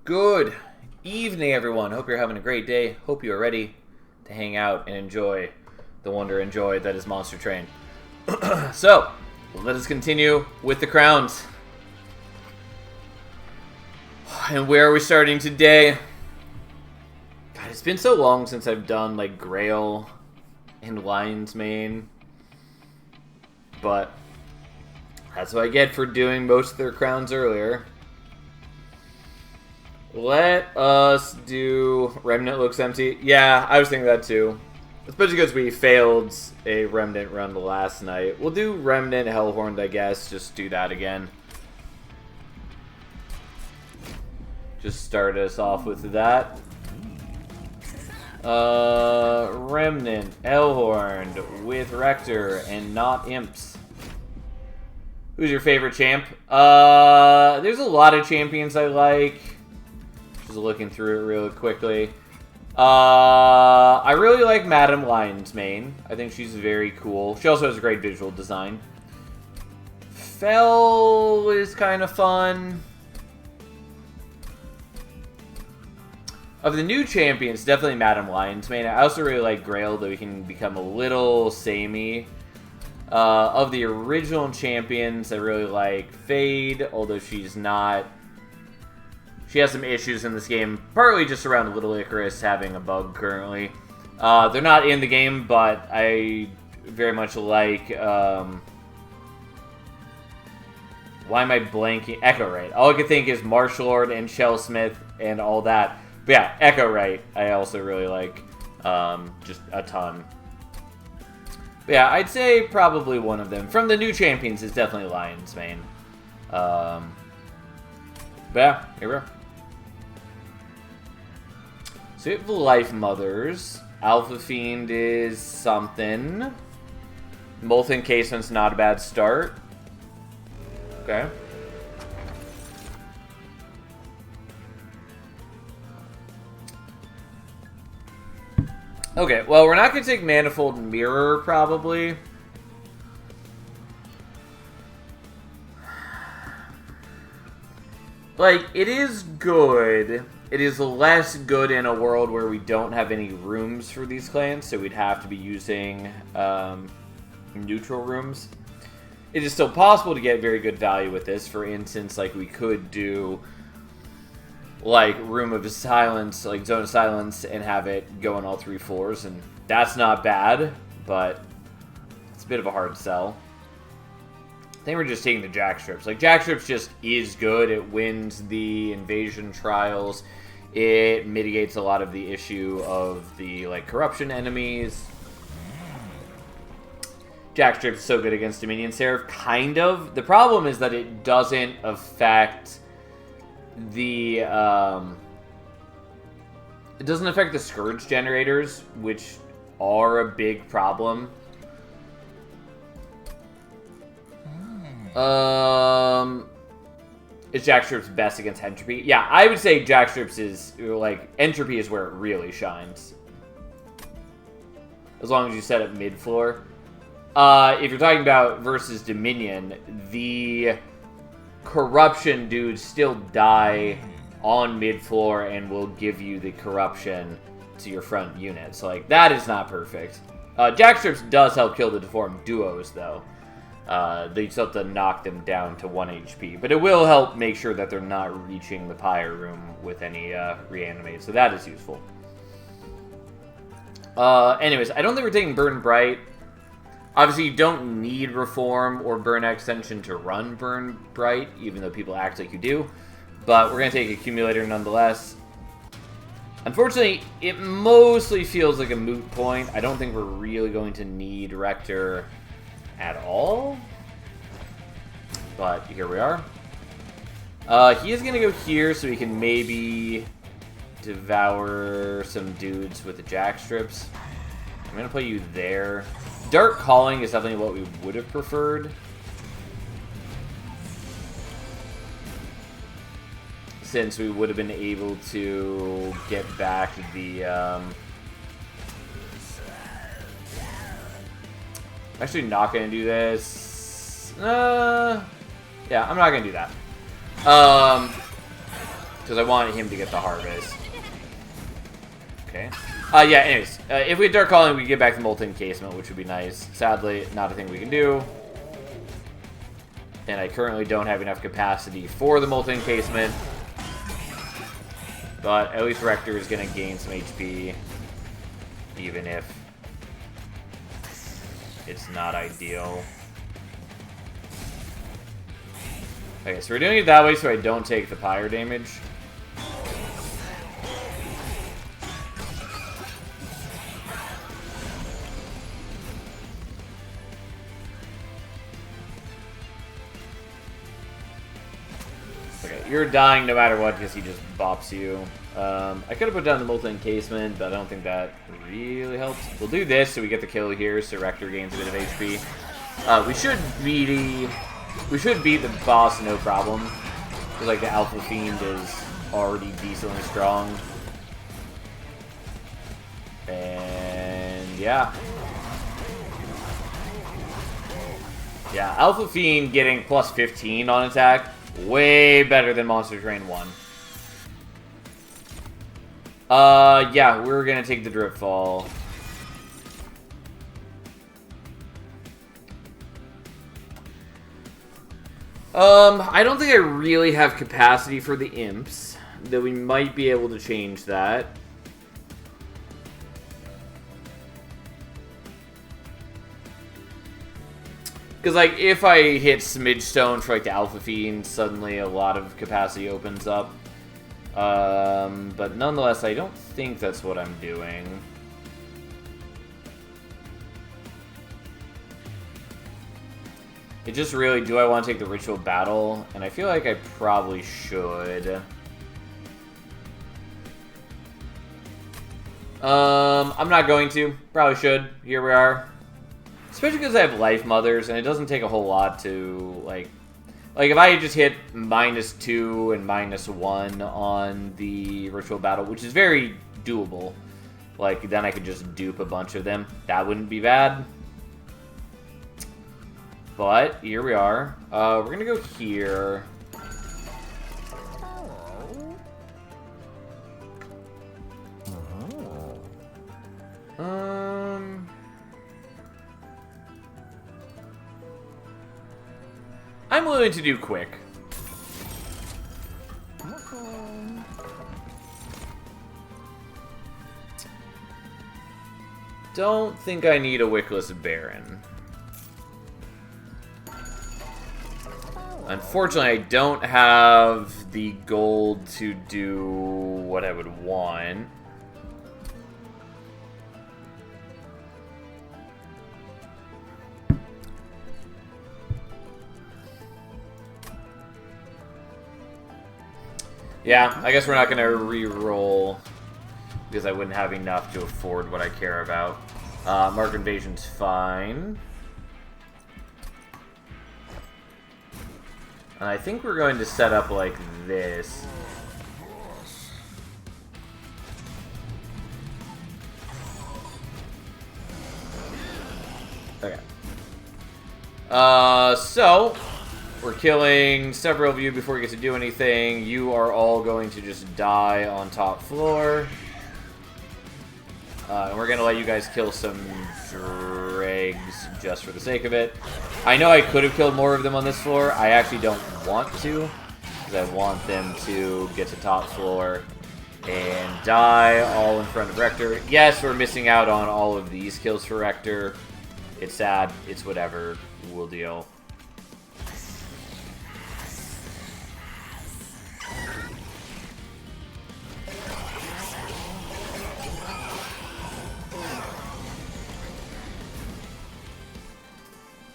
Good evening, everyone. Hope you're having a great day. Hope you are ready to hang out and enjoy the wonder and joy that is Monster Train. So, let us continue with the crowns. And where are we starting today? God, it's been so long since I've done, like, Grail and Lion's Mane. But that's what I get for doing most of their crowns earlier. Let us do Remnant looks empty. Yeah, I was thinking that too. Especially because we failed a Remnant run last night. We'll do Remnant Hellhorned, I guess. Just do that again. Just start us off with that. Remnant Hellhorned with Rector and not Imps. Who's your favorite champ? There's a lot of champions I like. Just looking through it really quickly. I really like Madame Lion's Mane. I think she's very cool. She also has a great visual design. Fell is kind of fun. Of the new champions, definitely Madame Lion's Mane. I also really like Grail, though he can become a little samey. Of the original champions, I really like Fade, although she's not... She has some issues in this game, partly just around Little Icarus having a bug currently. They're not in the game, but I very much like... why am I blanking? Echo Right. All I can think is Martial Lord and Shell Smith and all that. But yeah, Echo Right I also really like just a ton. But yeah, I'd say probably one of them. From the new champions, it's definitely Lion's Mane. But yeah, here we are. So we have Life Mothers. Alpha Fiend is something. Molten Casement's not a bad start. Okay. Okay, well, we're not going to take Manifold Mirror, probably. Like, it is good. It is less good in a world where we don't have any rooms for these clans, so we'd have to be using neutral rooms. It is still possible to get very good value with this. For instance, like, we could do... like Room of Silence, like Zone of Silence, and have it go on all 3 floors, and that's not bad, but it's a bit of a hard sell. I think we're just taking the Jack Strips. Like, Jack Strips just is good. It wins the invasion trials. It mitigates a lot of the issue of the, like, corruption enemies. Jack Strips is so good against Dominion Seraph, kind of. The problem is that it doesn't affect... it doesn't affect the Scourge generators, which are a big problem. Is Jack Strips best against Entropy? Yeah, I would say Jack Strips is, like, Entropy is where it really shines. As long as you set up mid-floor. If you're talking about versus Dominion, the... corruption dudes still die on mid-floor and will give you the corruption to your front unit. So, like, that is not perfect. Jack Strips does help kill the deformed duos, though. They still have to knock them down to 1 HP. But it will help make sure that they're not reaching the Pyre room with any reanimate. So that is useful. Anyways, I don't think we're taking Burn Bright. Obviously, you don't need Reform or Burn Extension to run Burn Bright, even though people act like you do. But we're going to take Accumulator nonetheless. Unfortunately, it mostly feels like a moot point. I don't think we're really going to need Rector at all. But here we are. He is going to go here so he can maybe devour some dudes with the Jack Strips. I'm going to play you there. Dark Calling is definitely what we would have preferred. Since we would have been able to get back the... Actually not going to do this. Yeah, I'm not going to do that. Because I want him to get the harvest. Okay. Yeah, anyways. If we had Dark Calling, we get back the Molten Encasement, which would be nice. Sadly, not a thing we can do. And I currently don't have enough capacity for the Molten Encasement. But at least Rector is going to gain some HP. Even if it's not ideal. Okay, so we're doing it that way so I don't take the pyre damage. Okay, you're dying no matter what because he just bops you. I could have put down the Molten Encasement, but I don't think that really helps. We'll do this so we get the kill here, so Rector gains a bit of HP. We should beat the boss no problem. Because like the Alpha Fiend is already decently strong. And yeah. Yeah, Alpha Fiend getting plus 15 on attack. Way better than Monster Train 1. Yeah, we're gonna take the Drip Fall. I don't think I really have capacity for the Imps, though we might be able to change that. Because, like, if I hit Smidge Stone for, like, the Alpha Fiend, suddenly a lot of capacity opens up. But nonetheless, I don't think that's what I'm doing. It just really, do I want to take the Ritual Battle? And I feel like I probably should. I'm not going to. Probably should. Here we are. Especially because I have Life Mothers, and it doesn't take a whole lot to, like if I just hit -2 and -1 on the Ritual Battle, which is very doable, like, then I could just dupe a bunch of them. That wouldn't be bad. But, here we are. We're gonna go here. I'm willing to do quick. Don't think I need a Wickless Baron. Unfortunately, I don't have the gold to do what I would want. Yeah, I guess we're not going to re-roll because I wouldn't have enough to afford what I care about. Mark Invasion's fine. And I think we're going to set up like this. Okay. So we're killing several of you before we get to do anything. You are all going to just die on top floor. And we're going to let you guys kill some dregs just for the sake of it. I know I could have killed more of them on this floor. I actually don't want to, because I want them to get to top floor and die all in front of Rector. Yes, we're missing out on all of these kills for Rector. It's sad. It's whatever. We'll deal.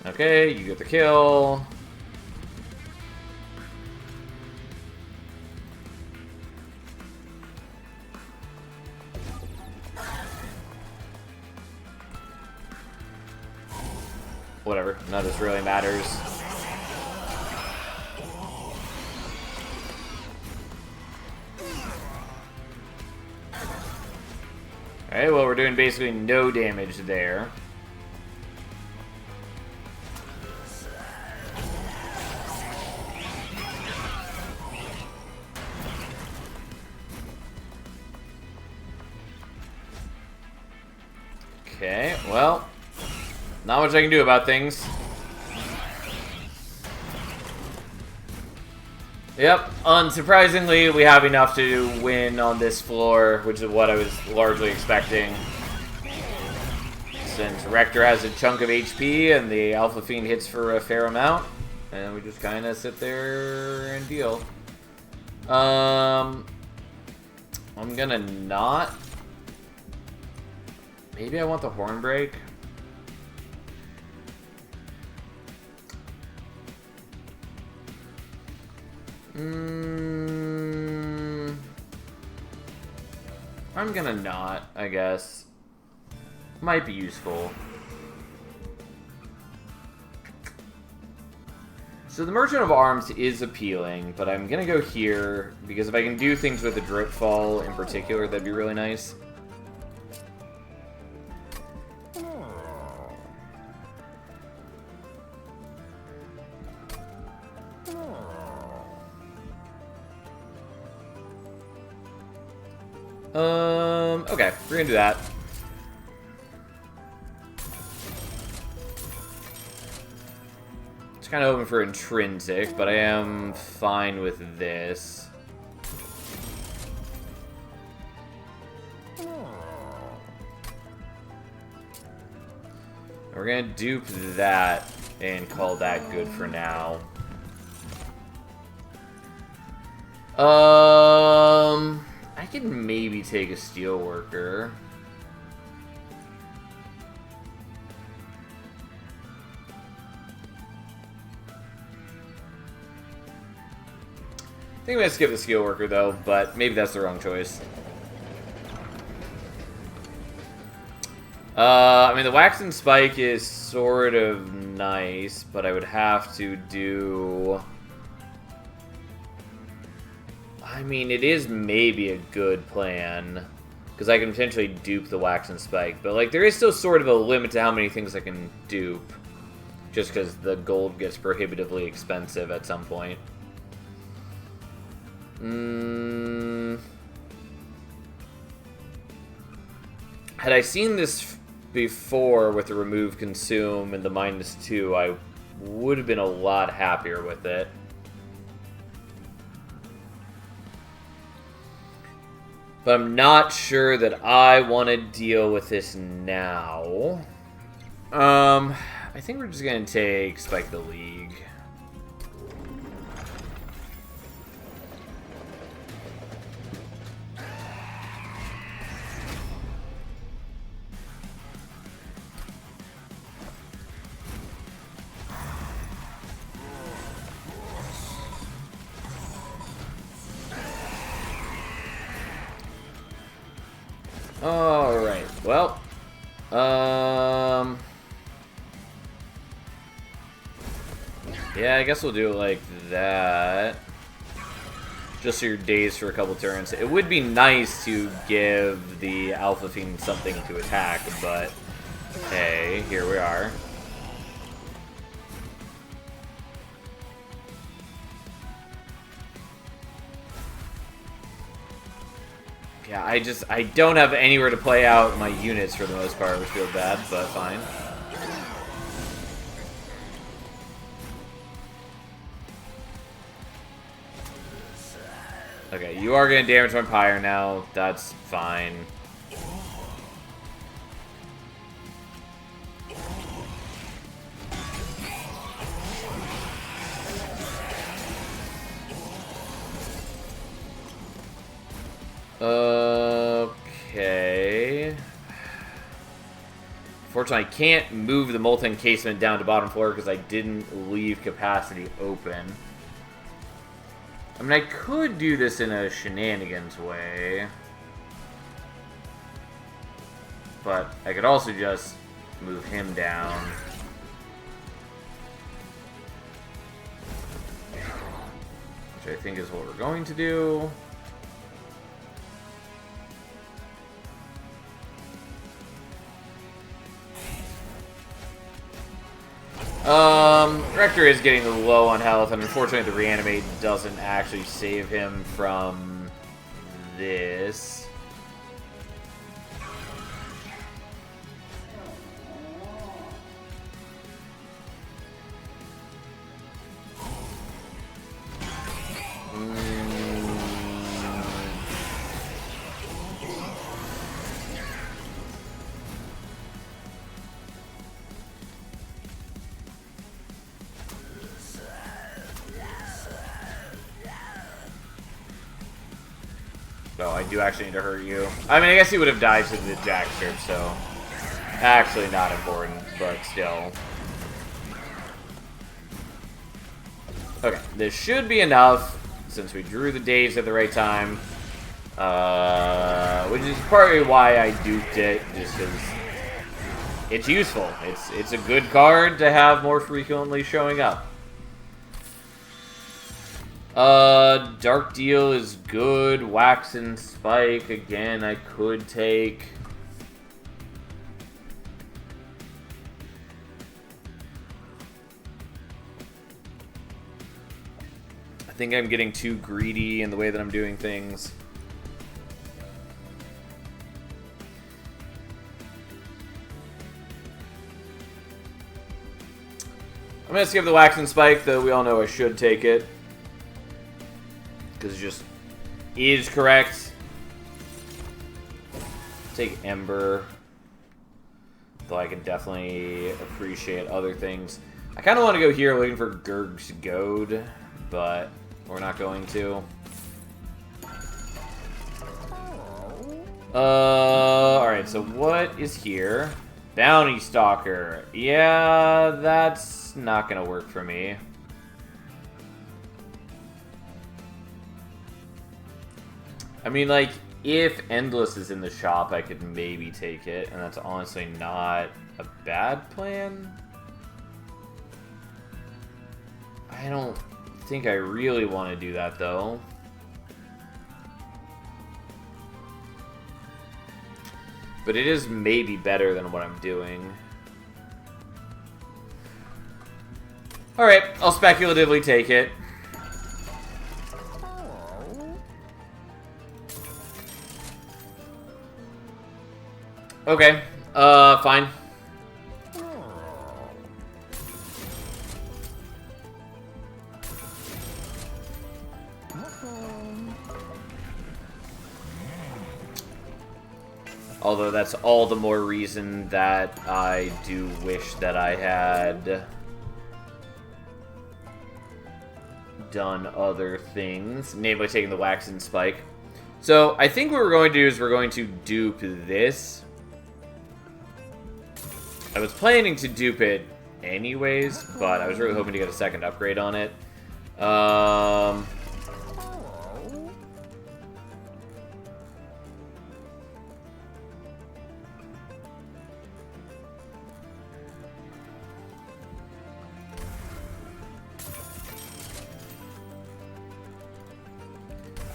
Okay, you get the kill. Whatever, none of this really matters. Alright, well, we're doing basically no damage there. Okay, well, not much I can do about things. Yep, unsurprisingly, we have enough to win on this floor, which is what I was largely expecting. Since Rector has a chunk of HP and the Alpha Fiend hits for a fair amount, and we just kind of sit there and deal. I'm gonna not. Maybe I want the Horn Break. I'm gonna not, I guess. Might be useful. So the Merchant of Arms is appealing, but I'm gonna go here, because if I can do things with the Drip Fall in particular, that'd be really nice. Okay, we're gonna do that. It's kind of hoping for intrinsic, but I am fine with this. We're gonna dupe that and call that good for now. I can maybe take a Steelworker. I think I'm gonna skip the Steelworker though, but maybe that's the wrong choice. I mean, the Wax and Spike is sort of nice, but I would have to do... I mean, it is maybe a good plan, because I can potentially dupe the Wax and Spike, but like there is still sort of a limit to how many things I can dupe, just because the gold gets prohibitively expensive at some point. Had I seen this before with the remove consume and the -2, I would have been a lot happier with it. But I'm not sure that I want to deal with this now. I think we're just going to take Spike the League. Alright, well, yeah, I guess we'll do it like that. Just so you're dazed for a couple turns. It would be nice to give the Alpha Fiend something to attack, but hey, here we are. Yeah, I don't have anywhere to play out my units for the most part, which feels bad, but fine. Okay, you are going to damage my Pyre now. That's fine. Okay. Unfortunately, I can't move the Molten Casement down to bottom floor because I didn't leave capacity open. I mean, I could do this in a shenanigans way. But I could also just move him down. Which I think is what we're going to do. Rector is getting low on health, and unfortunately the Reanimate doesn't actually save him from this. Oh, I do actually need to hurt you. I mean, I guess he would have died to the jack strip, so... Actually not important, but still. Okay, this should be enough, since we drew the days at the right time. Which is partly why I duped it, just because it's useful. It's a good card to have more frequently showing up. Dark Deal is good. Wax and Spike, again, I could take. I think I'm getting too greedy in the way that I'm doing things. I'm going to skip the Wax and Spike, though we all know I should take it. Because it just is correct. Take Ember. Though I can definitely appreciate other things. I kind of want to go here looking for Gurg's Goad, but we're not going to. Alright, so what is here? Bounty Stalker. Yeah, that's not gonna work for me. I mean, like, if Endless is in the shop, I could maybe take it, and that's honestly not a bad plan. I don't think I really want to do that, though. But it is maybe better than what I'm doing. Alright, I'll speculatively take it. Okay, fine. Although that's all the more reason that I do wish that I had done other things, namely taking the Wax and Spike. So I think what we're going to do is we're going to dupe this. I was planning to dupe it anyways, but I was really hoping to get a second upgrade on it.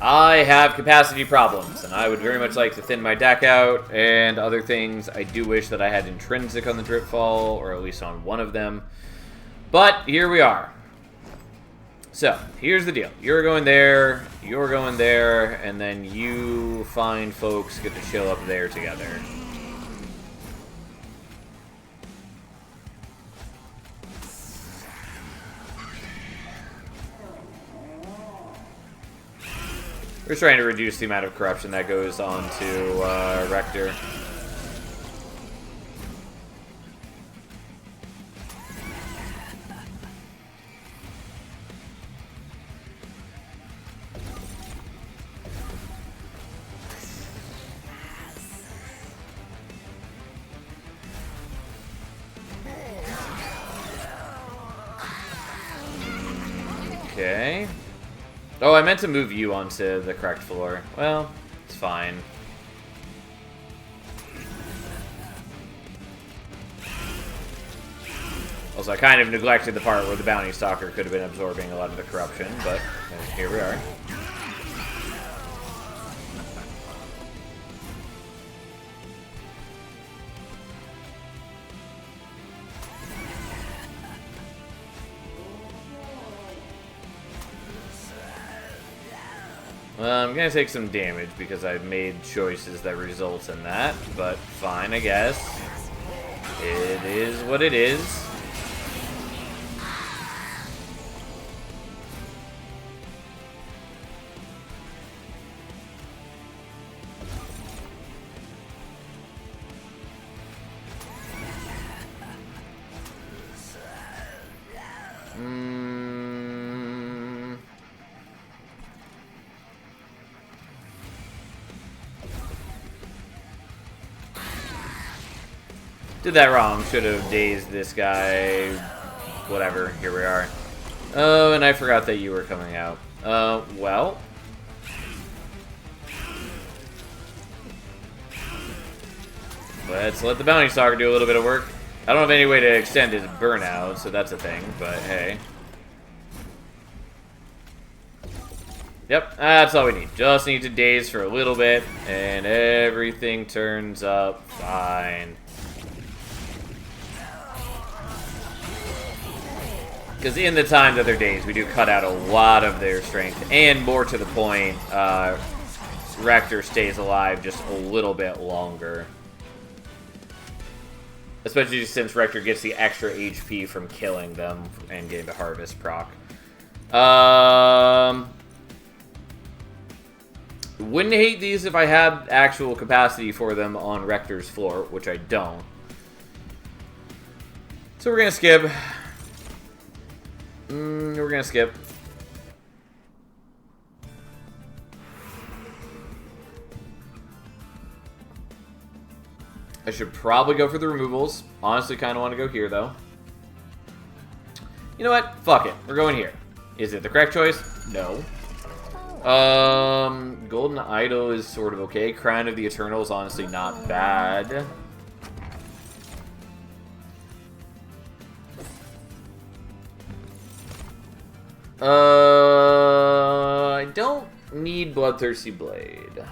I have capacity problems, and I would very much like to thin my deck out and other things. I do wish that I had Intrinsic on the Dripfall, or at least on one of them. But here we are. So, here's the deal. You're going there, and then you fine folks get to chill up there together. We're trying to reduce the amount of corruption that goes on to Rector. Okay. Oh, I meant to move you onto the correct floor. Well, it's fine. Also, I kind of neglected the part where the Bounty Stalker could have been absorbing a lot of the corruption, but here we are. Well, I'm gonna take some damage because I've made choices that result in that, but fine, I guess. It is what it is. Did that wrong. Should have dazed this guy. Whatever. Here we are. Oh, and I forgot that you were coming out. Well. Let's let the Bounty Stalker do a little bit of work. I don't have any way to extend his burnout, so that's a thing, but hey. Yep, that's all we need. Just need to daze for a little bit, and everything turns up fine. Because in the time that they're dazed, we do cut out a lot of their strength, and more to the point, Rector stays alive just a little bit longer. Especially since Rector gets the extra HP from killing them and getting the Harvest proc. Wouldn't hate these if I had actual capacity for them on Rector's floor, which I don't. So we're gonna skip. We're gonna skip. I should probably go for the removals. Honestly, kind of want to go here, though. You know what? Fuck it. We're going here. Is it the correct choice? No. Golden Idol is sort of okay. Crown of the Eternal is honestly not bad. I don't need Bloodthirsty Blade.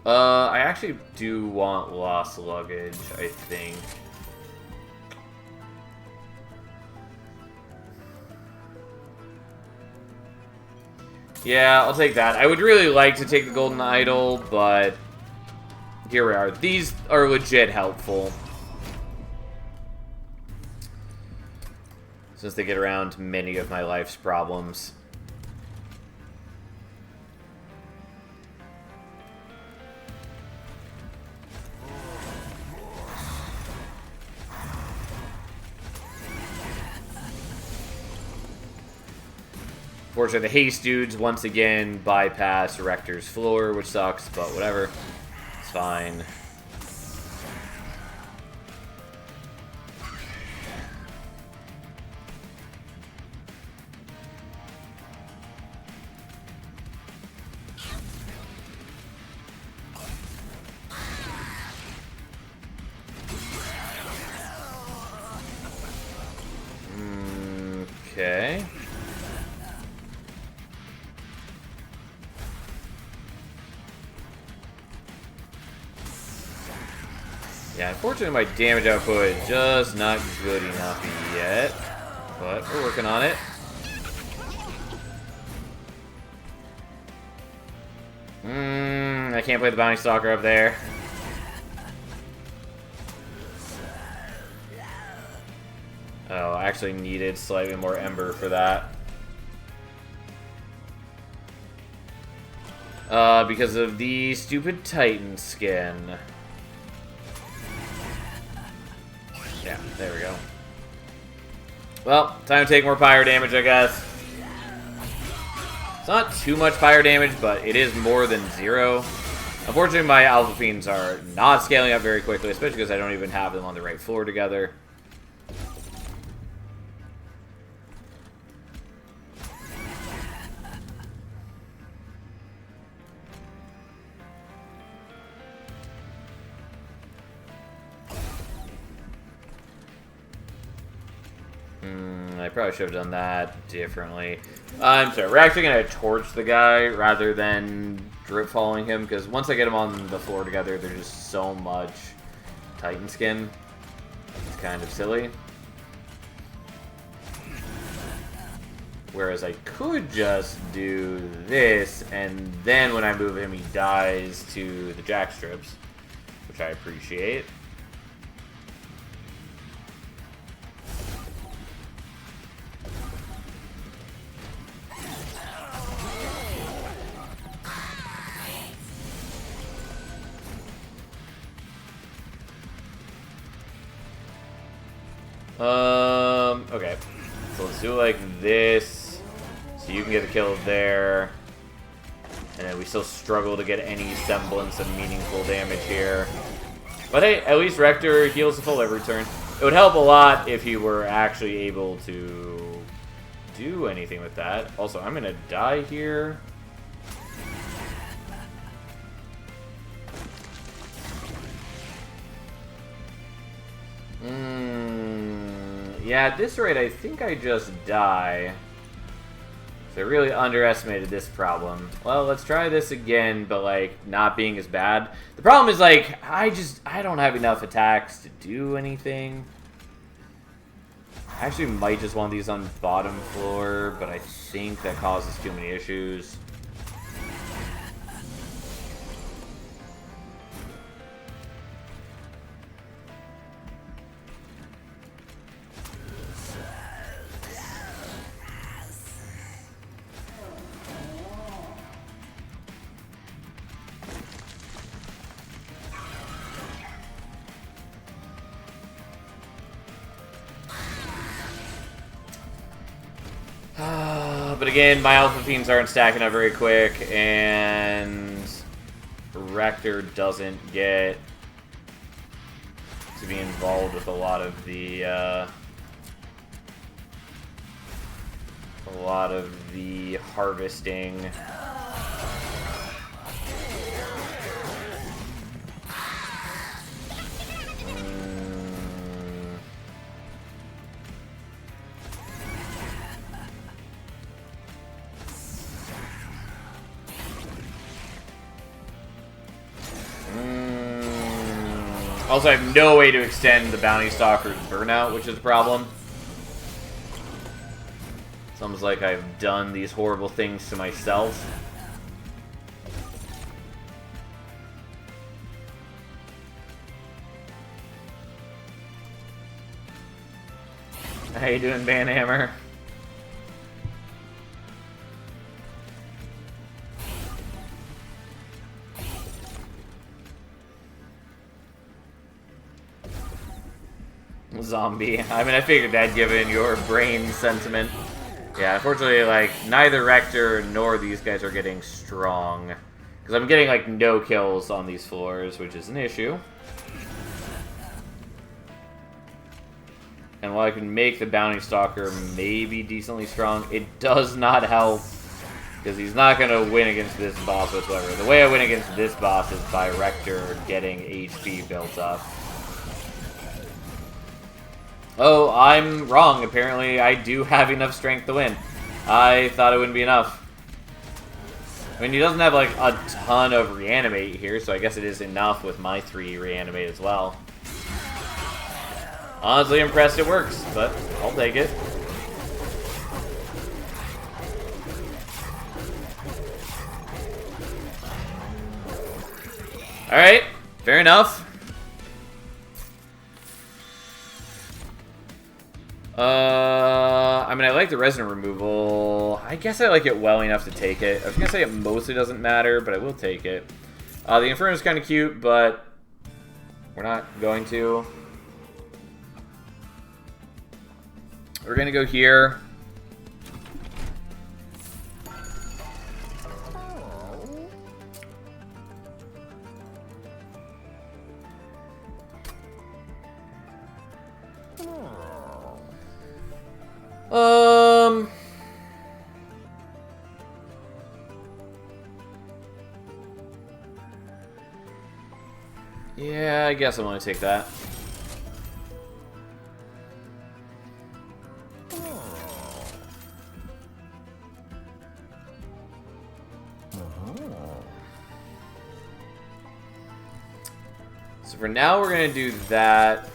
I actually do want Lost Luggage, I think. Yeah, I'll take that. I would really like to take the Golden Idol, but here we are. These are legit helpful. Since they get around many of my life's problems. Fortunately, the haste dudes once again bypass Rector's floor, which sucks, but whatever. It's fine. Okay. Yeah, unfortunately my damage output is just not good enough yet, but we're working on it. I can't play the Bounty Stalker up there. Oh, I actually needed slightly more Ember for that. Because of the stupid Titan skin. Yeah, there we go. Well, time to take more fire damage, I guess. It's not too much fire damage, but it is more than 0. Unfortunately, my Alpha Fiends are not scaling up very quickly, especially because I don't even have them on the right floor together. I probably should have done that differently. I'm sorry, we're actually going to torch the guy rather than drip following him, because once I get him on the floor together, there's just so much Titan skin. It's kind of silly. Whereas I could just do this, and then when I move him, he dies to the jack strips, which I appreciate. Okay. So let's do it like this. So you can get the kill there. And then we still struggle to get any semblance of meaningful damage here. But hey, at least Rector heals the full every turn. It would help a lot if he were actually able to do anything with that. Also, I'm gonna die here. Yeah, at this rate, I think I just die. So I really underestimated this problem. Well, let's try this again, but, like, not being as bad. The problem is, like, I don't have enough attacks to do anything. I actually might just want these on bottom floor, but I think that causes too many issues. But again, my Alpha Fiends aren't stacking up very quick, and Rector doesn't get to be involved with a lot of the harvesting. Also, I have no way to extend the Bounty Stalker's burnout, which is a problem. It's almost like I've done these horrible things to myself. How you doing, Banhammer? Zombie. I mean, I figured that given your brain sentiment. Yeah, unfortunately, like, neither Rector nor these guys are getting strong. Because I'm getting, like, no kills on these floors, which is an issue. And while I can make the Bounty Stalker maybe decently strong, it does not help. Because he's not going to win against this boss whatsoever. The way I win against this boss is by Rector getting HP built up. Oh, I'm wrong. Apparently, I do have enough strength to win. I thought it wouldn't be enough. I mean, he doesn't have, like, a ton of reanimate here, so I guess it is enough with my 3 reanimate as well. Honestly impressed it works, but I'll take it. Alright, fair enough. I mean, I like the resident removal. I guess I like it well enough to take it. I was gonna say it mostly doesn't matter, but I will take it. The Inferno's kind of cute, but we're not going to. We're gonna go here. Yeah, I guess I'm gonna take that. So for now, we're gonna do that.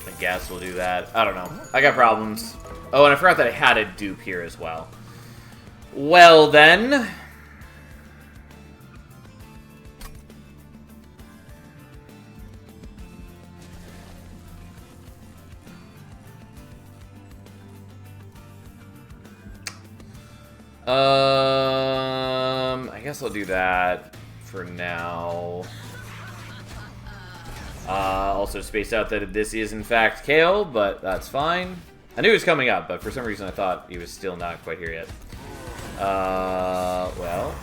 I guess we'll do that. I don't know. I got problems. Oh, and I forgot that I had a dupe here as well. Well then. I guess I'll do that for now. Also space out that this is in fact Kale, but that's fine. I knew he was coming up, but for some reason I thought he was still not quite here yet. Well.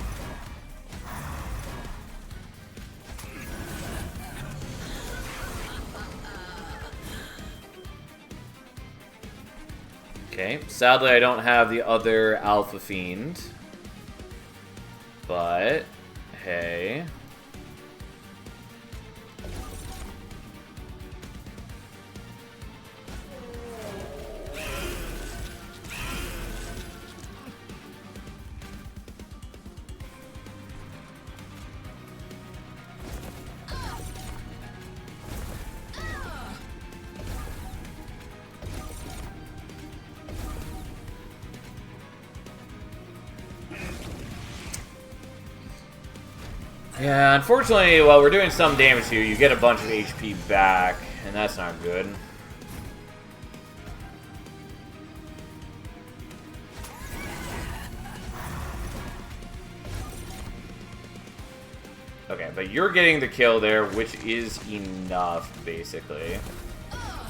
Okay, sadly I don't have the other Alpha Fiend. But, hey. Yeah, unfortunately, while we're doing some damage to you, you get a bunch of HP back, and that's not good. Okay, but you're getting the kill there, which is enough, basically.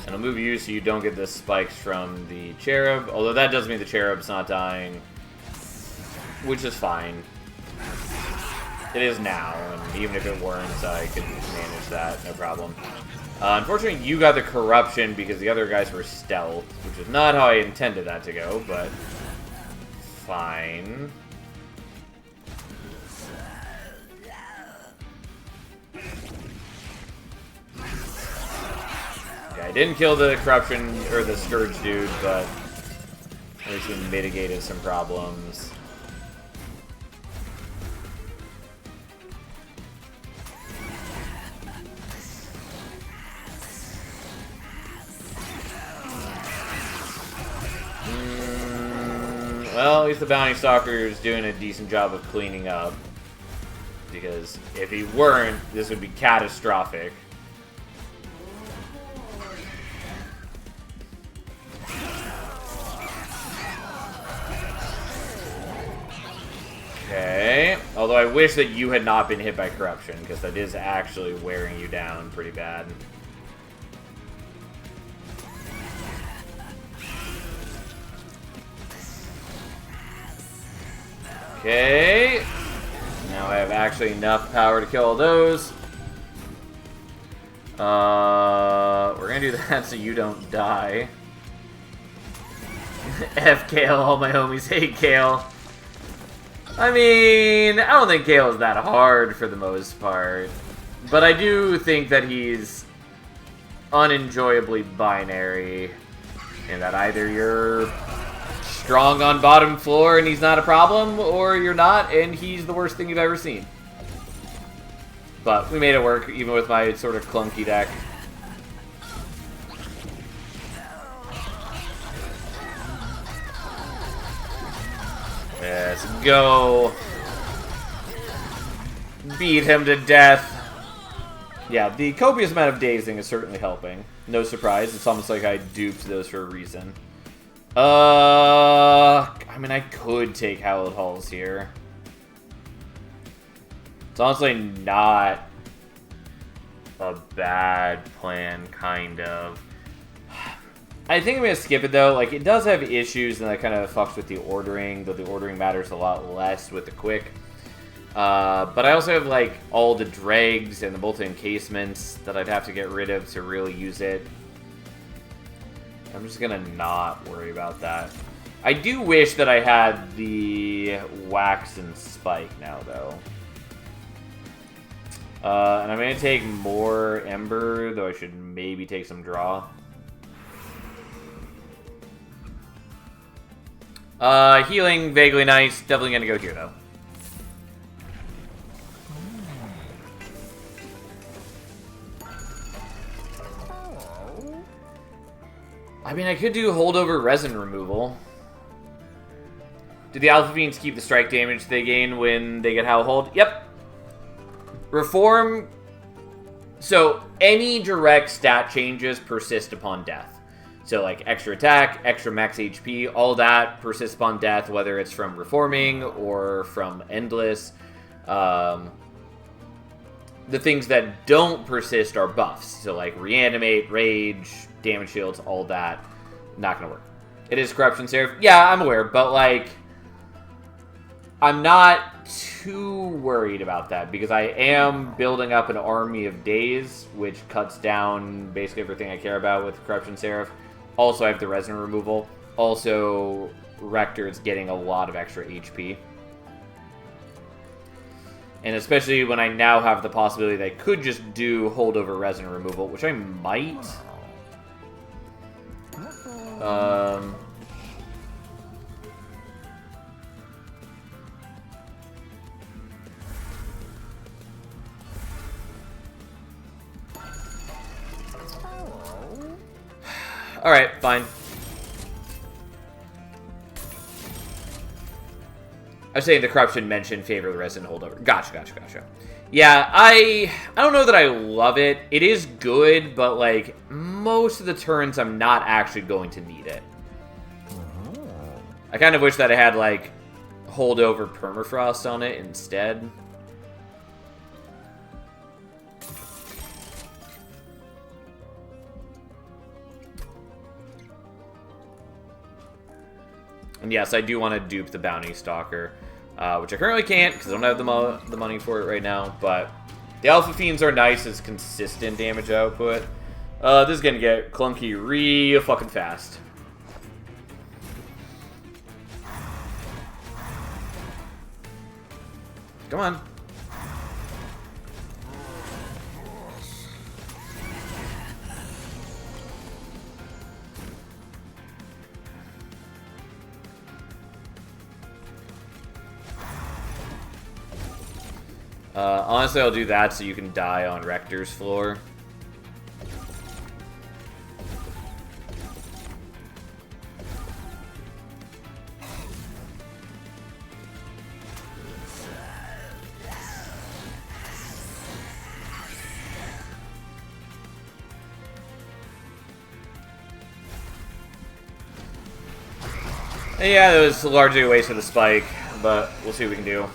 And I'll move you so you don't get the spikes from the Cherub, although that does mean the Cherub's not dying, which is fine. It is now, and even if it weren't, I could manage that, no problem. Unfortunately, you got the Corruption because the other guys were stealth, which is not how I intended that to go, but fine. Yeah, I didn't kill the Corruption, or the Scourge dude, but at least we mitigated some problems. Well, at least the Bounty Stalker is doing a decent job of cleaning up. Because if he weren't, this would be catastrophic. Okay. Although I wish that you had not been hit by Corruption, because that is actually wearing you down pretty bad. Okay. Now I have actually enough power to kill all those. We're gonna do that so you don't die. F Kale, all my homies hate Kale. I mean, I don't think Kale is that hard for the most part. But I do think that he's unenjoyably binary. In that either you're strong on bottom floor and he's not a problem, or you're not and he's the worst thing you've ever seen. But we made it work, even with my sort of clunky deck. Let's go. Beat him to death. Yeah, the copious amount of dazing is certainly helping. No surprise, it's almost like I duped those for a reason. I mean, I could take Hallowed Halls here. It's honestly not a bad plan, kind of. I think I'm going to skip it, though. Like, it does have issues, and that kind of fucks with the ordering, though the ordering matters a lot less with the quick. But I also have, like, all the dregs and the bolted encasements that I'd have to get rid of to really use it. I'm just gonna not worry about that. I do wish that I had the Wax and Spike now, though. And I'm gonna take more Ember, though I should maybe take some Draw. Healing, vaguely nice. Definitely gonna go here, though. I mean, I could do holdover resin removal. Do the Alpha Fiends keep the strike damage they gain when they get Howlhold? Yep. Reform. So, any direct stat changes persist upon death. So, like, extra attack, extra max HP, all that persists upon death, whether it's from Reforming or from Endless. The things that don't persist are buffs. So, like, Reanimate, Rage, Damage Shields, all that. Not gonna work. It is Corruption Seraph. Yeah, I'm aware, but, like, I'm not too worried about that because I am building up an army of days, which cuts down basically everything I care about with Corruption Seraph. Also, I have the resin removal. Also, Rector's getting a lot of extra HP. And especially when I now have the possibility that I could just do holdover resin removal, which I might. Alright, fine. I was saying the corruption mentioned favor the resident holdover. Gotcha. Yeah, I don't know that I love it. It is good, but like most of the turns I'm not actually going to need it. I kind of wish that I had like holdover permafrost on it instead. And yes, I do want to dupe the Bounty Stalker, which I currently can't because I don't have the money for it right now. But the Alpha Fiends are nice as consistent damage output. This is going to get clunky real fucking fast. Come on. Honestly, I'll do that so you can die on Rector's floor. Yeah, it was largely a waste of the spike, but we'll see what we can do.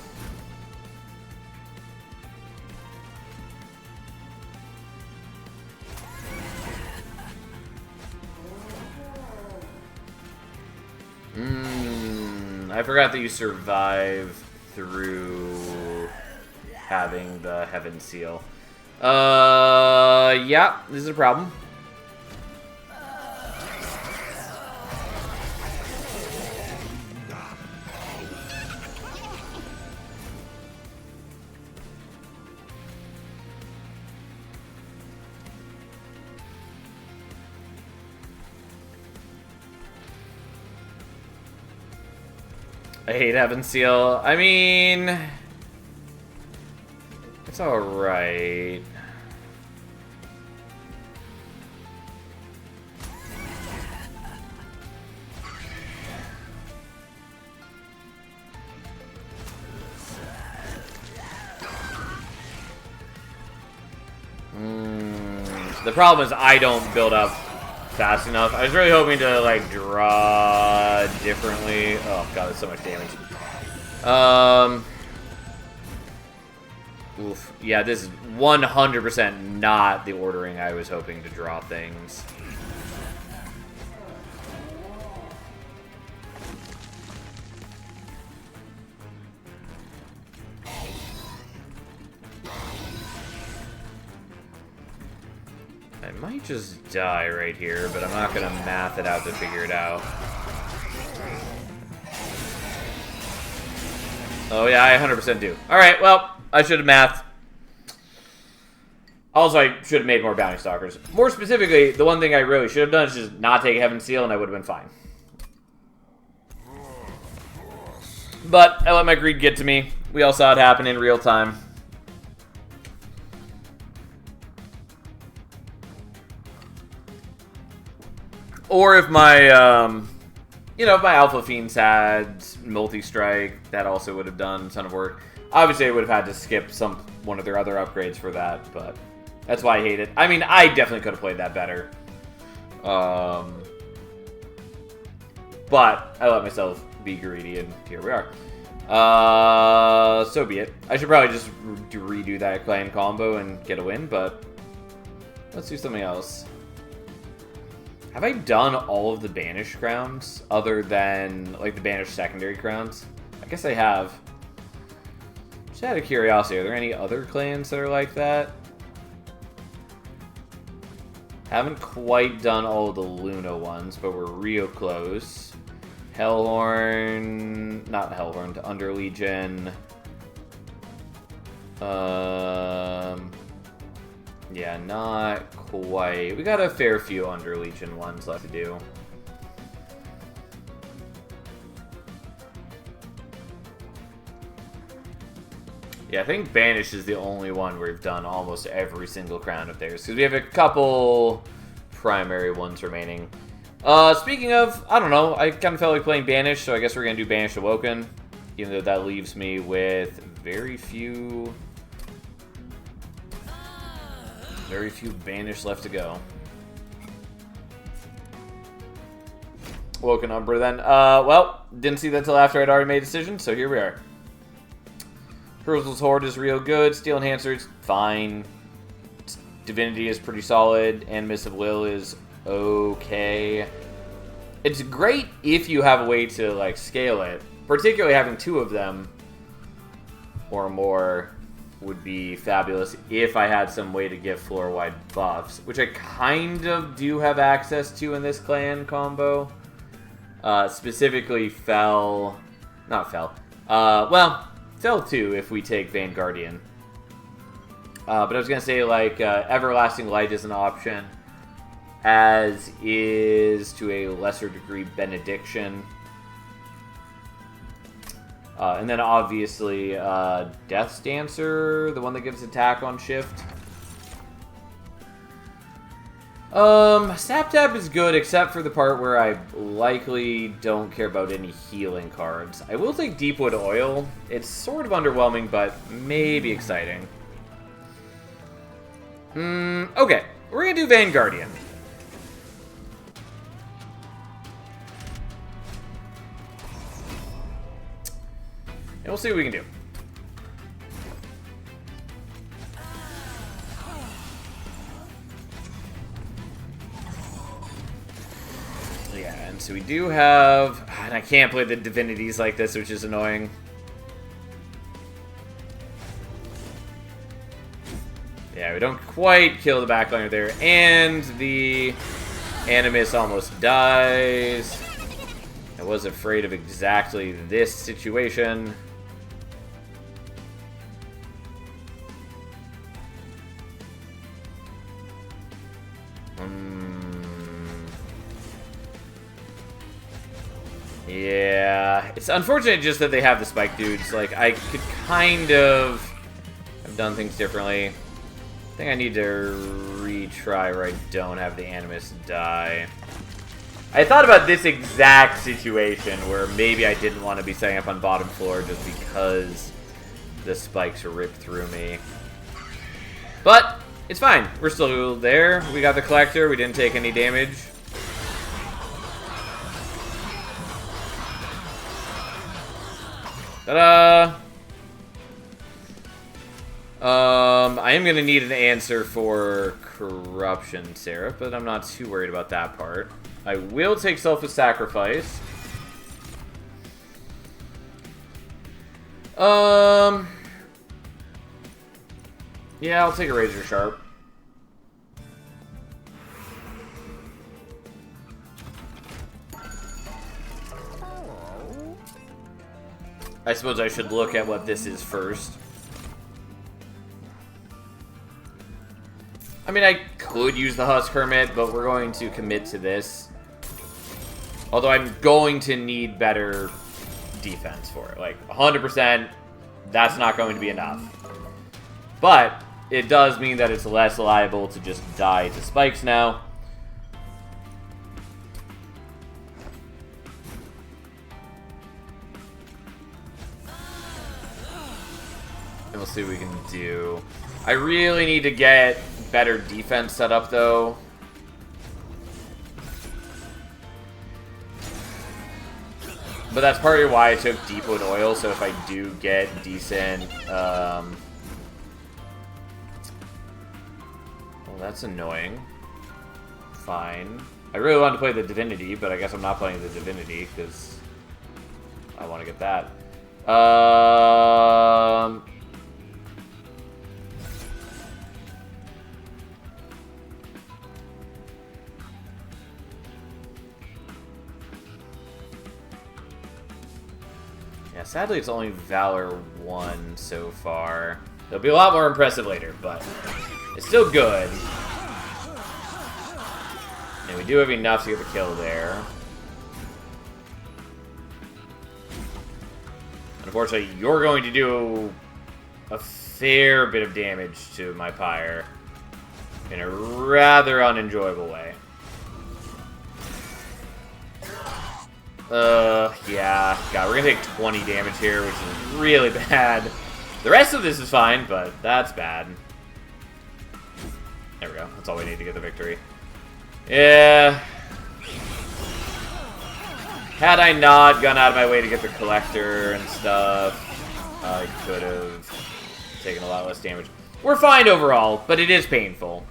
I forgot that you survive through having the Heaven Seal. Yeah, this is a problem. I hate Heaven Seal. I mean, it's alright. The problem is I don't build up fast enough. I was really hoping to like draw differently. Oh god, that's so much damage. Oof. Yeah, this is 100% not the ordering I was hoping to draw things. I might just die right here, but I'm not gonna math it out to figure it out. Oh yeah, I 100% do. Alright, well, I should have mathed. Also, I should have made more Bounty Stalkers. More specifically, the one thing I really should have done is just not take Heaven Seal, and I would have been fine. But I let my greed get to me. We all saw it happen in real time. Or if my You know, if my Alpha Fiends had multi-strike, that also would have done a ton of work. Obviously, I would have had to skip one of their other upgrades for that, but that's why I hate it. I mean, I definitely could have played that better. But I let myself be greedy, and here we are. So be it. I should probably just redo that clan combo and get a win, but let's do something else. Have I done all of the banished crowns other than like the banished secondary crowns? I guess I have. Just out of curiosity, are there any other clans that are like that? Haven't quite done all of the Luna ones, but we're real close. Hellhorn, not Hellhorn, to Underlegion. Yeah, not quite. We got a fair few Underlegion ones left to do. Yeah, I think Banish is the only one where we've done almost every single crown of theirs, because we have a couple primary ones remaining. Speaking of, I don't know, I kind of felt like playing Banish, so I guess we're going to do Banish Awoken, even though that leaves me with very few Banish left to go. Awoken Umbra then. Well, didn't see that till after I'd already made a decision, so here we are. Percival's Horde is real good. Steel Enhancer is fine. Divinity is pretty solid. Animus of Will is okay. It's great if you have a way to like scale it. Particularly having two of them or more would be fabulous if I had some way to get floor-wide buffs, which I kind of do have access to in this clan combo. Specifically Fell 2 if we take Vanguardian. But I was going to say, like, Everlasting Light is an option, as is, to a lesser degree, Benediction. And then, obviously, Death's Dancer, the one that gives attack on shift. Sap Tap is good, except for the part where I likely don't care about any healing cards. I will take Deepwood Oil. It's sort of underwhelming, but maybe exciting. Okay. We're gonna do Vanguardian. And we'll see what we can do. Yeah, and so we do have... And I can't play the divinities like this, which is annoying. Yeah, we don't quite kill the backliner there. And the Animus almost dies. I was afraid of exactly this situation. Yeah, it's unfortunate just that they have the spike dudes. Like, I could kind of have done things differently. I think I need to retry where I don't have the Animus die. I thought about this exact situation where maybe I didn't want to be setting up on bottom floor just because the spikes ripped through me. But it's fine. We're still there. We got the collector. We didn't take any damage. Ta-da! I am going to need an answer for Corruption Seraph, but I'm not too worried about that part. I will take Selfless Sacrifice. Yeah, I'll take a Razor Sharp. I suppose I should look at what this is first. I mean, I could use the Husk Hermit, but we're going to commit to this. Although I'm going to need better defense for it. Like, 100%, that's not going to be enough. But it does mean that it's less liable to just die to spikes now. we'll see what we can do. I really need to get better defense set up, though. But that's partly why I took Deepwood Oil, so if I do get decent... well, that's annoying. Fine. I really wanted to play the Divinity, but I guess I'm not playing the Divinity, because I want to get that. Yeah, sadly it's only Valor 1 so far. It'll be a lot more impressive later, but it's still good. And we do have enough to get the kill there. Unfortunately, you're going to do a fair bit of damage to my Pyre in a rather unenjoyable way. Yeah. God, we're gonna take 20 damage here, which is really bad. The rest of this is fine, but that's bad. There we go. That's all we need to get the victory. Yeah. Had I not gone out of my way to get the Collector and stuff, I could have taken a lot less damage. We're fine overall, but it is painful.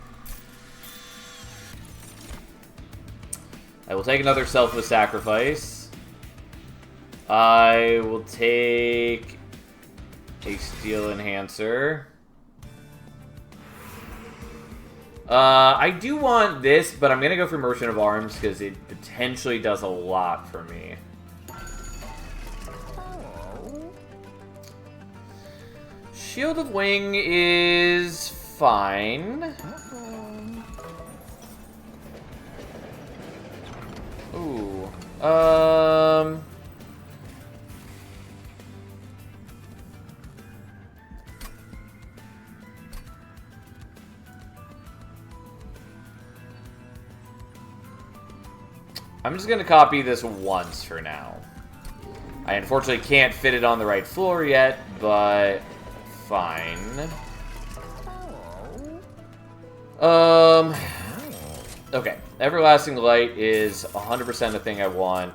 I will take another selfless sacrifice. I will take a Steel Enhancer. I do want this, but I'm going to go for Merchant of Arms because it potentially does a lot for me. Shield of Wing is fine. Ooh. I'm just going to copy this once for now. I unfortunately can't fit it on the right floor yet, but fine. Okay. Everlasting Light is 100% the thing I want.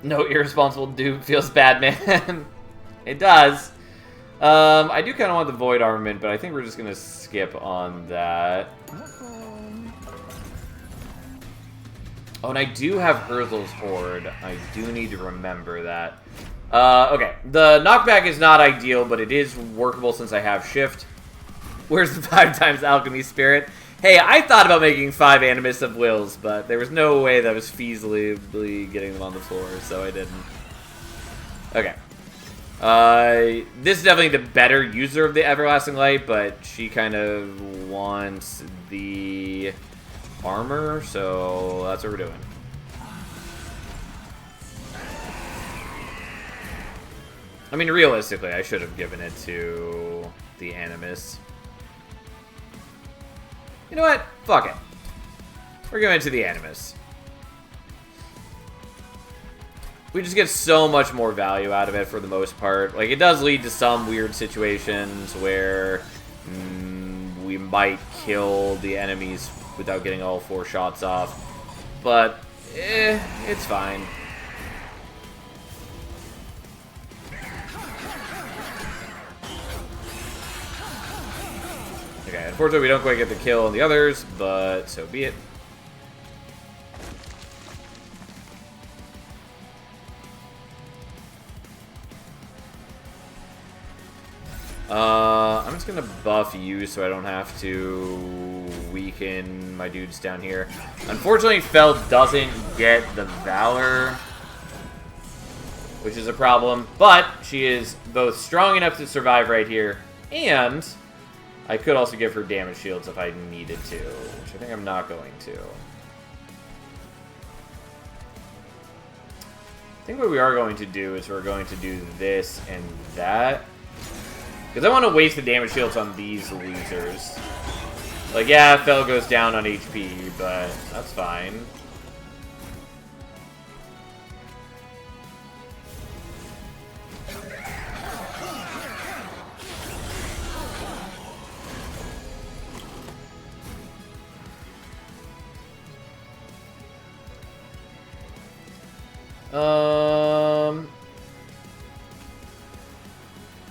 No irresponsible dude feels bad, man. It does. I do kind of want the Void Armament, but I think we're just going to skip on that. Oh, and I do have Herzl's Horde. I do need to remember that. Okay. The knockback is not ideal, but it is workable since I have Shift. Where's the 5x Alchemy Spirit? Hey, I thought about making 5 Animus of Wills, but there was no way that was feasibly getting them on the floor, so I didn't. Okay. This is definitely the better user of the Everlasting Light, but she kind of wants the armor, so that's what we're doing. I mean, realistically, I should have given it to the Animus. You know what? Fuck it. We're giving it to the Animus. We just get so much more value out of it for the most part. Like, it does lead to some weird situations where we might kill the enemies without getting all 4 shots off. But, it's fine. Okay, unfortunately we don't quite get the kill on the others, but so be it. I'm just gonna buff you so I don't have to weaken my dudes down here. Unfortunately, Fel doesn't get the Valor, which is a problem, but she is both strong enough to survive right here, and I could also give her damage shields if I needed to, which I think I'm not going to. I think what we are going to do is we're going to do this and that. Because I want to waste the damage shields on these losers. Like, yeah, Fel goes down on HP, but that's fine.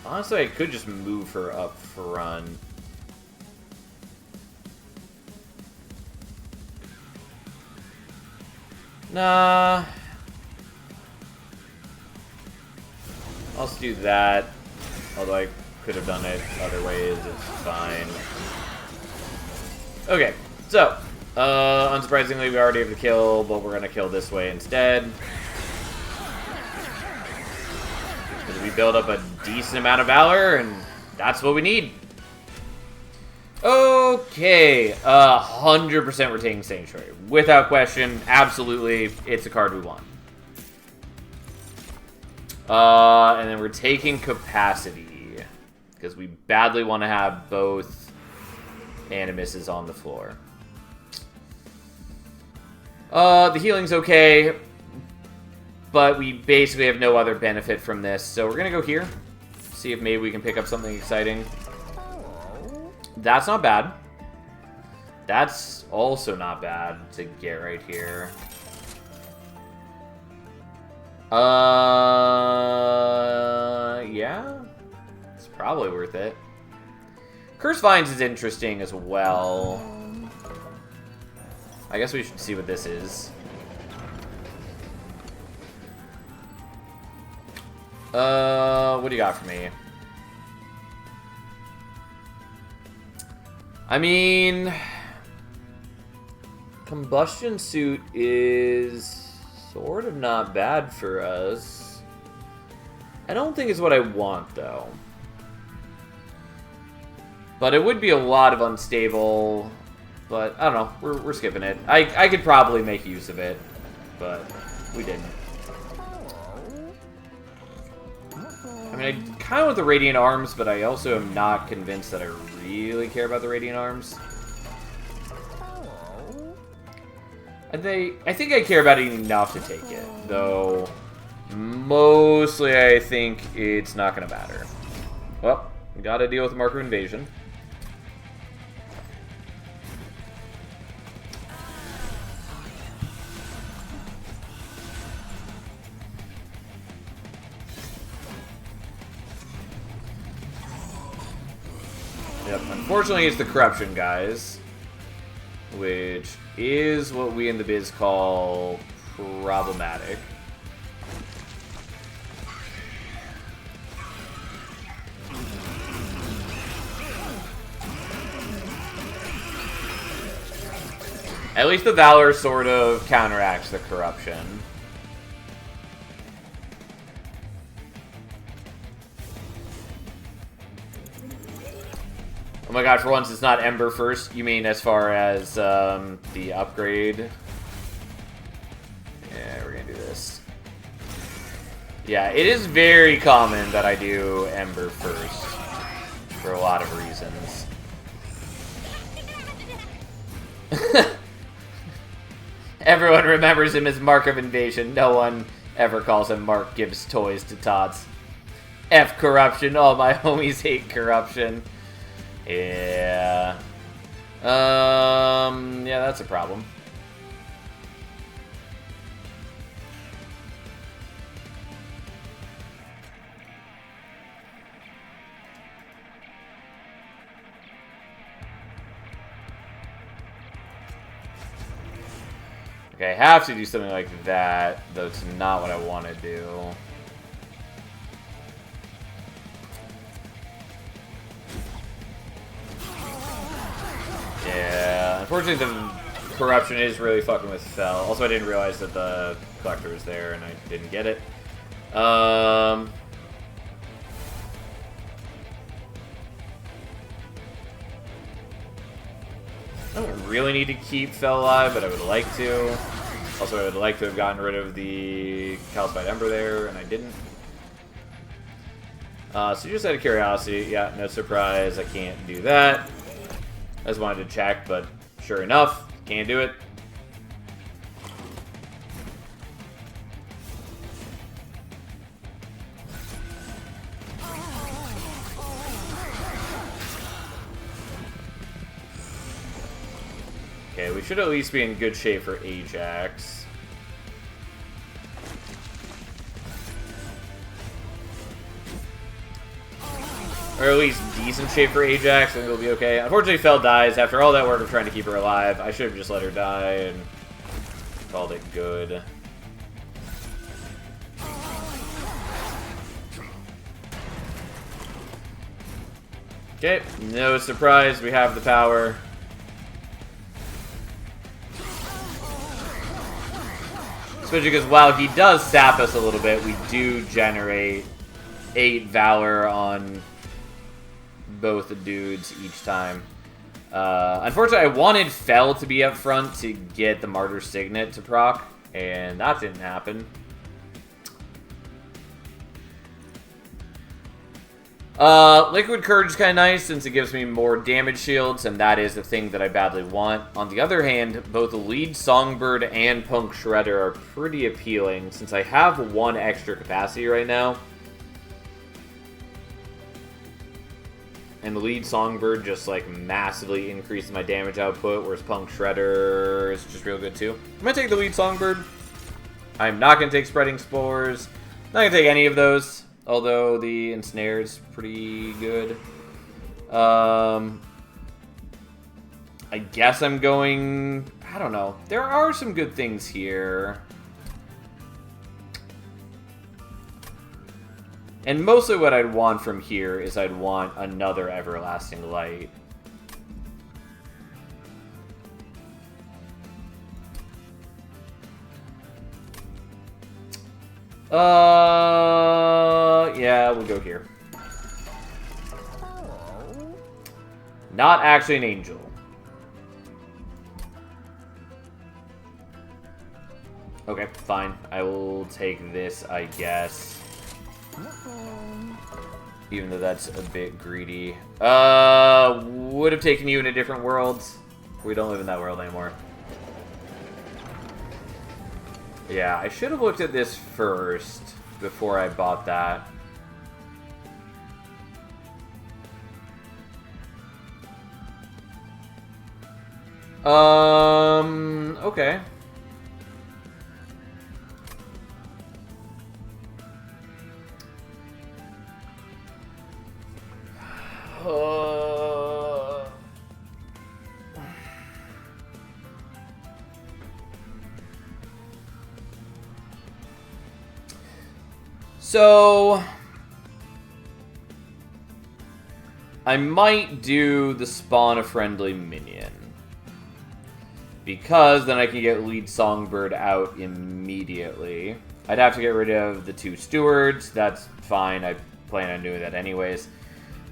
Honestly, I could just move her up front. Nah. I'll just do that. Although I could have done it other ways, it's fine. Okay, so, unsurprisingly, we already have the kill, but we're gonna kill this way instead. Because we build up a decent amount of valor, and that's what we need. Okay, 100% we're taking Sanctuary. Without question, absolutely, it's a card we want. And then we're taking Capacity, because we badly want to have both Animuses on the floor. The healing's okay, but we basically have no other benefit from this, so we're gonna go here, see if maybe we can pick up something exciting. That's not bad. That's also not bad to get right here. Yeah, it's probably worth it. Curse Vines is interesting as well. I guess we should see what this is. What do you got for me? I mean, Combustion Suit is sort of not bad for us. I don't think it's what I want, though. But it would be a lot of unstable. But, I don't know. We're skipping it. I could probably make use of it. But we didn't. I mean, I kind of want the Radiant Arms, but I also am not convinced that I really care about the Radiant Arms. I think I care about it enough to take it. Though, mostly I think it's not going to matter. Well, we got to deal with the Mark of Invasion. Yep, unfortunately it's the Corruption guys, which is what we in the biz call problematic. At least the Valor sort of counteracts the Corruption. Oh my god, for once it's not Ember first. You mean as far as the upgrade? Yeah, we're gonna do this. Yeah, it is very common that I do Ember first. For a lot of reasons. Everyone remembers him as Mark of Invasion. No one ever calls him Mark gives toys to tots. F Corruption. All my homies hate Corruption. Yeah. Yeah, that's a problem. Okay, I have to do something like that, though it's not what I want to do. Yeah, unfortunately the Corruption is really fucking with Fel. Also, I didn't realize that the Collector was there and I didn't get it. I don't really need to keep Fel alive, but I would like to. Also, I would like to have gotten rid of the Calcified Ember there, and I didn't. So just out of curiosity, yeah, no surprise, I can't do that. I just wanted to check, but sure enough, can't do it. Okay, we should at least be in good shape for Ajax. Or at least decent shape for Ajax, I think it'll be okay. Unfortunately, Fel dies after all that work of trying to keep her alive. I should have just let her die and called it good. Okay, no surprise, we have the power. Especially because while he does sap us a little bit, we do generate 8 Valor on both the dudes each time. Unfortunately, I wanted Fel to be up front to get the Martyr Signet to proc, and that didn't happen. Liquid Courage is kind of nice since it gives me more damage shields, and that is the thing that I badly want. On the other hand, both Lead Songbird and Punk Shredder are pretty appealing since I have 1 extra capacity right now. And the Lead Songbird just, like, massively increases my damage output, whereas Punk Shredder is just real good, too. I'm going to take the Lead Songbird. I'm not going to take Spreading Spores. Not going to take any of those, although the Ensnare is pretty good. I guess I'm going... I don't know. There are some good things here. And mostly what I'd want from here is I'd want another Everlasting Light. Yeah, we'll go here. Not actually an angel. Okay, fine. I will take this, I guess. Even though that's a bit greedy. Would have taken you in a different world. We don't live in that world anymore. Yeah, I should have looked at this first before I bought that. Okay. So I might do the spawn a friendly minion, because then I can get Lead Songbird out immediately. I'd have to get rid of the 2 stewards. That's fine. I plan on doing that anyways.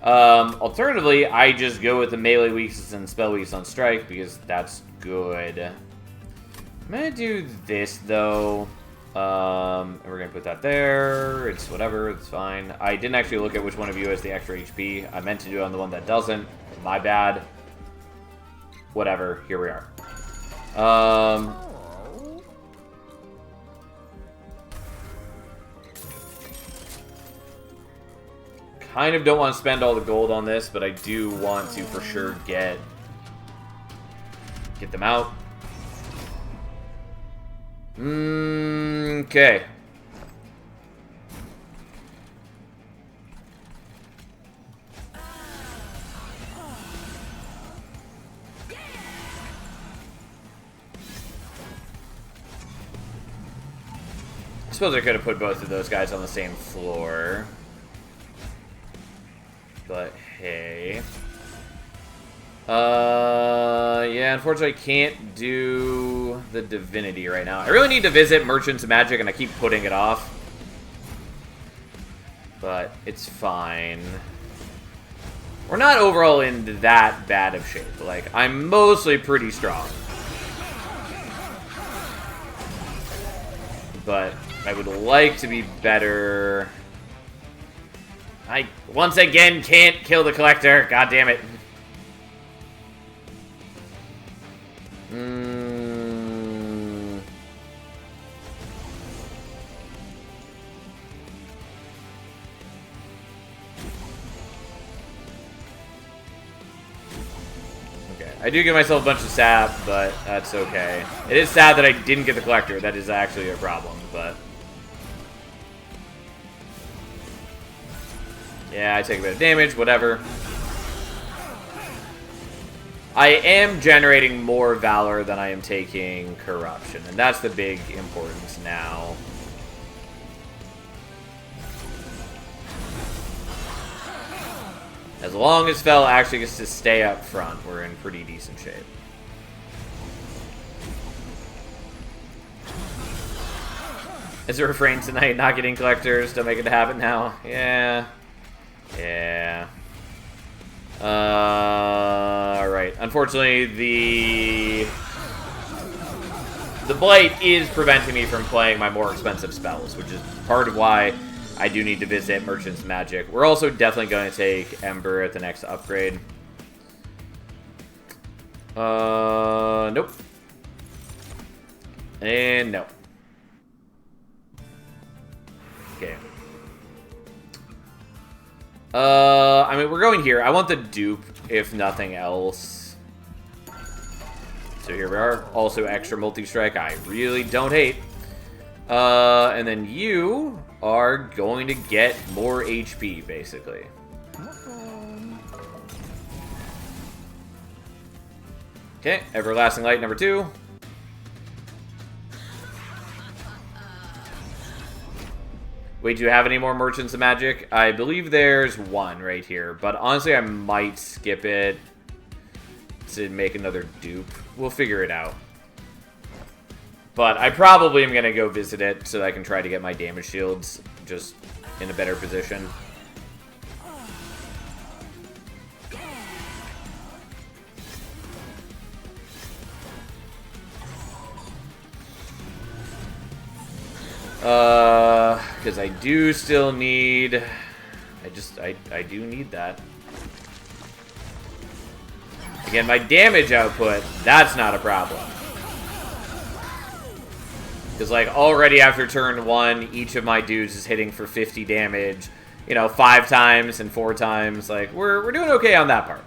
Alternatively, I just go with the melee weakness and spell weakness on strike, because that's good. I'm gonna do this though. And we're gonna put that there. It's whatever, it's fine. I didn't actually look at which one of you has the extra HP. I meant to do it on the one that doesn't. My bad. Whatever, here we are. Kind of don't want to spend all the gold on this, but I do want to for sure get them out. Okay. I suppose I could have put both of those guys on the same floor. But hey. Yeah, unfortunately I can't do the Divinity right now. I really need to visit Merchant's Magic and I keep putting it off. But it's fine. We're not overall in that bad of shape. Like, I'm mostly pretty strong. But I would like to be better. I, once again, can't kill the Collector. God damn it. Okay, I do give myself a bunch of sap, but that's okay. It is sad that I didn't get the Collector. That is actually a problem, but... Yeah, I take a bit of damage, whatever. I am generating more Valor than I am taking Corruption, and that's the big importance now. As long as Fel actually gets to stay up front, we're in pretty decent shape. Is it refrain tonight, not getting collectors? Don't make it a habit now. Yeah. Yeah. Alright. Unfortunately, the Blight is preventing me from playing my more expensive spells, which is part of why I do need to visit Merchant's Magic. We're also definitely going to take Ember at the next upgrade. Nope. And no. Okay. I mean, we're going here. I want the dupe, if nothing else. So here we are. Also extra multi-strike. I really don't hate. And then you are going to get more HP, basically. Okay, Everlasting Light number 2. Wait, do you have any more Merchants of Magic? I believe there's one right here, but honestly I might skip it to make another dupe. We'll figure it out. But I probably am going to go visit it so that I can try to get my damage shields just in a better position. Because I do still need... I do need that. Again, my damage output, that's not a problem. Because, like, already after turn 1, each of my dudes is hitting for 50 damage. You know, 5 times and 4 times. Like, we're doing okay on that part.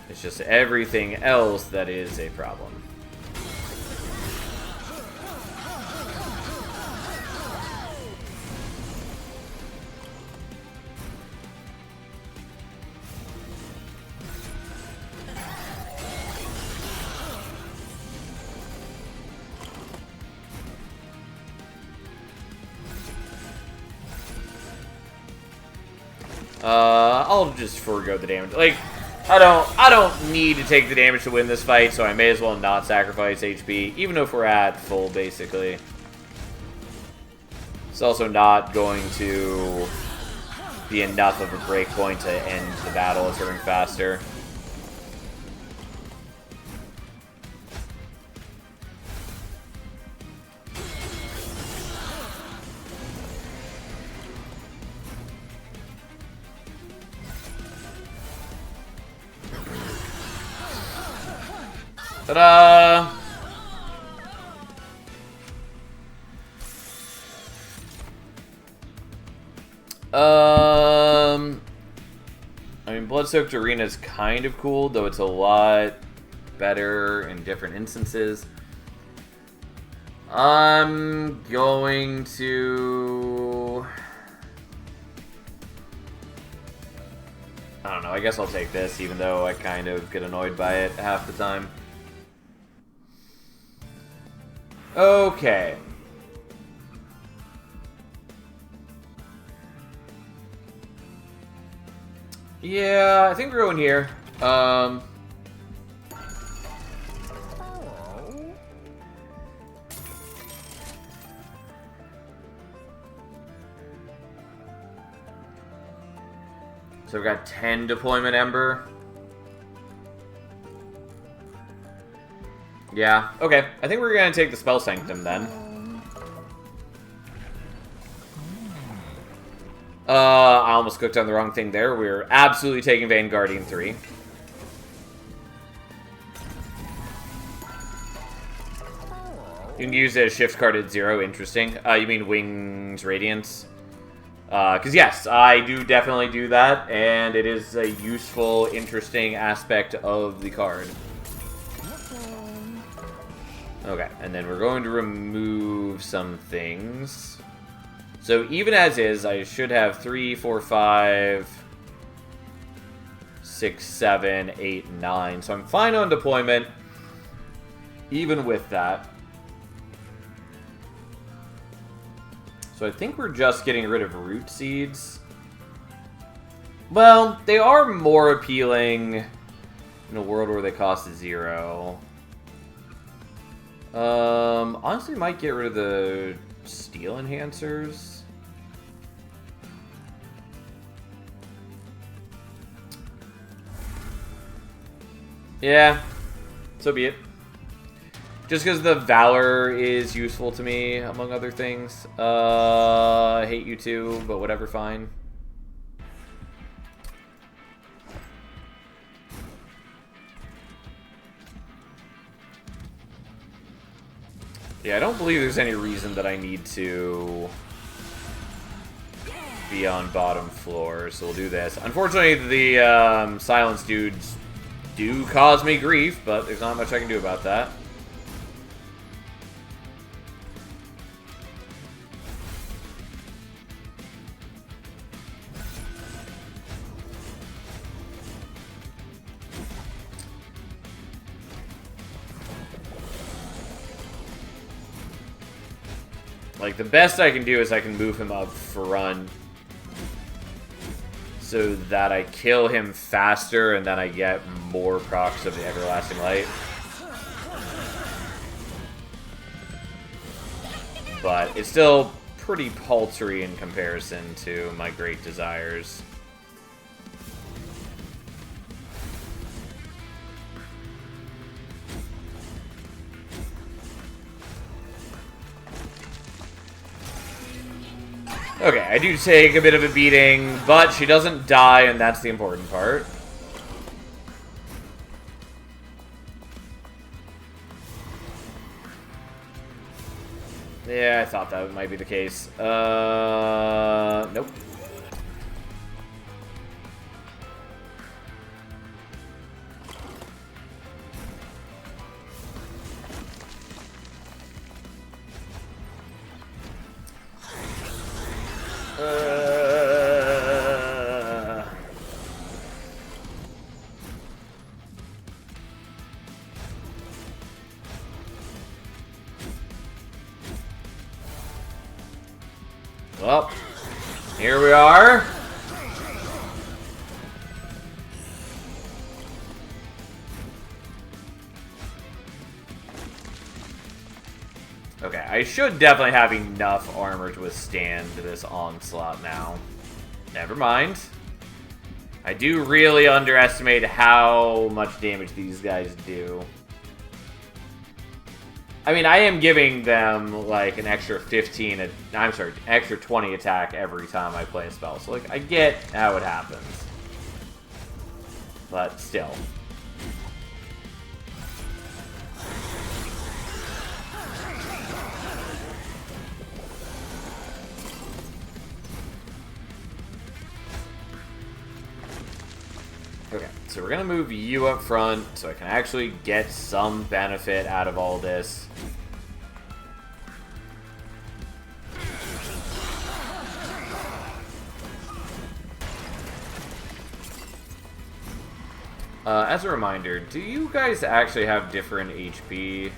It's just everything else that is a problem. I'll just forego the damage. Like, I don't need to take the damage to win this fight, so I may as well not sacrifice HP, even if we're at full, basically. It's also not going to be enough of a breakpoint to end the battle a turn faster. Ta-da! I mean, Blood-Soaked Arena is kind of cool, though it's a lot better in different instances. I'm going to... I don't know, I guess I'll take this, even though I kind of get annoyed by it half the time. Okay. Yeah, I think we're going here. So we've got 10 deployment Ember. Yeah, okay. I think we're going to take the Spell Sanctum then. I almost clicked on the wrong thing there. We're absolutely taking Vanguardian 3. You can use a shift card at 0. Interesting. You mean Wings Radiance? Because yes, I do definitely do that, and it is a useful, interesting aspect of the card. Okay, and then we're going to remove some things. So even as is, I should have 3, 4, 5, 6, 7, 8, 9. So I'm fine on deployment, even with that. So I think we're just getting rid of root seeds. Well, they are more appealing in a world where they cost 0. Honestly, might get rid of the steel enhancers. Yeah, so be it. Just because the Valor is useful to me, among other things. I hate you too, but whatever, fine. Yeah, I don't believe there's any reason that I need to be on bottom floor, so we'll do this. Unfortunately, the silence dudes do cause me grief, but there's not much I can do about that. Like, the best I can do is I can move him up front so that I kill him faster and then I get more procs of the Everlasting Light. But it's still pretty paltry in comparison to my great desires. Okay, I do take a bit of a beating, but she doesn't die, and that's the important part. Yeah, I thought that might be the case. Nope. Well, here we are. Okay, I should definitely have enough armor to withstand this onslaught now. Never mind. I do really underestimate how much damage these guys do. I mean, I am giving them, like, an extra 15... I'm sorry, extra 20 attack every time I play a spell. So, like, I get how it happens. But still. Okay, so we're going to move you up front so I can actually get some benefit out of all this. As a reminder, do you guys actually have different HP?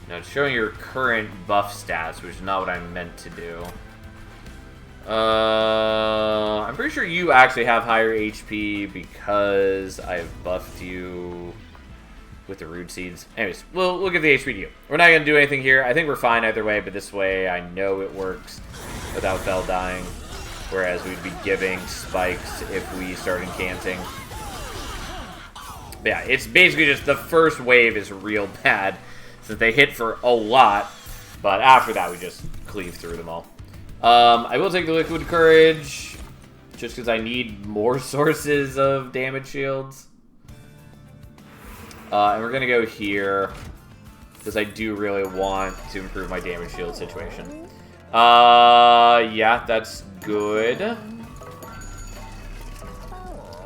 No, it's showing your current buff stats, which is not what I meant to do. I'm pretty sure you actually have higher HP because I've buffed you with the Rude Seeds. Anyways, we'll give the HP to you. We're not going to do anything here. I think we're fine either way, but this way I know it works without Bell dying. Whereas we'd be giving spikes if we started canting. But yeah, it's basically just the first wave is real bad, since they hit for a lot. But after that, we just cleave through them all. I will take the Liquid Courage, just because I need more sources of damage shields. And we're going to go here, because I do really want to improve my damage shield situation. Yeah, that's good.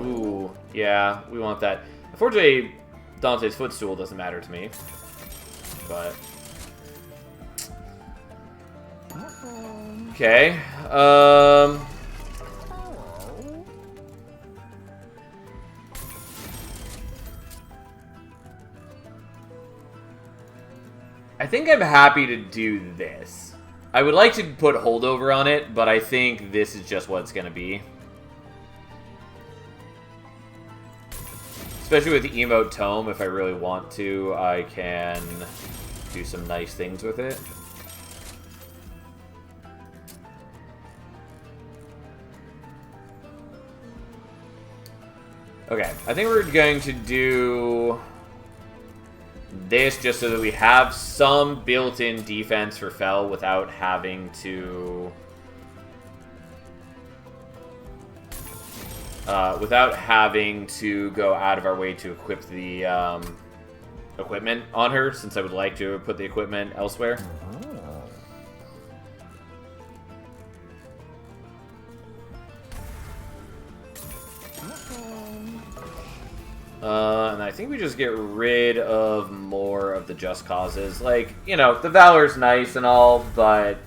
Ooh, yeah, we want that. Unfortunately, Dante's Footstool doesn't matter to me. But... okay. I think I'm happy to do this. I would like to put holdover on it, but I think this is just what it's going to be. Especially with the emote tome, if I really want to, I can do some nice things with it. Okay, I think we're going to do this just so that we have some built-in defense for Fel without having to... go out of our way to equip the equipment on her, since I would like to put the equipment elsewhere. And I think we just get rid of more of the just causes. Like, you know, the Valor's nice and all, but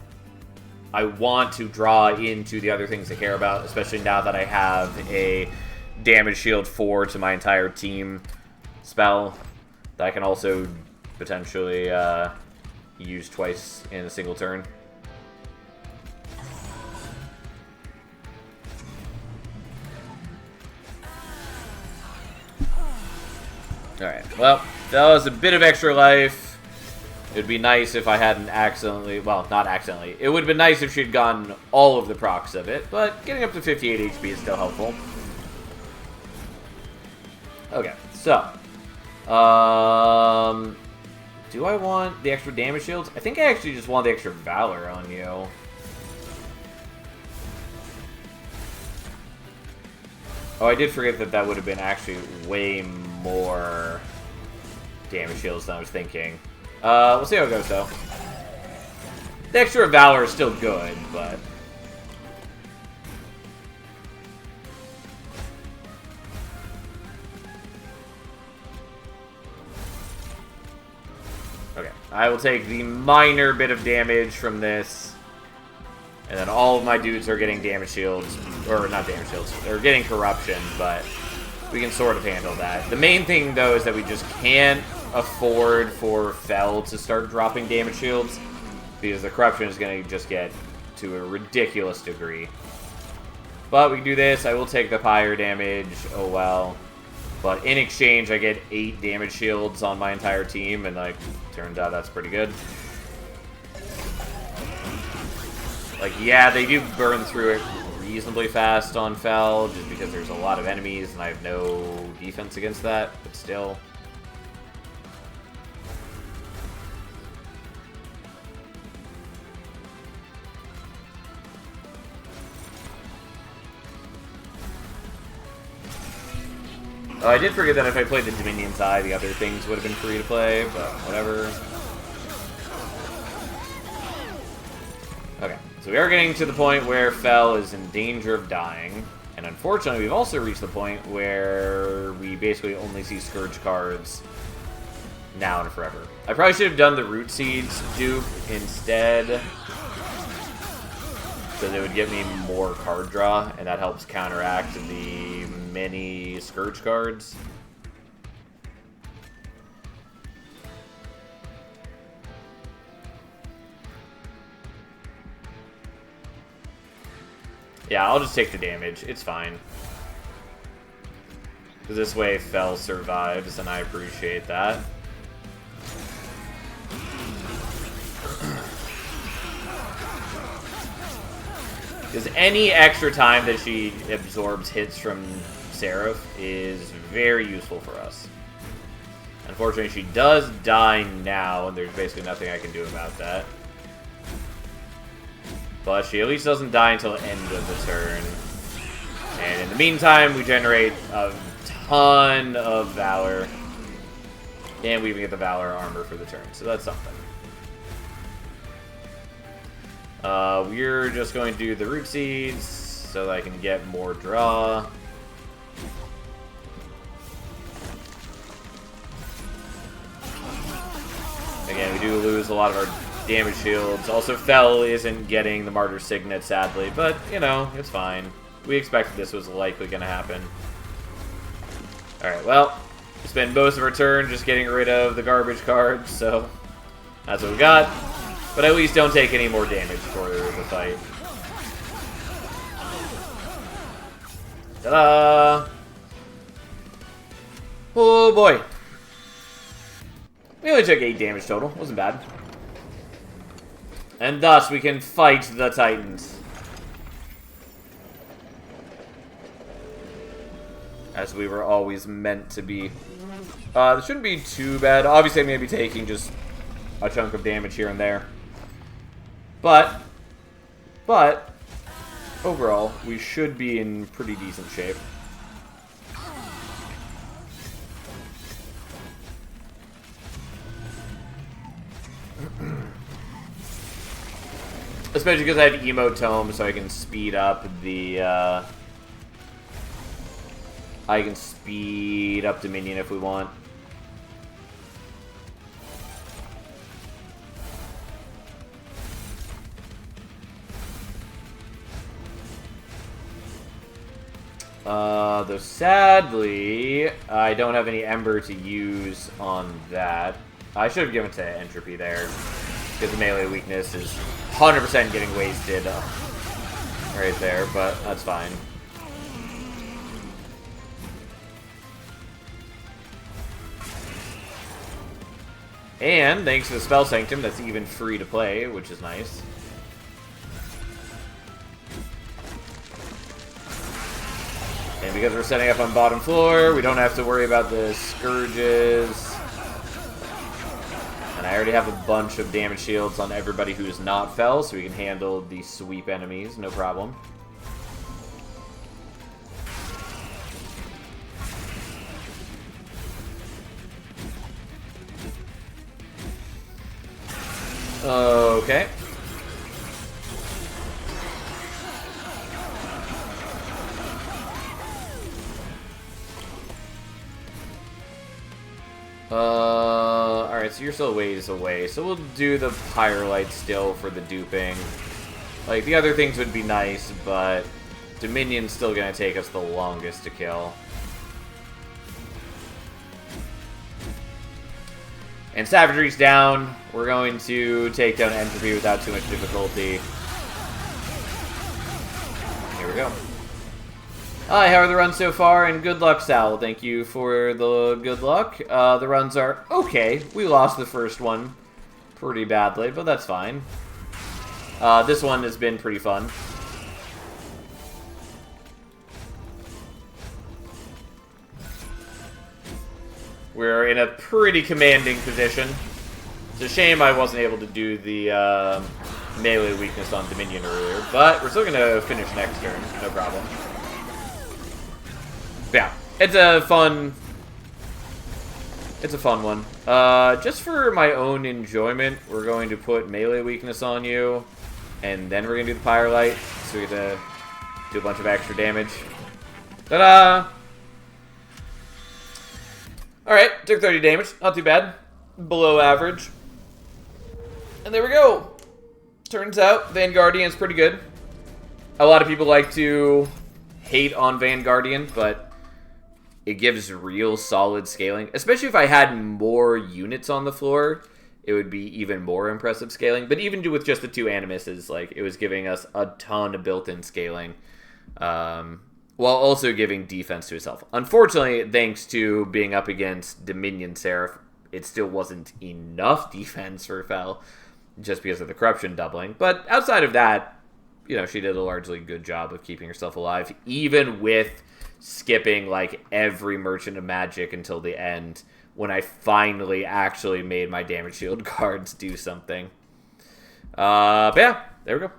I want to draw into the other things I care about, especially now that I have a damage shield 4 to my entire team spell that I can also potentially use twice in a single turn. Alright, well, that was a bit of extra life. It would be nice if I hadn't accidentally... well, not accidentally. It would have been nice if she'd gotten all of the procs of it, but getting up to 58 HP is still helpful. Okay, so... do I want the extra damage shields? I think I actually just want the extra Valor on you. Oh, I did forget that that would have been actually way more damage shields than I was thinking. We'll see how it goes, though. The extra Valor is still good, but... okay, I will take the minor bit of damage from this. And then all of my dudes are getting damage shields. Or, not damage shields. They're getting corruption, but we can sort of handle that. The main thing, though, is that we just can't afford for Fel to start dropping damage shields, because the corruption is going to just get to a ridiculous degree. But we can do this. I will take the pyre damage. Oh, well. But in exchange, I get 8 damage shields on my entire team, and, like, turns out that's pretty good. Like, yeah, they do burn through it reasonably fast on Fel, just because there's a lot of enemies, and I have no defense against that, but still. Oh, I did forget that if I played the Dominion side, the other things would have been free to play, but whatever. Okay. So we are getting to the point where Fel is in danger of dying, and unfortunately we've also reached the point where we basically only see Scourge cards now and forever. I probably should have done the Root Seeds dupe instead, so they would give me more card draw, and that helps counteract the many Scourge cards. Yeah, I'll just take the damage. It's fine. Because this way Fel survives, and I appreciate that. Because any extra time that she absorbs hits from Seraph is very useful for us. Unfortunately, she does die now, and there's basically nothing I can do about that. But she at least doesn't die until the end of the turn. And in the meantime, we generate a ton of Valor. And we even get the Valor armor for the turn, so that's something. We're just going to do the Root Seeds so that I can get more draw. do lose a lot of our damage shields. Also, Fel isn't getting the Martyr Signet, sadly, but, you know, it's fine. We expected this was likely going to happen. Alright, well, we spend most of our turn just getting rid of the garbage cards, so that's what we got. But at least don't take any more damage for the fight. Ta-da! Oh boy. We only took 8 damage total. Wasn't bad. And thus we can fight the Titans. As we were always meant to be. This shouldn't be too bad. Obviously I'm going to be taking just a chunk of damage here and there. But, overall, we should be in pretty decent shape. Especially because I have Emote Tome, so I can speed up the, I can speed up Dominion if we want. Though sadly, I don't have any Ember to use on that. I should have given it to Entropy there, because the melee weakness is 100% getting wasted right there, but that's fine. And thanks to the Spell Sanctum, that's even free to play, which is nice. And because we're setting up on bottom floor, we don't have to worry about the Scourges. And I already have a bunch of damage shields on everybody who is not Fel, so we can handle the sweep enemies, no problem. Okay. Alright, so you're still a ways away, so we'll do the Pyrolite still for the duping. Like, the other things would be nice, but Dominion's still gonna take us the longest to kill. And Savagery's down. We're going to take down Entropy without too much difficulty. Here we go. Hi, how are the runs so far? And good luck, Sal. Thank you for the good luck. The runs are okay. We lost the first one pretty badly, but that's fine. This one has been pretty fun. We're in a pretty commanding position. It's a shame I wasn't able to do the melee weakness on Dominion earlier, but we're still going to finish next turn. No problem. Yeah, it's a fun one. Just for my own enjoyment, we're going to put melee weakness on you, and then we're going to do the Pyrolite, so we get to do a bunch of extra damage. Ta-da! Alright, took 30 damage. Not too bad. Below average. And there we go. Turns out Vanguardian's pretty good. A lot of people like to hate on Vanguardian, but it gives real solid scaling. Especially if I had more units on the floor, it would be even more impressive scaling. But even with just the 2 Animuses, like, it was giving us a ton of built-in scaling. While also giving defense to itself. Unfortunately, thanks to being up against Dominion Seraph, it still wasn't enough defense for Fel, just because of the corruption doubling. But outside of that, you know, she did a largely good job of keeping herself alive, even with skipping, like, every Merchant of Magic until the end, when I finally actually made my damage shield cards do something. But yeah, there we go.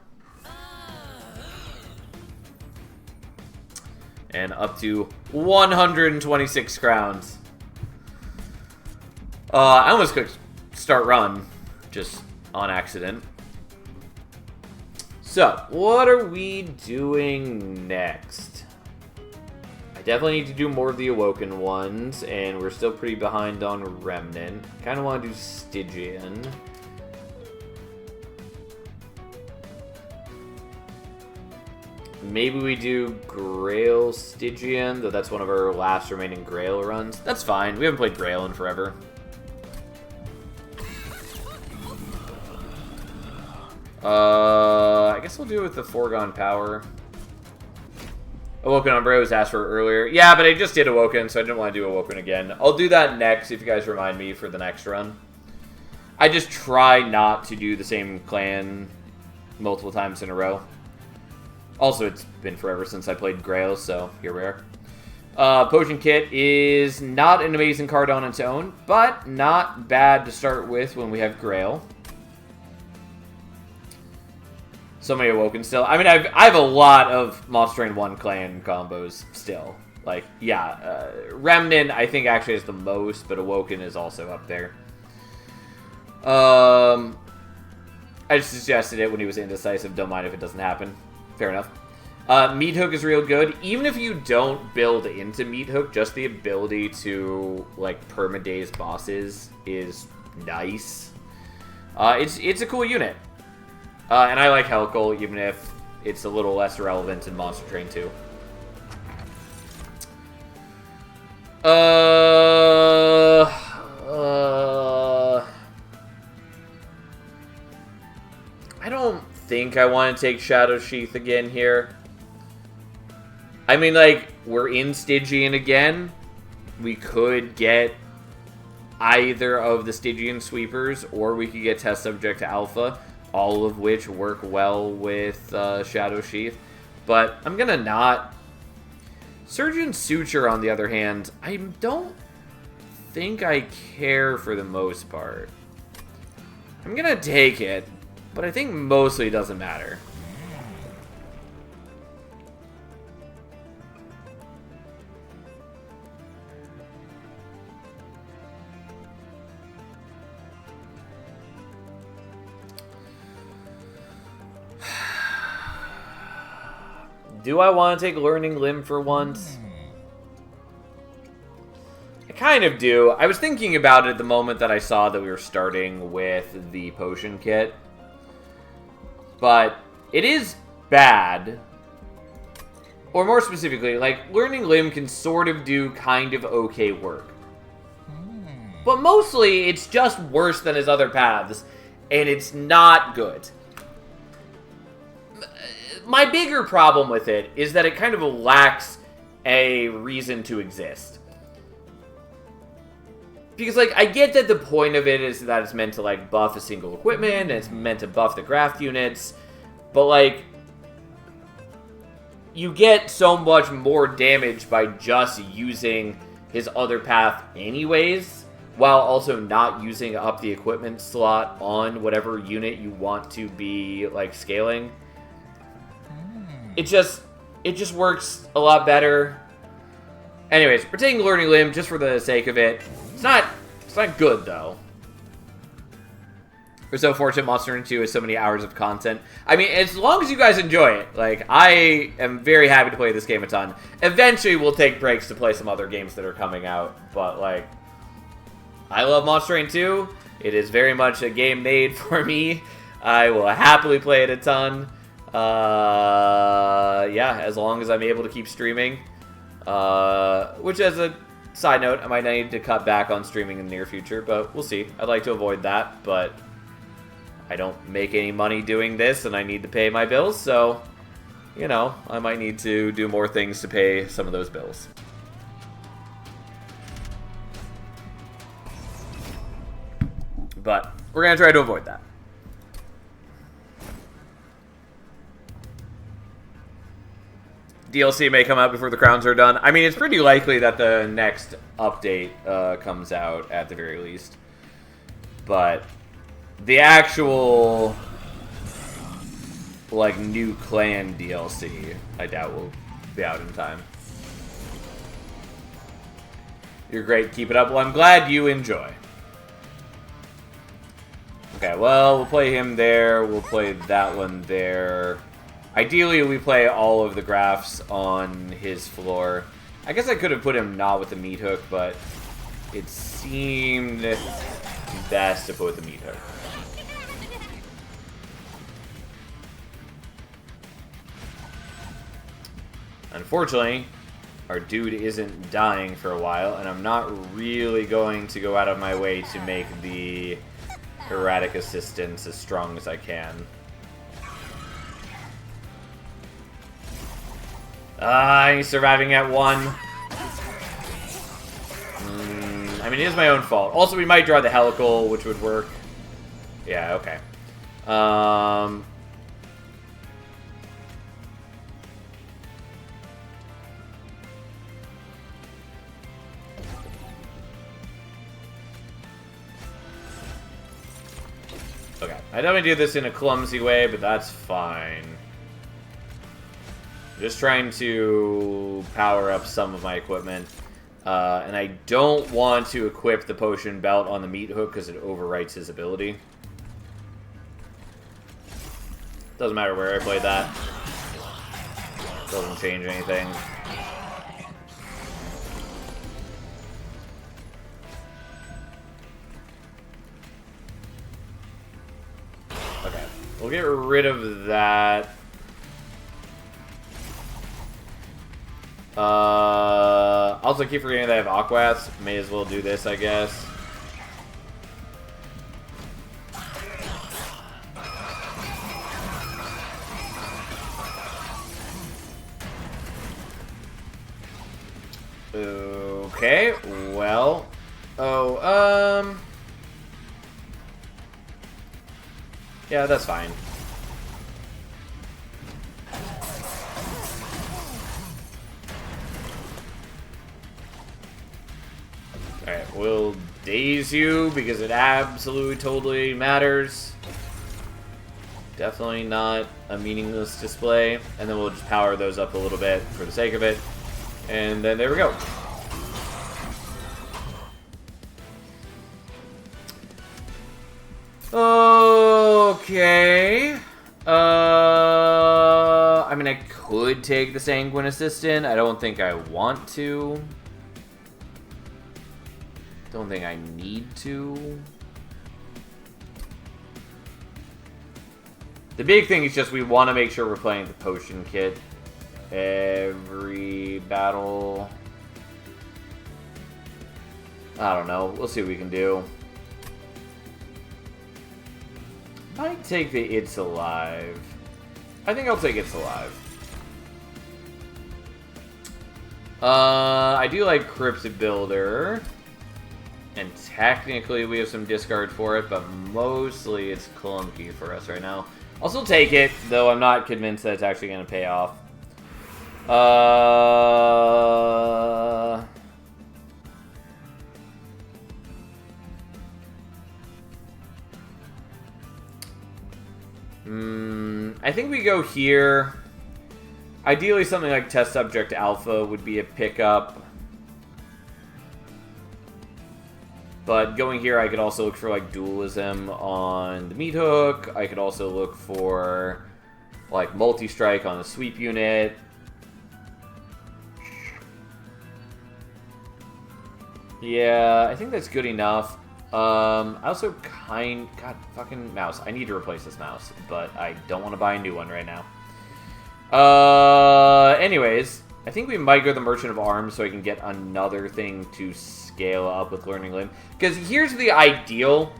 And up to 126 crowns. I almost clicked start run, just on accident. So, what are we doing next? I definitely need to do more of the Awoken ones, and we're still pretty behind on Remnant. Kind of want to do Stygian. Maybe we do Grail Stygian, though that's one of our last remaining Grail runs. That's fine. We haven't played Grail in forever. I guess we'll do it with the Foregone Power. Awoken Umbre was asked for earlier. Yeah, but I just did Awoken, so I didn't want to do Awoken again. I'll do that next if you guys remind me for the next run. I just try not to do the same clan multiple times in a row. Also, it's been forever since I played Grail, so here we are. Potion Kit is not an amazing card on its own, but not bad to start with when we have Grail. So many Awoken still. I mean, I have a lot of Monster Train 1 clan combos still. Like, yeah, Remnant I think actually has the most, but Awoken is also up there. I just suggested it when he was indecisive. Don't mind if it doesn't happen. Fair enough. Meat Hook is real good. Even if you don't build into Meat Hook, just the ability to, like, permadeaze bosses is nice. It's a cool unit. And I like Helkel, even if it's a little less relevant in Monster Train 2. I don't think I want to take Shadow Sheath again here. I mean, like, we're in Stygian again. We could get either of the Stygian sweepers, or we could get Test Subject to Alpha, all of which work well with Shadow Sheath. But I'm gonna not. Surgeon Suture, on the other hand, I don't think I care for the most part. I'm gonna take it, but I think mostly it doesn't matter. Do I want to take Learning Limb for once? I kind of do. I was thinking about it at the moment that I saw that we were starting with the Potion Kit. But it is bad. Or more specifically, like, Learning Limb can sort of do kind of okay work. But mostly, it's just worse than his other paths. And it's not good. My bigger problem with it is that it kind of lacks a reason to exist. Because, like, I get that the point of it is that it's meant to, like, buff a single equipment, and it's meant to buff the craft units, but, like, you get so much more damage by just using his other path anyways, while also not using up the equipment slot on whatever unit you want to be, like, scaling. It just works a lot better. Anyways, we're taking Learning Limb just for the sake of it. It's not good, though. We're so fortunate Monster Hunter 2 has so many hours of content. I mean, as long as you guys enjoy it. Like, I am very happy to play this game a ton. Eventually, we'll take breaks to play some other games that are coming out. But, like, I love Monster Hunter 2. It is very much a game made for me. I will happily play it a ton. Yeah, as long as I'm able to keep streaming. Which, as a side note, I might need to cut back on streaming in the near future, but we'll see. I'd like to avoid that, but I don't make any money doing this, and I need to pay my bills, so, you know, I might need to do more things to pay some of those bills. But we're going to try to avoid that. DLC may come out before the crowns are done. I mean, it's pretty likely that the next update comes out at the very least. But the actual, like, new clan DLC, I doubt will be out in time. You're great. Keep it up. Well, I'm glad you enjoy. Okay, well, we'll play him there. We'll play that one there. Ideally, we play all of the graphs on his floor. I guess I could have put him not with the meat hook, but it seemed best to put with the meat hook. Unfortunately, our dude isn't dying for a while, and I'm not really going to go out of my way to make the erratic assistance as strong as I can. He's surviving at 1. I mean, it is my own fault. Also, we might draw the helical, which would work. Yeah, okay. Okay, I definitely do this in a clumsy way, but that's fine. Just trying to power up some of my equipment. And I don't want to equip the potion belt on the meat hook because it overwrites his ability. Doesn't matter where I play that. Doesn't change anything. Okay, we'll get rid of that. Also, keep forgetting that I have Aquas. May as well do this, I guess. Okay, well... Oh, yeah, that's fine. Alright, we'll daze you because it absolutely totally matters. Definitely not a meaningless display. And then we'll just power those up a little bit for the sake of it. And then there we go. Okay. I mean, I could take the Sanguine Assistant. I don't think I want to. Don't think I need to. The big thing is just we want to make sure we're playing the potion kit every battle. I don't know. We'll see what we can do. Might take the It's Alive. I think I'll take It's Alive. I do like Crypt Builder. And technically we have some discard for it, but mostly it's clunky for us right now. I'll still take it, though I'm not convinced that it's actually going to pay off. I think we go here. Ideally, something like Test Subject Alpha would be a pickup. But going here, I could also look for, like, Dualism on the Meat Hook. I could also look for, like, Multi-Strike on the Sweep unit. Yeah, I think that's good enough. I also God, fucking mouse. I need to replace this mouse, but I don't want to buy a new one right now. Anyways, I think we might go the Merchant of Arms so I can get another thing to scale up with Learning Limb. Because here's the ideal,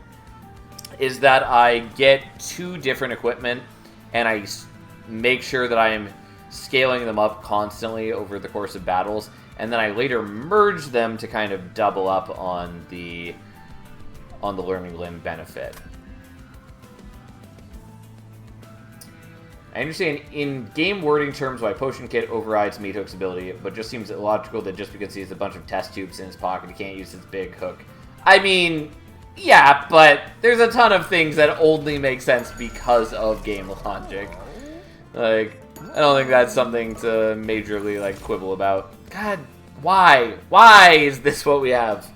is that I get 2 different equipment, and I make sure that I am scaling them up constantly over the course of battles, and then I later merge them to kind of double up on the Learning Limb benefit. I understand in game wording terms why Potion Kit overrides Meat Hook's ability, but just seems illogical that just because he has a bunch of test tubes in his pocket, he can't use his big hook. I mean, yeah, but there's a ton of things that only make sense because of game logic. Like, I don't think that's something to majorly, like, quibble about. God, why? Why is this what we have?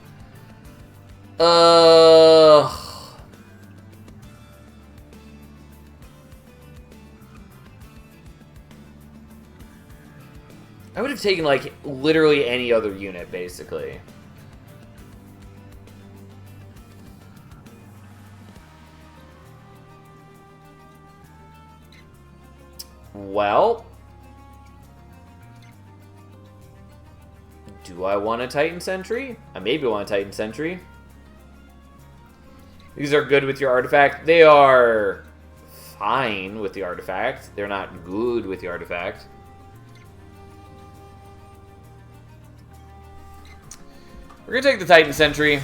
I would have taken, like, literally any other unit, basically. Well, Do I want a Titan Sentry? I maybe want a Titan Sentry. These are good with your artifact. They are fine with the artifact. They're not good with the artifact. We're going to take the Titan Sentry.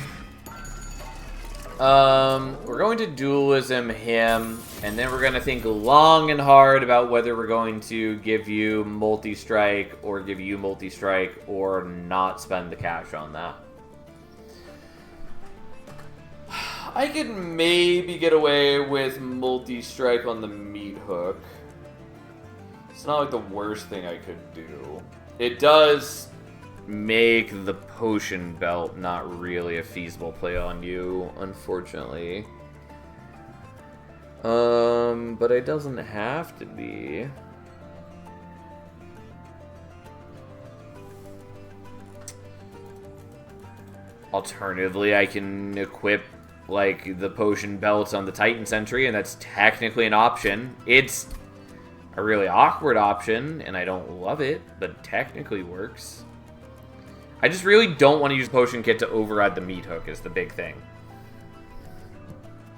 We're going to dualism him, and then we're going to think long and hard about whether we're going to give you multi-strike or give you multi-strike or not spend the cash on that. I could maybe get away with multi-strike on the meat hook. It's not like the worst thing I could do. It does make the potion belt not really a feasible play on you, unfortunately. But it doesn't have to be. Alternatively, I can equip like the potion belts on the Titan Sentry, and that's technically an option. It's a really awkward option, and I don't love it, but it technically works. I just really don't want to use Potion Kit to override the meat hook is the big thing.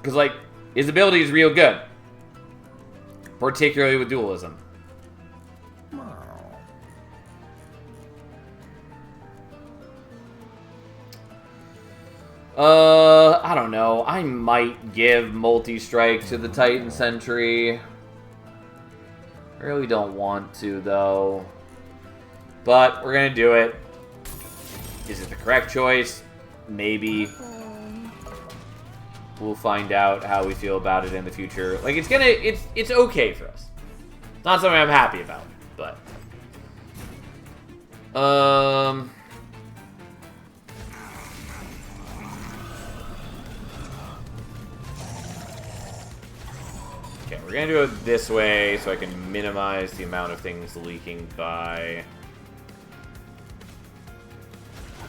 Because, like, his ability is real good. Particularly with dualism. I don't know. I might give multi-strike to the Titan Sentry. I really don't want to, though. But we're going to do it. Is it the correct choice? Maybe. We'll find out how we feel about it in the future. Like, it's okay for us. Not something I'm happy about, but... Okay, we're gonna do it this way so I can minimize the amount of things leaking by...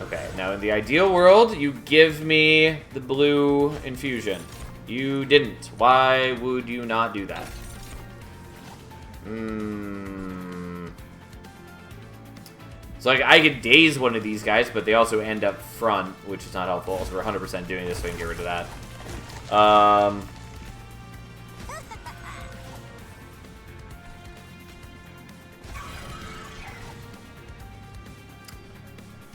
Okay, now in the ideal world, you give me the blue infusion. You didn't. Why would you not do that? So like, I could daze one of these guys, but they also end up front, which is not helpful. So we're 100% doing this so we can get rid of that.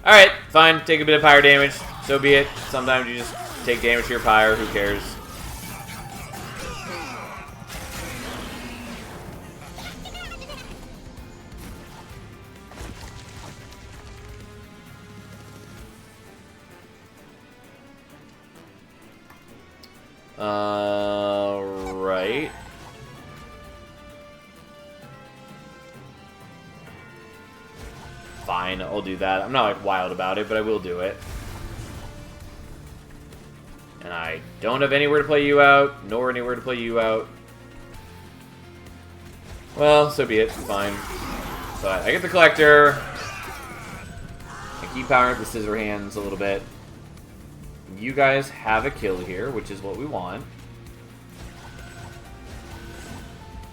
Alright, fine. Take a bit of pyre damage. So be it. Sometimes you just take damage to your pyre. Who cares? Right. Fine, I'll do that. I'm not like wild about it, but I will do it. And I don't have anywhere to play you out, nor anywhere to play you out. Well, so be it. Fine. But I get the collector. I keep powering up the scissor hands a little bit. You guys have a kill here, which is what we want.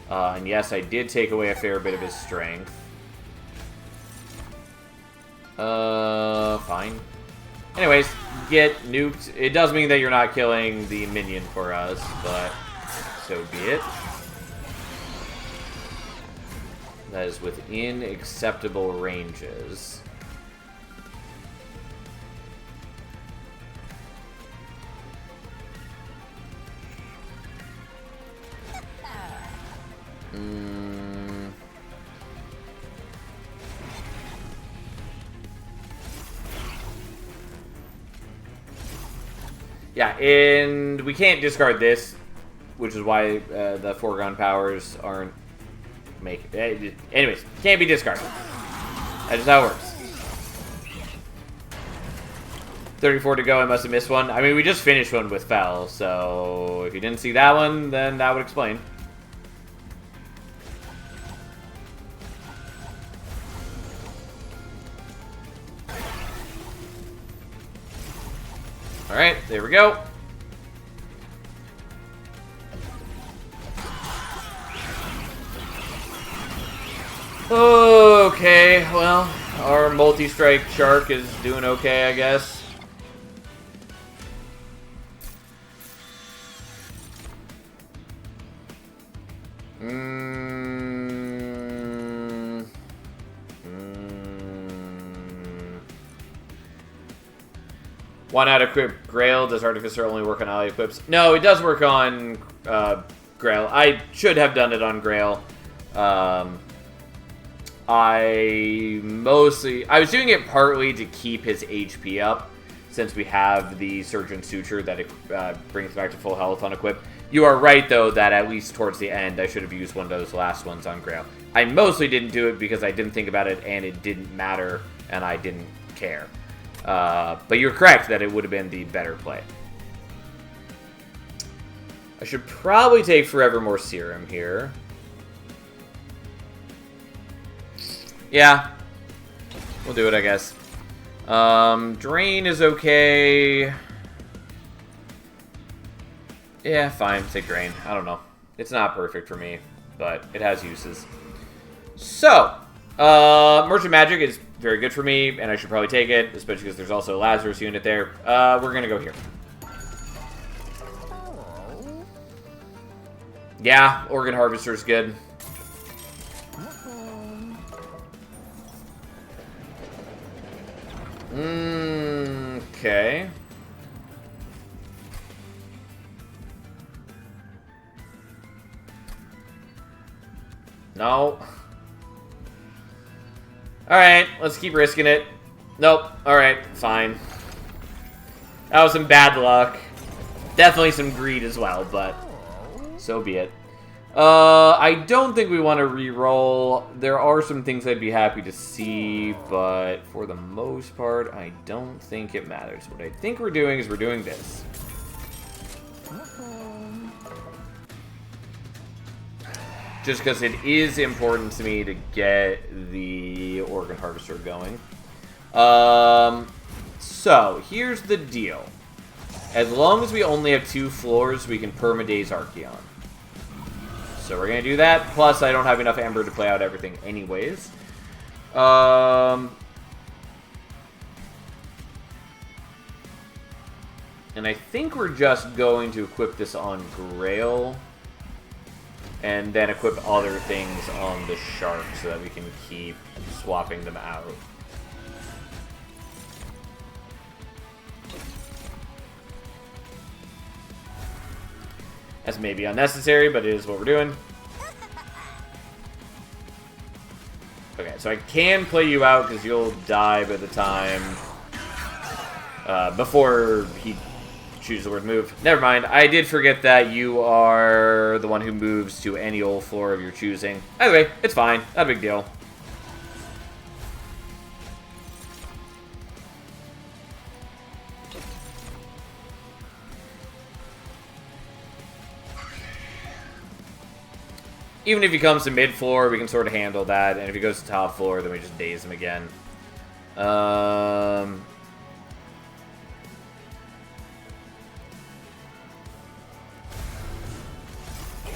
And yes, I did take away a fair bit of his strength. Fine. Anyways, get nuked. It does mean that you're not killing the minion for us, but so be it. That is within acceptable ranges. Yeah, and we can't discard this, which is why the foregone powers aren't anyways, can't be discarded. That's just how it works. 34 to go, I must have missed one. I mean, we just finished one with Fel, so if you didn't see that one, then that would explain. Alright, there we go. Okay, well, our multi-strike shark is doing okay, I guess. Why not equip Grail? Does Artificer only work on ally equips? No, it does work on Grail. I should have done it on Grail. I was doing it partly to keep his HP up, since we have the Surgeon Suture that brings back to full health on equip. You are right, though, that at least towards the end, I should have used one of those last ones on Grail. I mostly didn't do it because I didn't think about it, and it didn't matter, and I didn't care. But you're correct that it would have been the better play. I should probably take Forevermore Serum here. Yeah. We'll do it, I guess. Drain is okay. Yeah, fine. Take Drain. I don't know. It's not perfect for me, but it has uses. So, Merchant Magic is very good for me, and I should probably take it, especially because there's also a Lazarus unit there. We're going to go here. Yeah, Organ Harvester's good. Okay. No. Alright, let's keep risking it. Nope. Alright, fine. That was some bad luck. Definitely some greed as well, but so be it. I don't think we want to re-roll. There are some things I'd be happy to see, but for the most part, I don't think it matters. What I think we're doing is we're doing this. Just because it is important to me to get the Organ Harvester going. So, here's the deal. As long as we only have 2 floors, we can permadease Archeon. So we're going to do that. Plus, I don't have enough Ember to play out everything anyways. And I think we're just going to equip this on Grail. And then equip other things on the Shark so that we can keep swapping them out. That's maybe unnecessary, but it is what we're doing. Okay, so I can play you out because you'll die by the time before he chooses the word move. Never mind, I did forget that you are the one who moves to any old floor of your choosing. Either way, it's fine. Not a big deal. Even if he comes to mid-floor, we can sort of handle that. And if he goes to top floor, then we just daze him again. I'm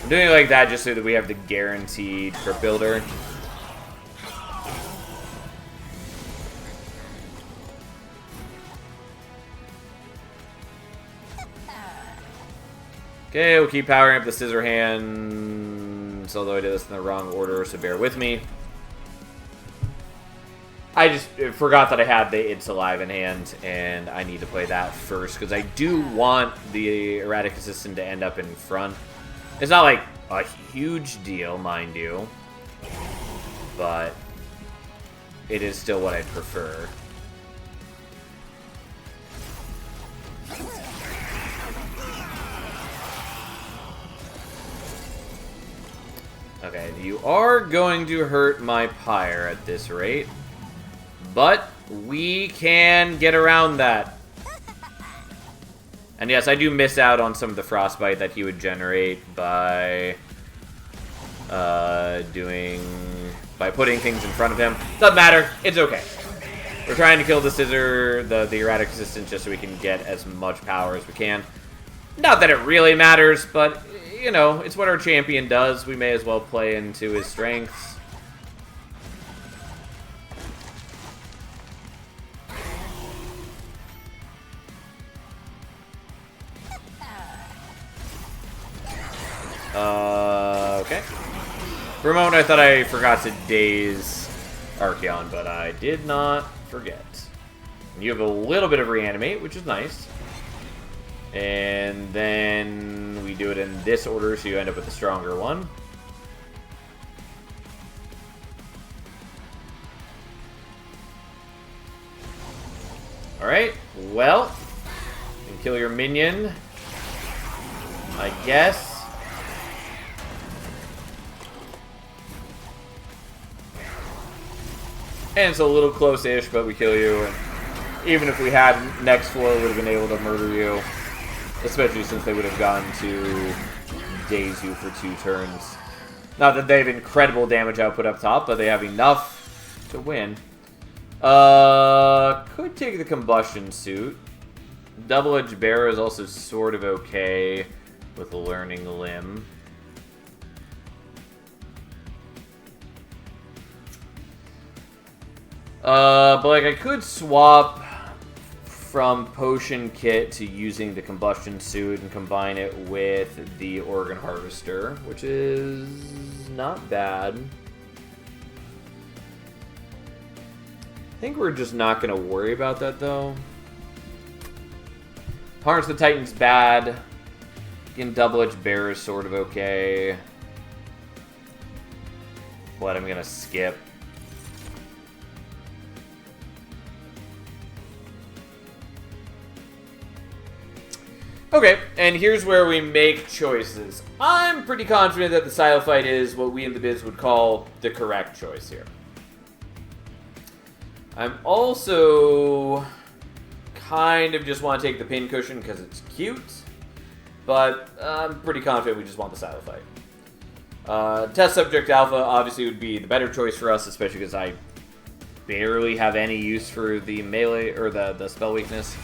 doing it like that just so that we have the guaranteed Crypt Builder. Okay, we'll keep powering up the Scissor Hands, although I did this in the wrong order, so bear with me. I just forgot that I had the It's Alive in hand, and I need to play that first, because I do want the Erratic Assistant to end up in front. It's not like a huge deal, mind you, but it is still what I prefer. Okay, you are going to hurt my Pyre at this rate, but we can get around that. And yes, I do miss out on some of the Frostbite that he would generate by putting things in front of him. Doesn't matter, it's okay. We're trying to kill the Scissor, the Erratic Assistant, just so we can get as much power as we can. Not that it really matters, but you know, it's what our champion does. We may as well play into his strengths. Okay. For a moment, I thought I forgot to daze Archeon, but I did not forget. You have a little bit of reanimate, which is nice. And then we do it in this order, so you end up with the stronger one. Alright, well, you can kill your minion, I guess. And it's a little close-ish, but we kill you. And even if we had next floor, we would have been able to murder you. Especially since they would have gotten to daze you for 2 turns. Not that they have incredible damage output up top, but they have enough to win. Could take the combustion suit. Double-edged bear is also sort of okay with learning limb. But like I could swap from potion kit to using the combustion suit and combine it with the organ harvester, which is not bad. I think we're just not going to worry about that though. Harness the Titan's bad. Again, double-edged bear is sort of okay. What I'm going to skip. Okay, and here's where we make choices. I'm pretty confident that the Silo Fight is what we in the biz would call the correct choice here. I'm also kind of just want to take the pincushion because it's cute, but I'm pretty confident we just want the Silo Fight. Test Subject Alpha obviously would be the better choice for us, especially because I barely have any use for the melee or the spell weakness.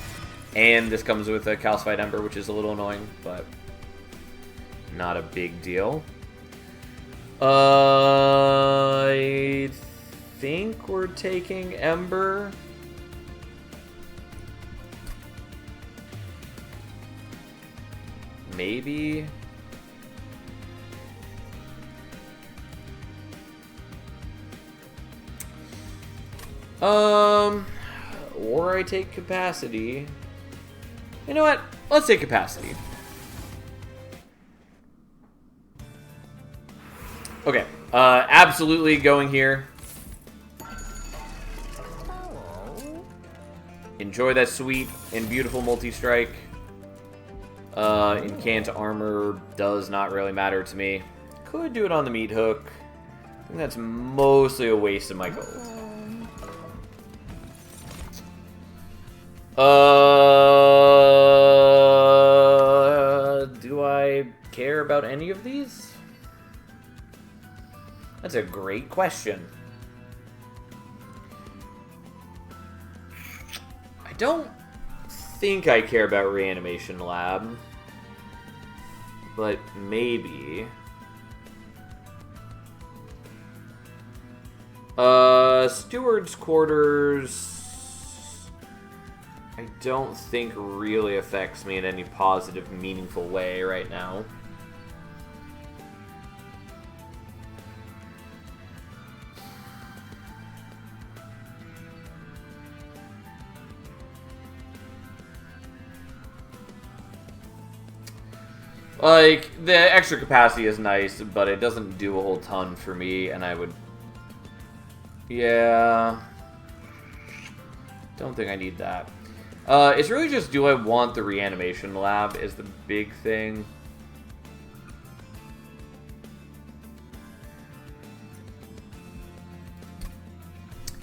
And this comes with a Calcified Ember, which is a little annoying, but not a big deal. I think we're taking Ember. Maybe. Or I take Capacity. You know what? Let's take Capacity. Okay. Absolutely going here. Enjoy that sweet and beautiful multi-strike. Incant armor does not really matter to me. Could do it on the meat hook. I think that's mostly a waste of my gold. Do I care about any of these? That's a great question. I don't think I care about Reanimation Lab, but maybe. Steward's Quarters I don't think really affects me in any positive, meaningful way right now. Like, the extra capacity is nice, but it doesn't do a whole ton for me, and I would... Yeah... Don't think I need that. It's really just, do I want the Reanimation Lab is the big thing.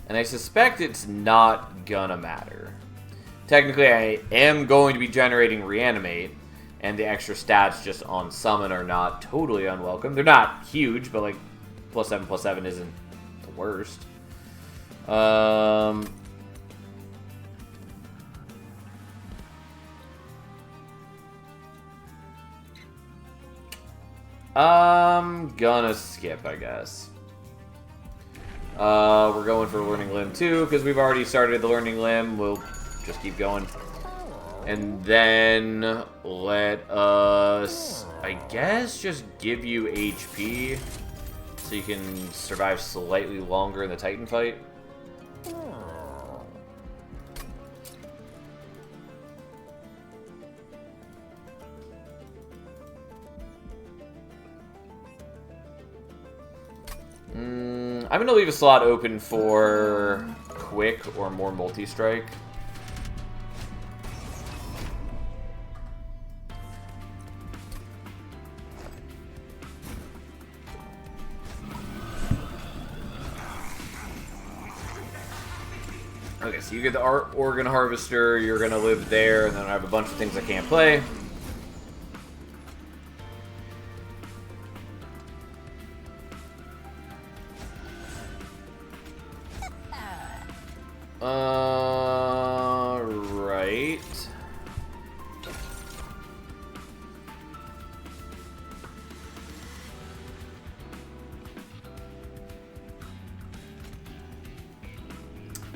And I suspect it's not gonna matter. Technically, I am going to be generating Reanimate, and the extra stats just on Summon are not totally unwelcome. They're not huge, but like, +7/+7 isn't the worst. I'm gonna skip, I guess. We're going for Learning Limb 2, because we've already started the Learning Limb. We'll just keep going. And then let us, I guess, just give you HP so you can survive slightly longer in the Titan fight. I'm going to leave a slot open for quick or more multi-strike. Okay, so you get the Organ Harvester, you're going to live there, and then I have a bunch of things I can't play. Right.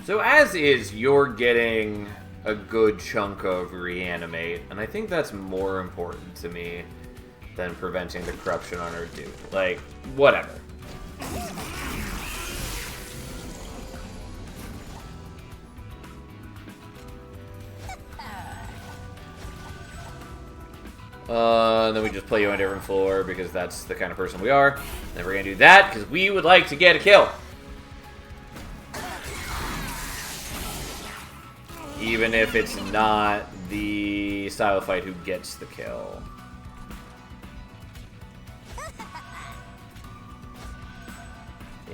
So as is, you're getting a good chunk of reanimate, and I think that's more important to me than preventing the corruption on our dude. Like, whatever. And then we just play you on a different floor because that's the kind of person we are. Then we're gonna do that because we would like to get a kill. Even if it's not the style fight who gets the kill.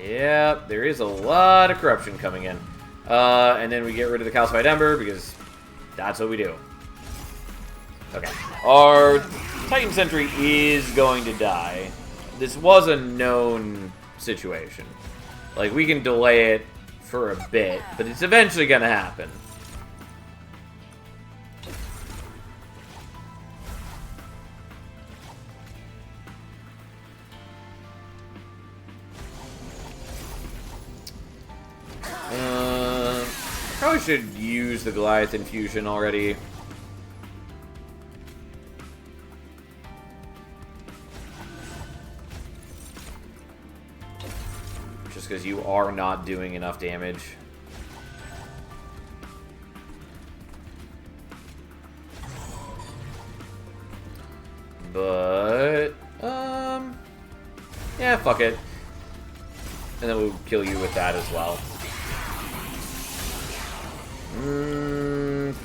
Yep, there is a lot of corruption coming in. And then we get rid of the calcified ember because that's what we do. Okay. Our Titan Sentry is going to die. This was a known situation. Like, we can delay it for a bit, but it's eventually going to happen. Probably should use the Goliath infusion already. Just because you are not doing enough damage. But, yeah, fuck it. And then we'll kill you with that as well.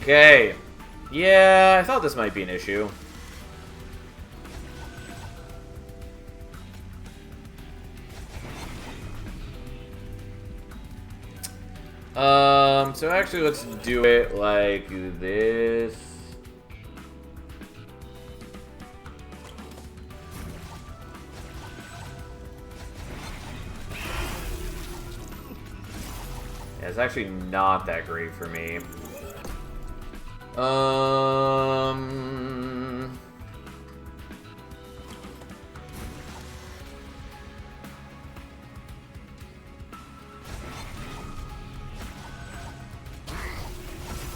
Okay. Yeah, I thought this might be an issue. So actually let's do it like this. Yeah, it's actually not that great for me.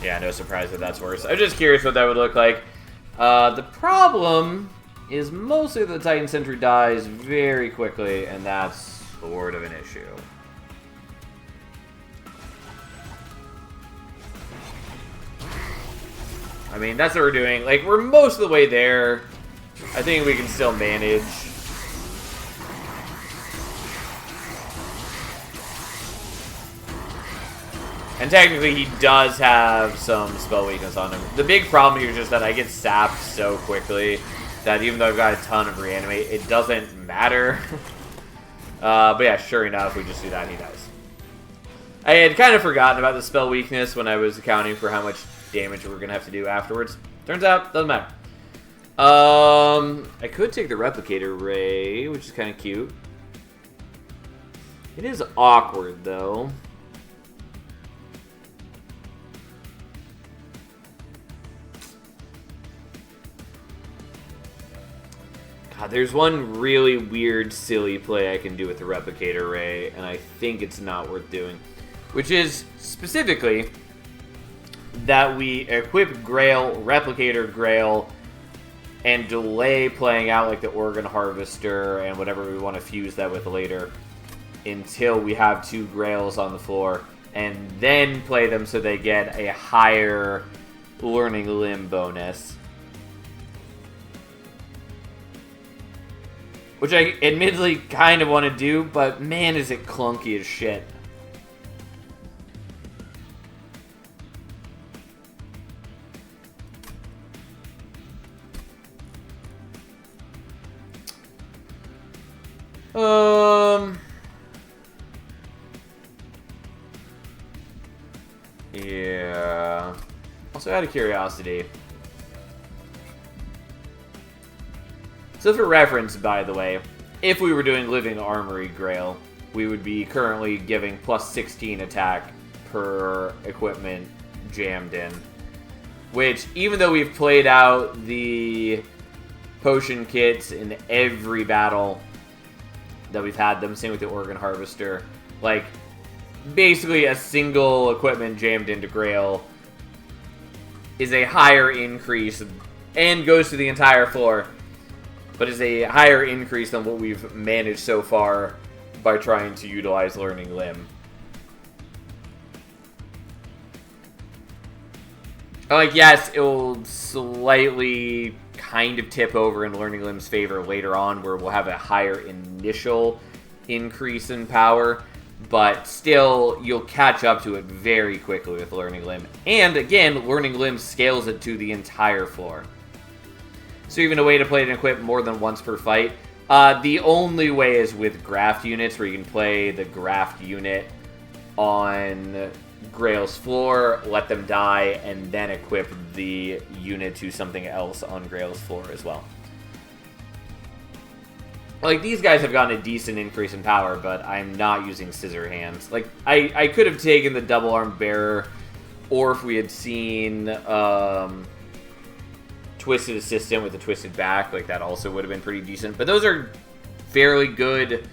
Yeah, no surprise that that's worse. I'm just curious what that would look like. The problem is mostly the Titan Sentry dies very quickly, and that's sort of an issue. I mean, that's what we're doing. Like, we're most of the way there. I think we can still manage. And technically, he does have some spell weakness on him. The big problem here is just that I get sapped so quickly that even though I've got a ton of reanimate, it doesn't matter. But yeah, sure enough, we just do that and he dies. I had kind of forgotten about the spell weakness when I was accounting for how much damage we're going to have to do afterwards. Turns out, doesn't matter. I could take the Replicator Ray, which is kind of cute. It is awkward, though. God, there's one really weird, silly play I can do with the Replicator Ray, and I think it's not worth doing. Which is, specifically, that we equip Grail, Replicator Grail, and delay playing out like the Organ Harvester and whatever we want to fuse that with later until we have 2 Grails on the floor, and then play them so they get a higher Learning Limb bonus. Which I admittedly kind of want to do, but man, is it clunky as shit. Yeah. Also, out of curiosity. So for reference, by the way, if we were doing Living Armory Grail, we would be currently giving plus 16 attack per equipment jammed in. Which, even though we've played out the potion kits in every battle that we've had them, same with the Organ Harvester, like, basically a single equipment jammed into Grail is a higher increase and goes to the entire floor, but is a higher increase than what we've managed so far by trying to utilize Learning Limb. Like, yes, it will slightly kind of tip over in Learning Limb's favor later on, where we'll have a higher initial increase in power, but still, you'll catch up to it very quickly with Learning Limb. And again, Learning Limb scales it to the entire floor. So even a way to play it and equip more than once per fight. The only way is with graft units, where you can play the graft unit on Grail's floor, let them die, and then equip the unit to something else on Grail's floor as well. Like, these guys have gotten a decent increase in power, but I'm not using Scissor Hands. Like, I could have taken the Double Arm Bearer, or if we had seen Twisted Assistant with a Twisted Back, like, that also would have been pretty decent. But those are fairly good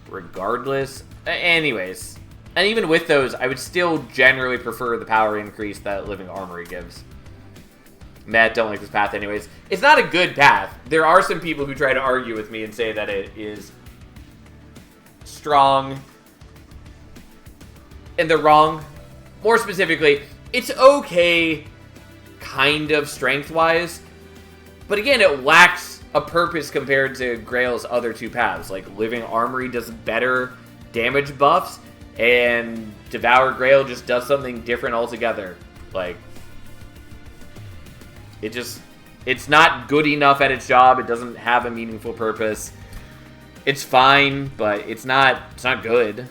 regardless. Anyways, and even with those, I would still generally prefer the power increase that Living Armory gives. Matt, don't like this path anyways. It's not a good path. There are some people who try to argue with me and say that it is strong, and they're wrong. More specifically, it's okay, kind of, strength-wise, but again, it lacks a purpose compared to Grail's other 2 paths. Like, Living Armory does better damage buffs, and Devour Grail just does something different altogether. Like, it's not good enough at its job. It doesn't have a meaningful purpose. It's fine, but it's not good.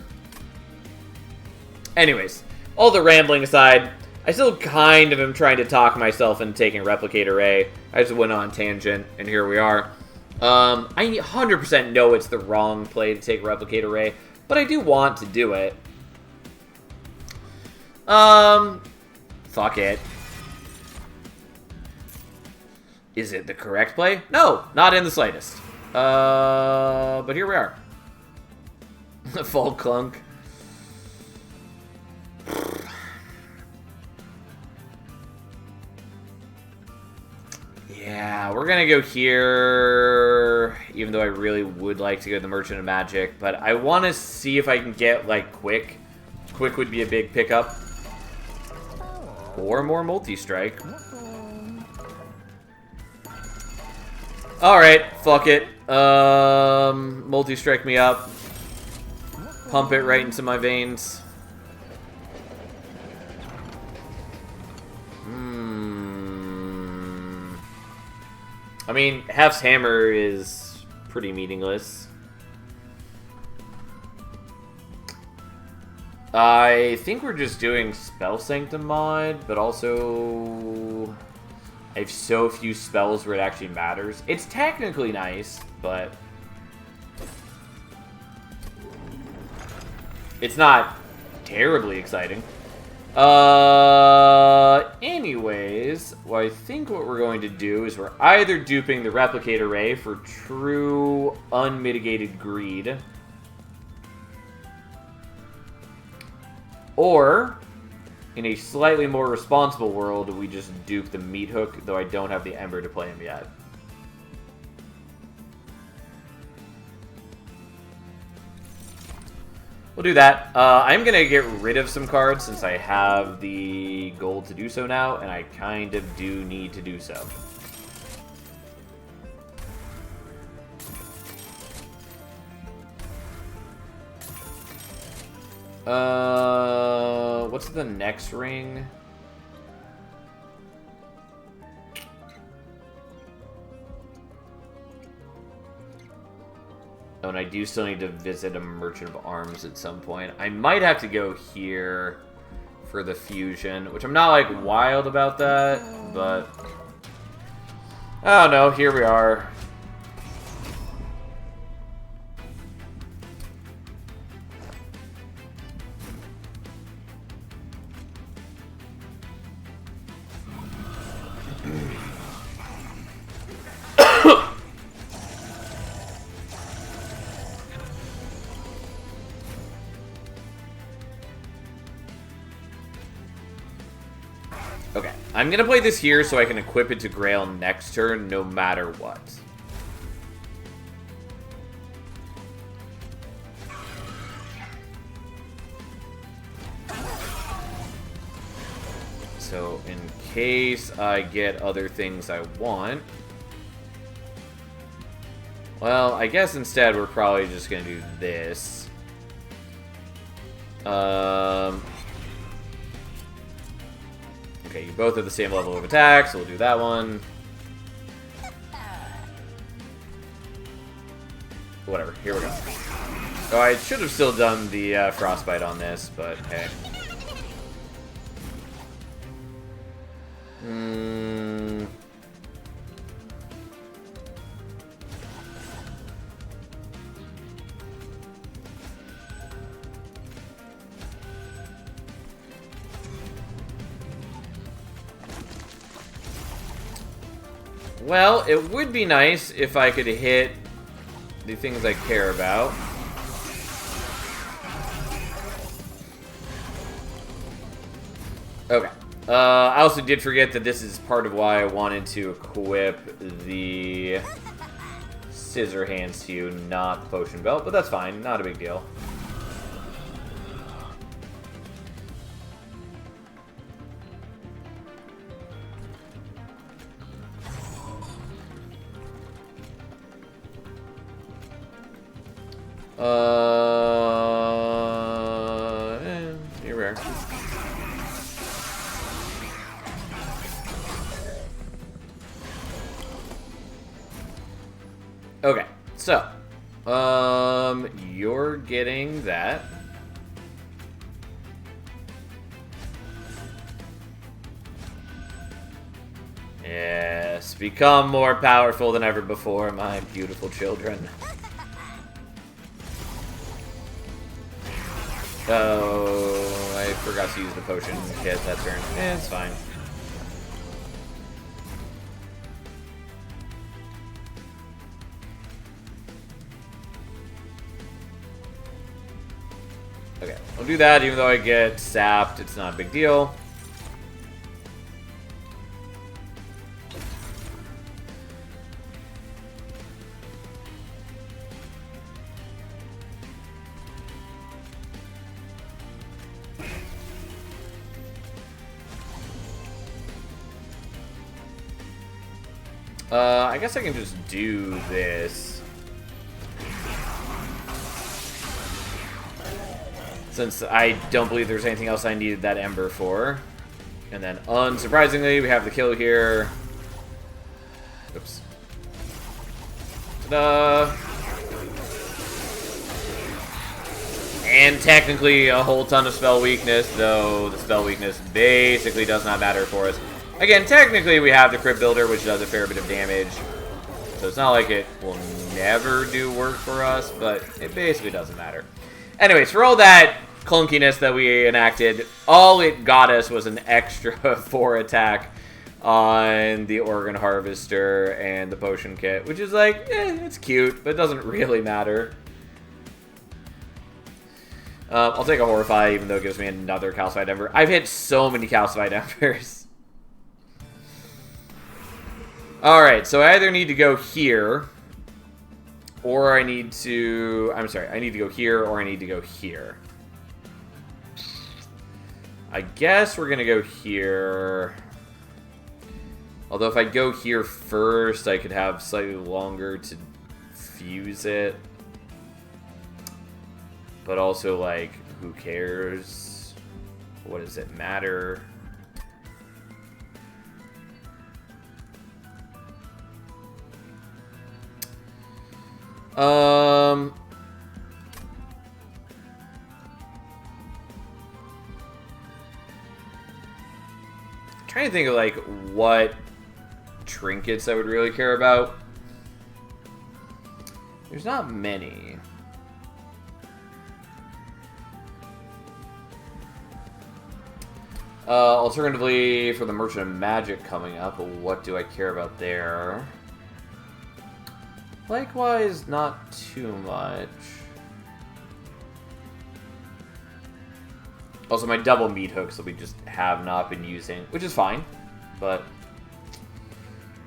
Anyways, all the rambling aside, I still kind of am trying to talk myself into taking Replicator Ray. I just went on tangent, and here we are. I 100% know it's the wrong play to take Replicator Ray, but I do want to do it. Fuck it. Is it the correct play? No, not in the slightest. But here we are. Fall Clunk. Yeah, we're gonna go here, even though I really would like to go to the Merchant of Magic, but I want to see if I can get, like, Quick. Quick would be a big pickup. Or more Multi-Strike. Alright, fuck it. Multi-Strike me up. Pump it right into my veins. I mean, Hef's Hammer is pretty meaningless. I think we're just doing Spell Sanctum mod, but also I have so few spells where it actually matters. It's technically nice, but it's not terribly exciting. Anyways, well, I think what we're going to do is we're either duping the Replicator Ray for true unmitigated greed, or In a slightly more responsible world, we just dupe the meat hook, though I don't have the ember to play him yet. We'll do that. I'm going to get rid of some cards since I have the gold to do so now, and I kind of do need to do so. What's the next ring? Oh, and I do still need to visit a Merchant of Arms at some point. I might have to go here for the fusion, which I'm not, like, wild about that, but... I don't know, here we are. Okay, I'm gonna play this here so I can equip it to Grail next turn, no matter what. So, in case I get other things I want... Well, I guess instead we're probably just gonna do this. Okay, you both have the same level of attack, so we'll do that one. Whatever, here we go. Oh, I should have still done the frostbite on this, but hey. Well, it would be nice if I could hit the things I care about. Okay. I also did forget that this is part of why I wanted to equip the scissor hands to you, not the potion belt, but that's fine. Not a big deal. Here we are. Okay, so, you're getting that. Yes, become more powerful than ever before, my beautiful children. Oh, I forgot to use the potion kit that turn. It's fine. Okay, I'll do that even though I get sapped. It's not a big deal. I guess I can just do this. Since I don't believe there's anything else I needed that ember for. And then, unsurprisingly, we have the kill here. Oops. Ta-da! And technically a whole ton of spell weakness, though the spell weakness basically does not matter for us. Again, technically we have the Crypt Builder, which does a fair bit of damage. So it's not like it will never do work for us, but it basically doesn't matter. Anyways, for all that clunkiness that we enacted, all it got us was an extra 4 attack on the Organ Harvester and the Potion Kit, which is like, it's cute, but it doesn't really matter. I'll take a Horrify, even though it gives me another Calcified Ember. I've hit so many Calcified Embers. Alright, so I either need to go here, or I need to... I'm sorry, I need to go here, or I need to go here. I guess we're going to go here. Although if I go here first, I could have slightly longer to fuse it. But also, like, who cares? What does it matter? Trying to think of, like, what trinkets I would really care about. There's not many. Alternatively, for the Merchant of Magic coming up, what do I care about there? Likewise, not too much. Also, my double meat hooks that we just have not been using, which is fine, but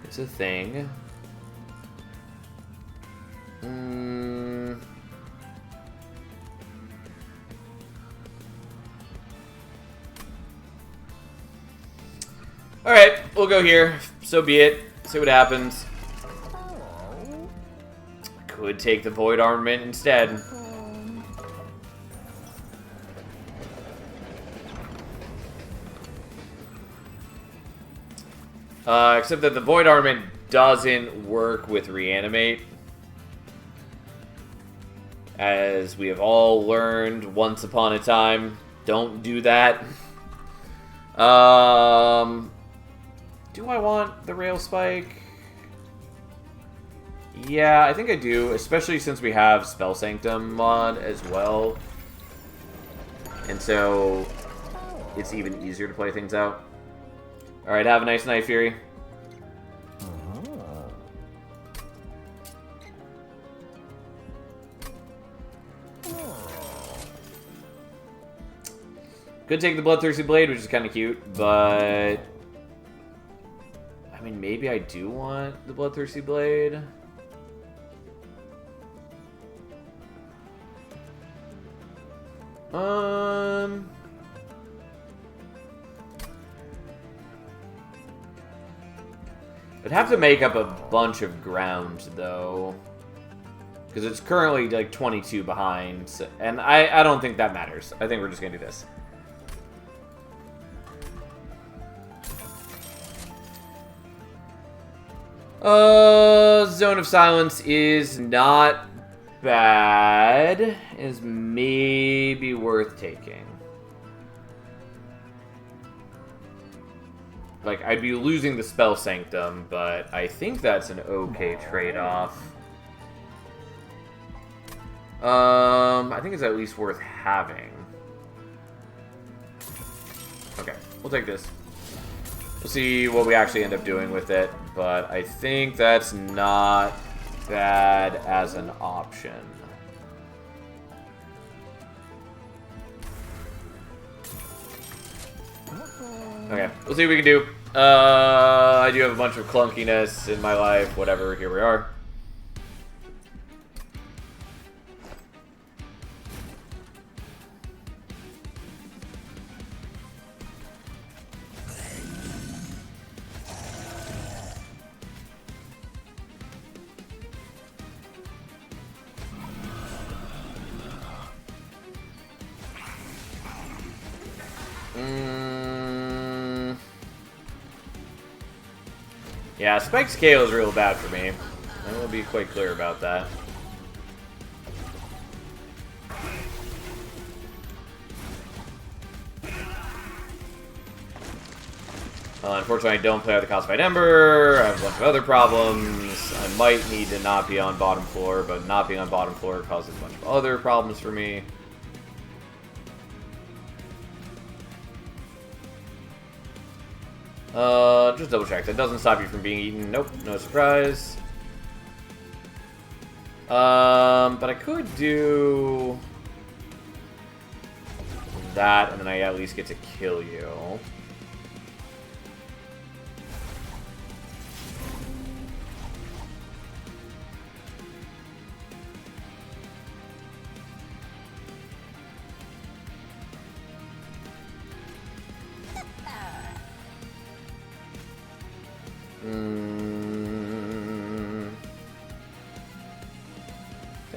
it's a thing. Alright, we'll go here. So be it. See what happens. Could take the Void Armament instead. Except that the Void Armament doesn't work with Reanimate. As we have all learned once upon a time. Don't do that. Do I want the Rail Spike? Yeah, I think I do, especially since we have Spell Sanctum mod as well. And so it's even easier to play things out. Alright, have a nice night, Fury. Could take the Bloodthirsty Blade, which is kind of cute, but... I mean, maybe I do want the Bloodthirsty Blade. I'd have to make up a bunch of ground, though. Because it's currently, like, 22 behind. So, and I don't think that matters. I think we're just going to do this. Zone of Silence is not bad. Is maybe worth taking. Like, I'd be losing the Spell Sanctum, but I think that's an okay trade-off. I think it's at least worth having. Okay, we'll take this. We'll see what we actually end up doing with it, but I think that's not bad as an option. Okay, we'll see what we can do. I do have a bunch of clunkiness in my life, whatever, here we are. Yeah, Spike Scale is real bad for me. I will be quite clear about that. Unfortunately, I don't play out the Calcified Ember. I have a bunch of other problems. I might need to not be on bottom floor, but not being on bottom floor causes a bunch of other problems for me. Just double check. That doesn't stop you from being eaten. Nope, no surprise. But I could do... that, and then I at least get to kill you.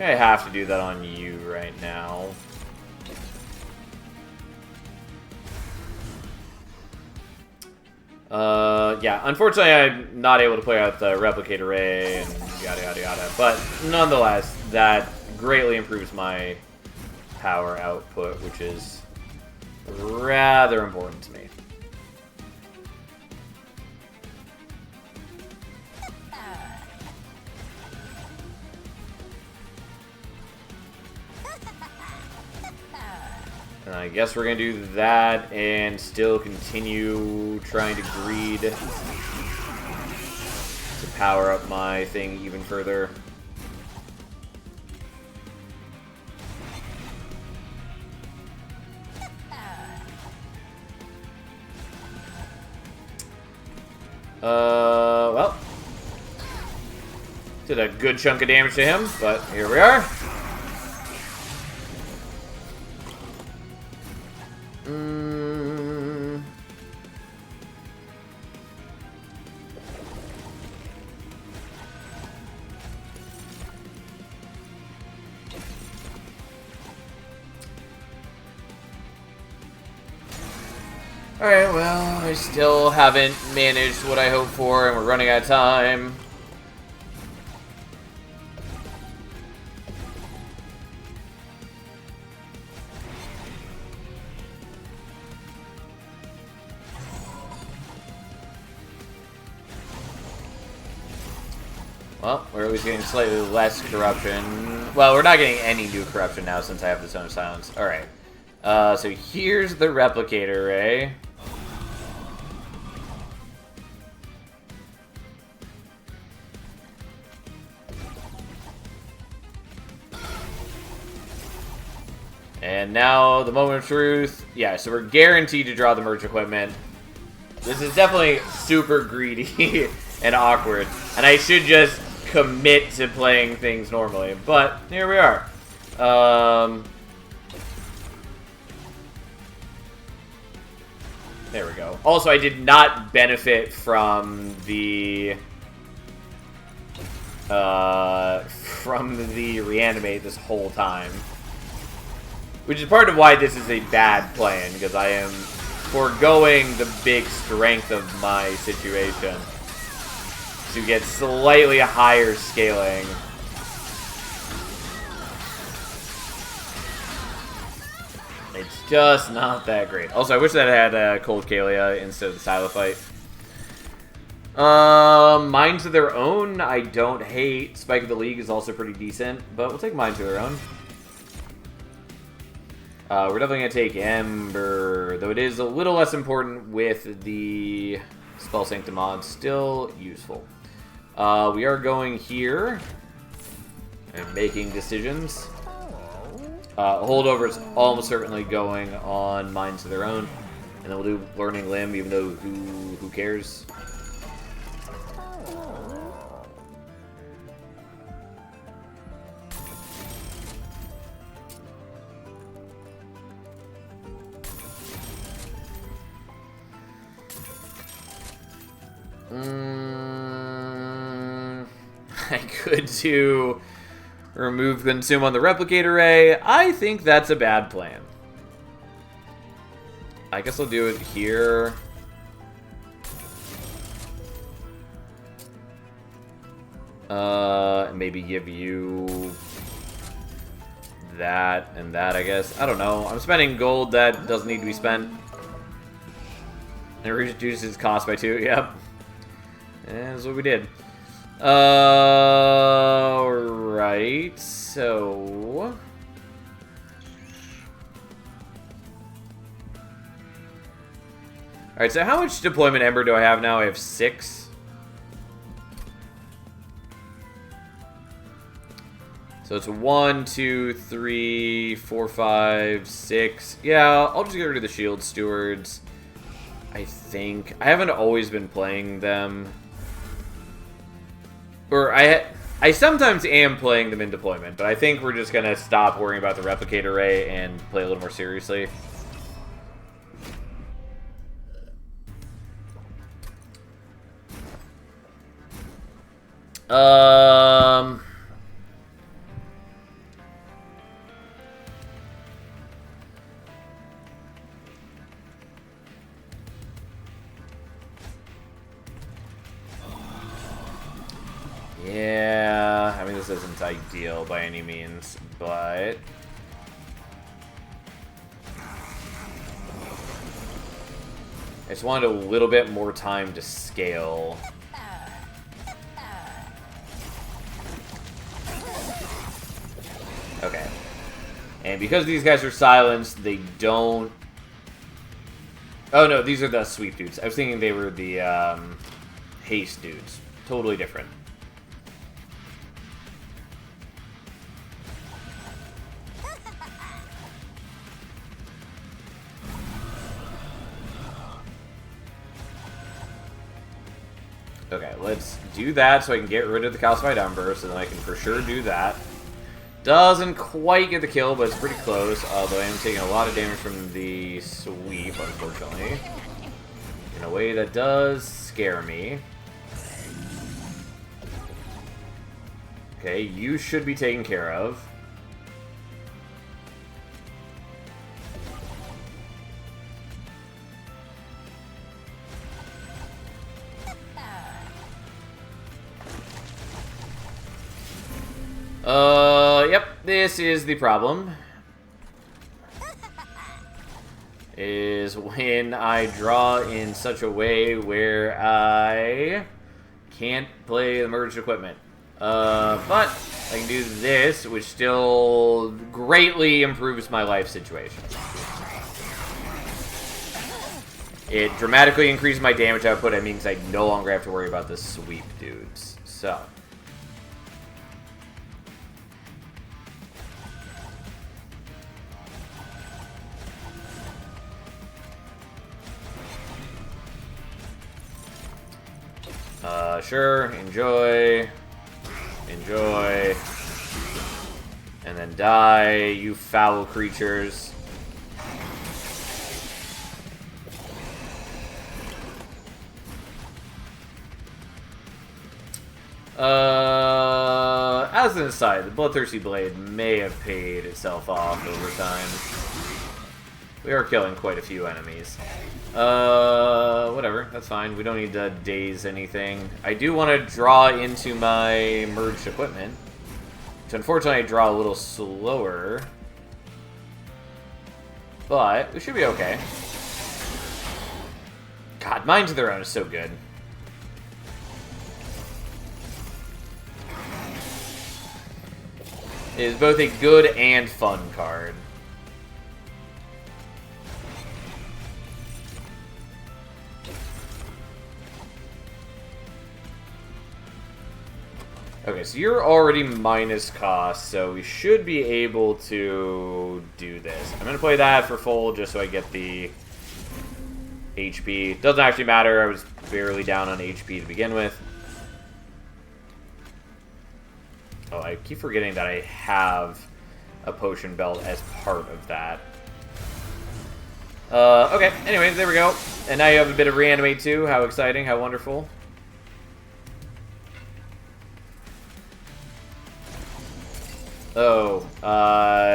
I have to do that on you right now. Yeah, unfortunately I'm not able to play out the Replicate Array and yada yada yada, but nonetheless, that greatly improves my power output, which is rather important to me. And I guess we're gonna do that and still continue trying to greed to power up my thing even further. Well, did a good chunk of damage to him, but here we are. Alright, well, I still haven't managed what I hoped for, and we're running out of time. Well, we're at least getting slightly less corruption. Well, we're not getting any new corruption now since I have the Zone of Silence. Alright. So here's the Replicator Array. And now, the moment of truth. Yeah, so we're guaranteed to draw the merge equipment. This is definitely super greedy and awkward. And I should just commit to playing things normally. But, here we are. There we go. Also, I did not benefit from the reanimate this whole time. Which is part of why this is a bad plan, because I am foregoing the big strength of my situation to get slightly higher scaling. It's just not that great. Also, I wish that I had Cold Kalia instead of the Silophyte. Minds of Their Own, I don't hate. Spike of the League is also pretty decent, but we'll take Minds of Their Own. We're definitely going to take Ember, though it is a little less important with the Spell Sanctum mod. Still useful. We are going here and making decisions. Holdover is almost certainly going on Minds of Their Own. And then we'll do Learning Limb, even though who cares? I could do remove consume on the Replicator Array. I think that's a bad plan. I guess I'll do it here. Maybe give you that and that, I guess. I don't know. I'm spending gold that doesn't need to be spent. And it reduces cost by 2, yep. And that's what we did. Right, so... Alright, so how much deployment Ember do I have now? I have 6. So it's 1, 2, 3, 4, 5, 6. Yeah, I'll just get rid of the Shield Stewards. I think. I haven't always been playing them. Or I sometimes am playing them in deployment, but I think we're just going to stop worrying about the Replicate Array and play a little more seriously. Yeah, I mean, this isn't ideal by any means, but I just wanted a little bit more time to scale. Okay. And because these guys are silenced, they don't... Oh, no, these are the sweep dudes. I was thinking they were the haste dudes. Totally different. Okay, let's do that so I can get rid of the Calcified Ember, so then I can for sure do that. Doesn't quite get the kill, but it's pretty close, although I am taking a lot of damage from the sweep, unfortunately. In a way that does scare me. Okay, you should be taken care of. Yep, this is the problem. Is when I draw in such a way where I can't play the merged equipment. But I can do this, which still greatly improves my life situation. It dramatically increases my damage output. It means I no longer have to worry about the sweep dudes. So... sure, enjoy, and then die, you foul creatures. As an aside, the Bloodthirsty Blade may have paid itself off over time. We are killing quite a few enemies. Whatever, that's fine. We don't need to daze anything. I do want to draw into my merged equipment. So unfortunately I draw a little slower. But we should be okay. God, Mind to Their Own is so good. It is both a good and fun card. Okay, so you're already minus cost, so we should be able to do this. I'm going to play that for full just so I get the HP. Doesn't actually matter, I was barely down on HP to begin with. Oh, I keep forgetting that I have a potion belt as part of that. Okay, anyways, there we go. And now you have a bit of reanimate too. How exciting, how wonderful. Oh, I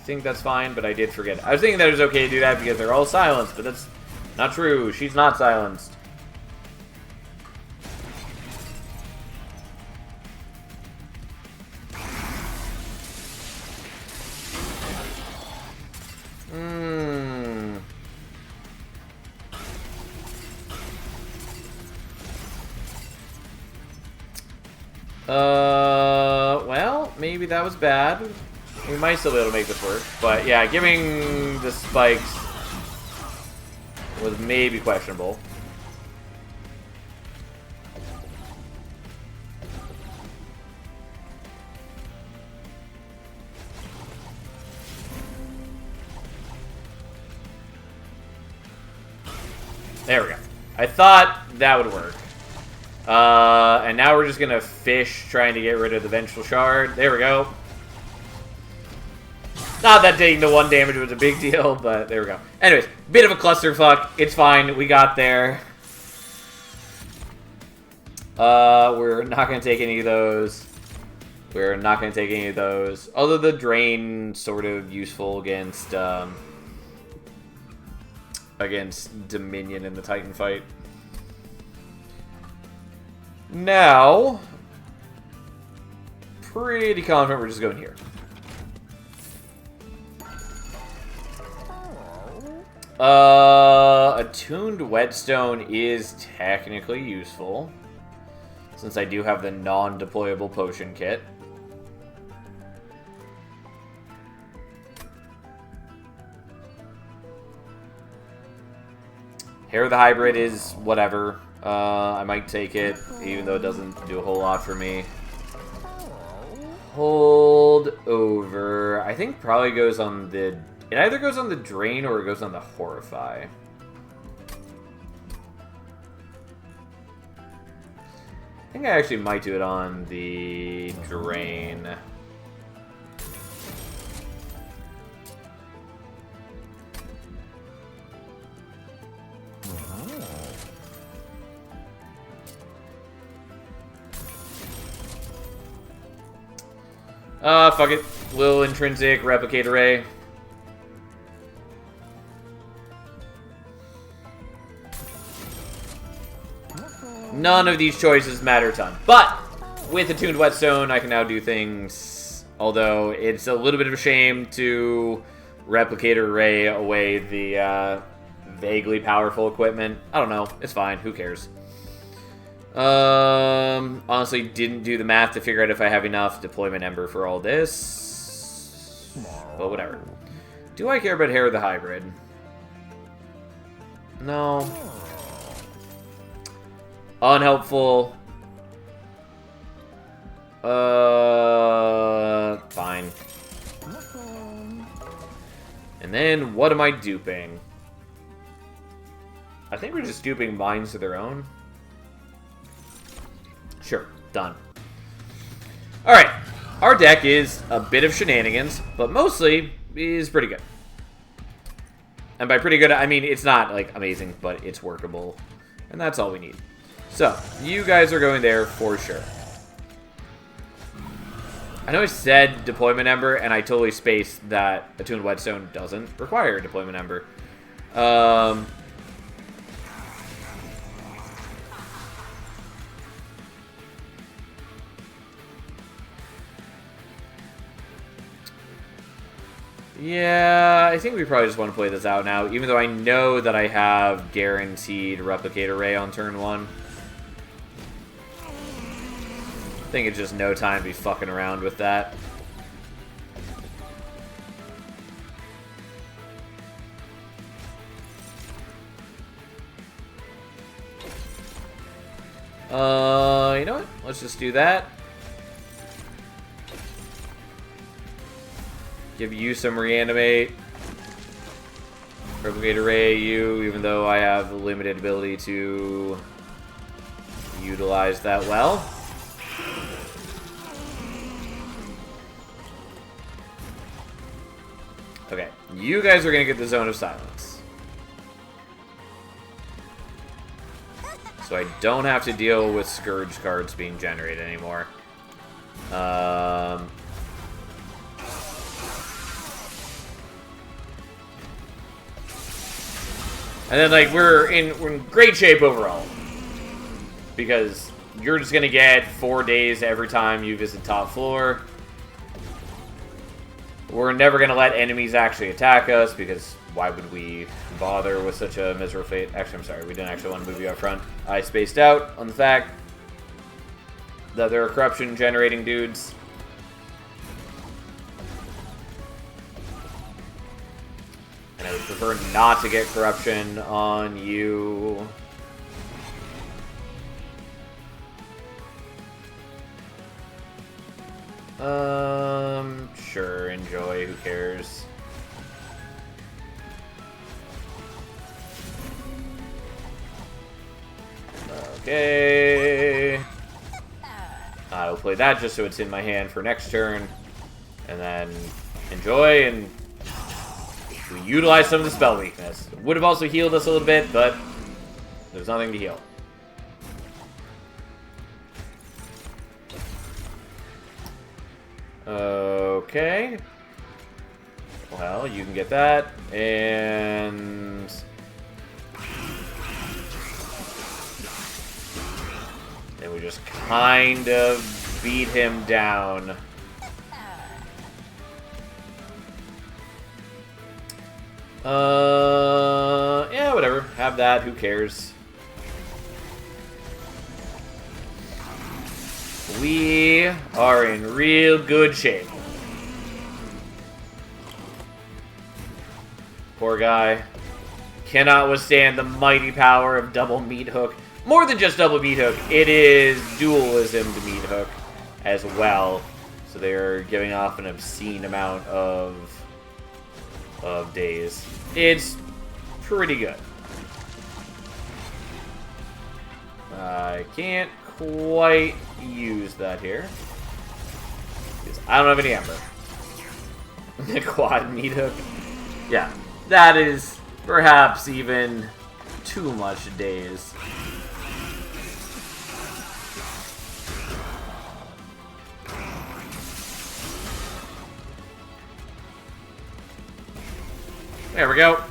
think that's fine, but I did forget. I was thinking that it was okay to do that because they're all silenced, but that's not true. She's not silenced. Well, maybe that was bad. We might still be able to make this work. But yeah, giving the spikes was maybe questionable. There we go. I thought that would work. And now we're just gonna fish, trying to get rid of the Vengeful Shard. There we go. Not that taking the 1 damage was a big deal, but there we go. Anyways, bit of a clusterfuck. It's fine. We got there. We're not gonna take any of those. We're not gonna take any of those. Although the Drain sort of useful against Dominion in the Titan fight. Now, pretty confident we're just going here. Attuned Whetstone is technically useful, since I do have the non-deployable potion kit. Hair of the Hybrid is whatever. I might take it, even though it doesn't do a whole lot for me. Hold over. I think probably goes on the... It either goes on the Drain or it goes on the Horrify. I think I actually might do it on the Drain. Fuck it. Little intrinsic replicate array. None of these choices matter a ton. But with Attuned Whetstone, I can now do things. Although it's a little bit of a shame to replicate array away the vaguely powerful equipment. I don't know. It's fine. Who cares? Honestly, didn't do the math to figure out if I have enough deployment ember for all this. But whatever. Do I care about Hair of the Hybrid? No. Unhelpful. Fine. And then, what am I duping? I think we're just duping Minds of Their Own. Sure, done. Alright, our deck is a bit of shenanigans, but mostly is pretty good. And by pretty good, I mean it's not, like, amazing, but it's workable. And that's all we need. So, you guys are going there for sure. I know I said Deployment Ember, and I totally spaced that Attuned Whetstone doesn't require Deployment Ember. Yeah, I think we probably just want to play this out now, even though I know that I have guaranteed Replicate Array on turn 1. I think it's just no time to be fucking around with that. You know what? Let's just do that. Give you some reanimate. Replicate array you, even though I have limited ability to utilize that well. Okay, you guys are gonna get the Zone of Silence. So I don't have to deal with Scourge cards being generated anymore. And then, like, we're in great shape overall. Because you're just gonna get 4 days every time you visit top floor. We're never gonna let enemies actually attack us, because why would we bother with such a miserable fate? Actually, I'm sorry, we didn't actually want to move you up front. I spaced out on the fact that there are corruption-generating dudes. And I would prefer not to get corruption on you. Sure, enjoy, who cares? Okay. I'll play that just so it's in my hand for next turn. And then enjoy, and we utilize some of the spell weakness. Would have also healed us a little bit, but there's nothing to heal. Okay. Well, you can get that, and then we just kind of beat him down. Yeah, whatever. Have that. Who cares? We are in real good shape. Poor guy. Cannot withstand the mighty power of double meat hook. More than just double meat hook, it is dualism to meat hook as well. So they're giving off an obscene amount of days. It's pretty good. I can't quite use that here, because I don't have any amber. The quad meat hook. Yeah, that is perhaps even too much days. There we go.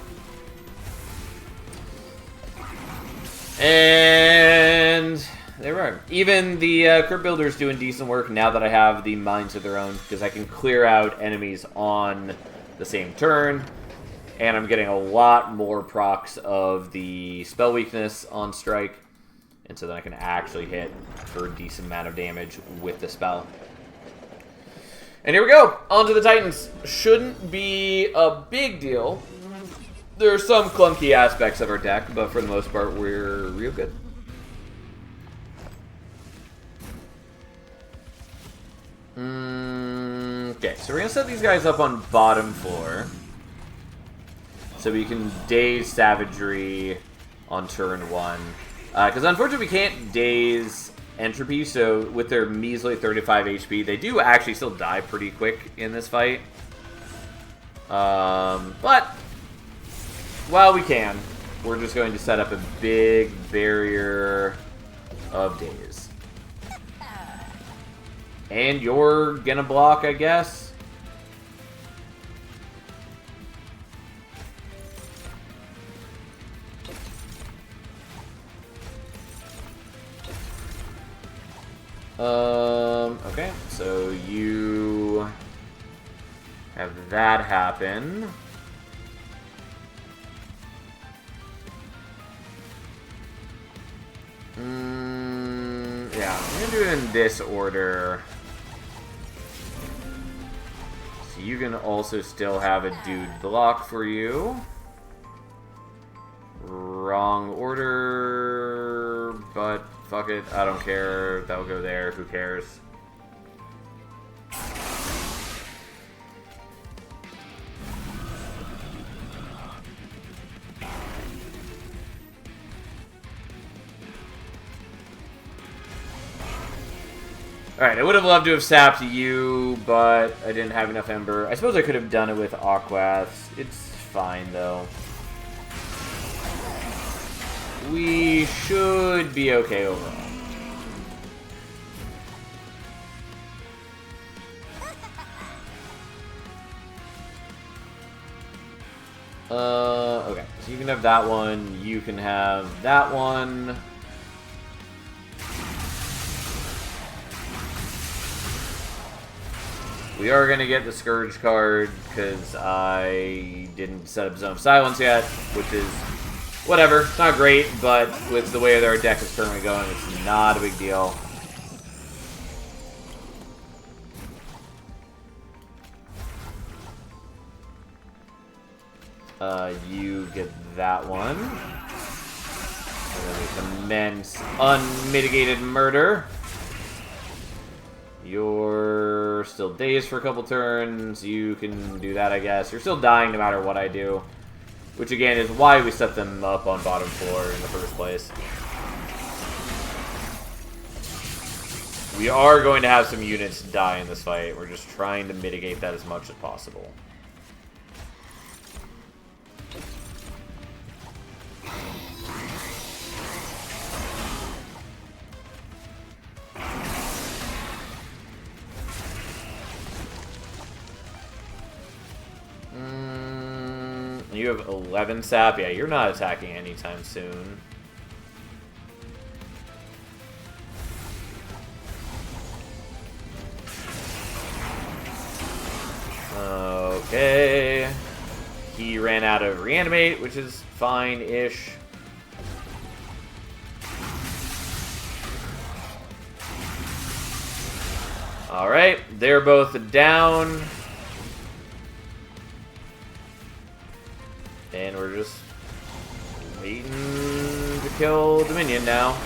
And there we are. Even the crypt builder's doing decent work now that I have the Minds of Their Own, because I can clear out enemies on the same turn, and I'm getting a lot more procs of the spell weakness on strike, and so then I can actually hit for a decent amount of damage with the spell. And here we go! On to the Titans. Shouldn't be a big deal. There are some clunky aspects of our deck, but for the most part, we're real good. Okay, so we're going to set these guys up on bottom floor, so we can daze Savagery on turn 1. Because unfortunately we can't daze Entropy, so with their measly 35 HP, they do actually still die pretty quick in this fight. But while we can, we're just going to set up a big barrier of daze. And you're gonna block, I guess? Okay, so you have that happen. Yeah, I'm gonna do it in this order. So you can also still have a dude block for you. Wrong order, but fuck it, I don't care. That'll go there, who cares? Alright, I would have loved to have sapped you, but I didn't have enough Ember. I suppose I could have done it with Aquaths. It's fine, though. We should be okay overall. Okay, so you can have that one, you can have that one. We are going to get the Scourge card, because I didn't set up Zone of Silence yet, which is whatever. It's not great, but with the way that our deck is currently going, it's not a big deal. You get that one. And then we commence Unmitigated Murder. You're still dazed for a couple turns. You can do that, I guess. You're still dying no matter what I do. Which, again, is why we set them up on bottom floor in the first place. We are going to have some units die in this fight. We're just trying to mitigate that as much as possible. You have 11 sap. Yeah, you're not attacking anytime soon. Okay. He ran out of reanimate, which is fine-ish. Alright, they're both down. And we're just waiting to kill Dominion now.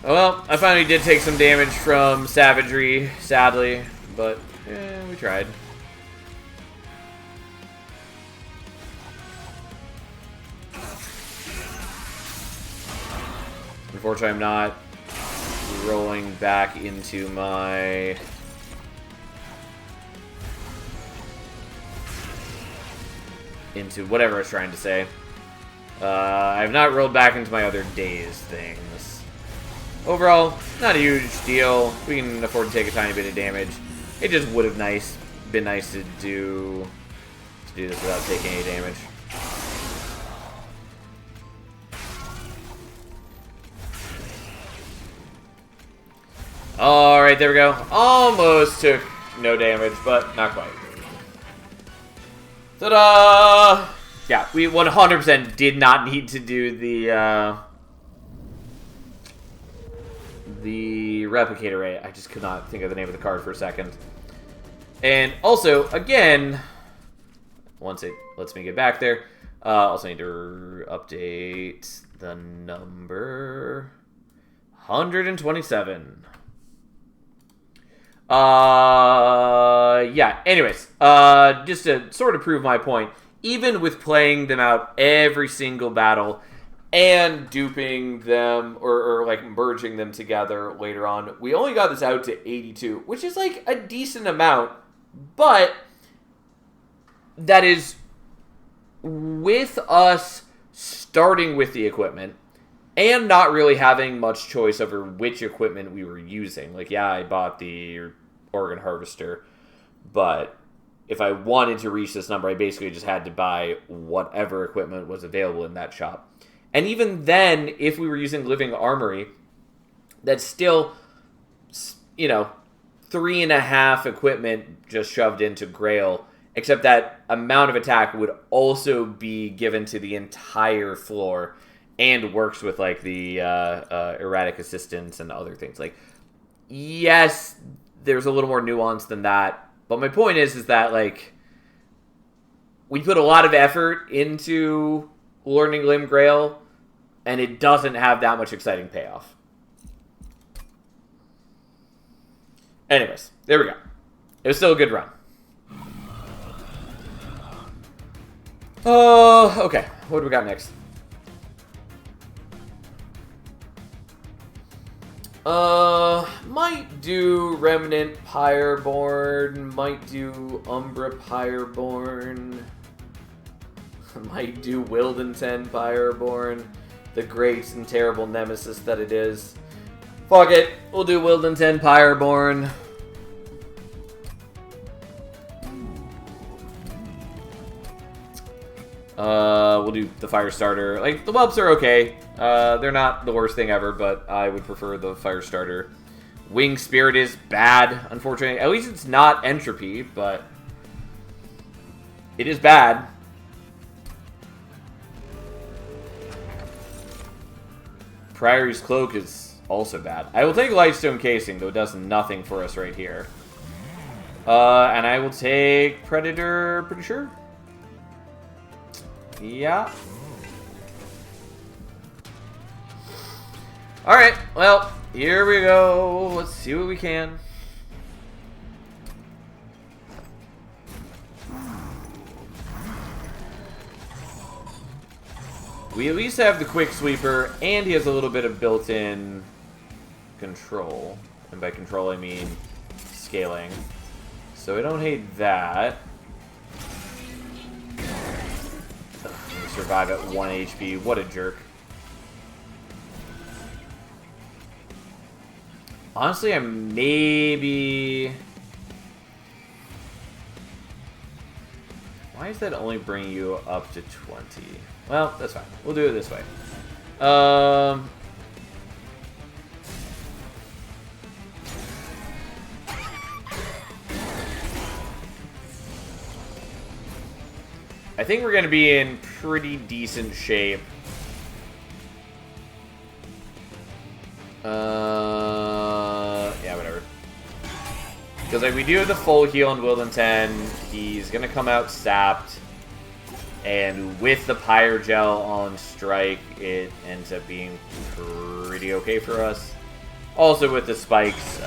Well, I finally did take some damage from Savagery, sadly, but we tried. Unfortunately, I'm not rolling back into my... into whatever I was trying to say. I've not rolled back into my other days things. Overall, not a huge deal. We can afford to take a tiny bit of damage. It just would have been nice to do this without taking any damage. Alright, there we go. Almost took no damage, but not quite. Ta-da! Yeah, we 100% did not need to do the replicator ray. I just could not think of the name of the card for a second. And also, again, once it lets me get back there, also need to update the number. 127. Yeah, anyways, just to sort of prove my point, even with playing them out every single battle and duping them or like merging them together later on, we only got this out to 82, which is like a decent amount, but that is with us starting with the equipment and not really having much choice over which equipment we were using. Like, yeah, I bought the Organ Harvester, but if I wanted to reach this number, I basically just had to buy whatever equipment was available in that shop. And even then, if we were using Living Armory, that's still, 3.5 equipment just shoved into Grail, except that amount of attack would also be given to the entire floor and works with, like, the erratic assistance and other things. Like, yes, there's a little more nuance than that, but my point is that, like, we put a lot of effort into learning Limb Grail, and it doesn't have that much exciting payoff. Anyways, there we go. It was still a good run. Okay. What do we got next? Might do Remnant Pyreborn, might do Umbra Pyreborn, might do Wildenton Pyreborn, the great and terrible nemesis that it is. Fuck it, we'll do Wildenton Pyreborn. We'll do the Firestarter. Like, the whelps are okay. They're not the worst thing ever, but I would prefer the Firestarter. Wing Spirit is bad, unfortunately. At least it's not Entropy, but it is bad. Priory's Cloak is also bad. I will take Lightstone Casing, though it does nothing for us right here. And I will take Predator, pretty sure. Yeah. Alright, well, here we go. Let's see what we can. We at least have the quick sweeper, and he has a little bit of built-in control. And by control, I mean scaling. So I don't hate that. Ugh, we survive at 1 HP. What a jerk. Honestly, I maybe... Why does that only bring you up to 20? Well, that's fine. We'll do it this way. I think we're going to be in pretty decent shape. Yeah, whatever. Because like, we do have the full heal on Wilden 10. He's going to come out sapped. And with the Pyre Gel on strike, it ends up being pretty okay for us. Also with the spikes,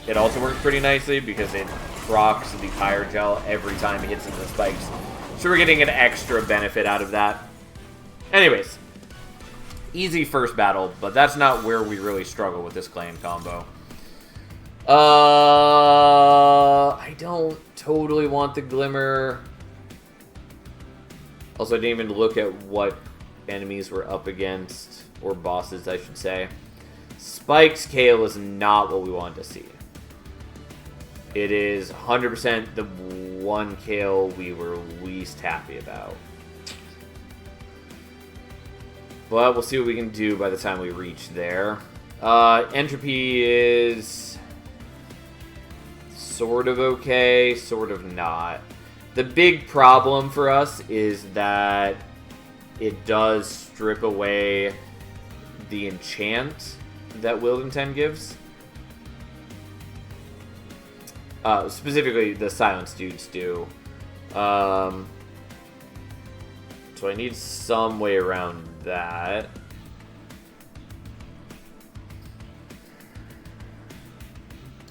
it also works pretty nicely because it procs the Pyre Gel every time it hits into the spikes. So we're getting an extra benefit out of that. Anyways, easy first battle, but that's not where we really struggle with this clan combo. I don't totally want the Glimmer. Also, I didn't even look at what enemies we're up against, or bosses, I should say. Spike's Kale is not what we want to see. It is 100% the one kill we were least happy about. But we'll see what we can do by the time we reach there. Entropy is sort of okay, sort of not. The big problem for us is that it does strip away the enchant that Wilden 10 gives. Specifically, the Silence dudes do. So I need some way around that.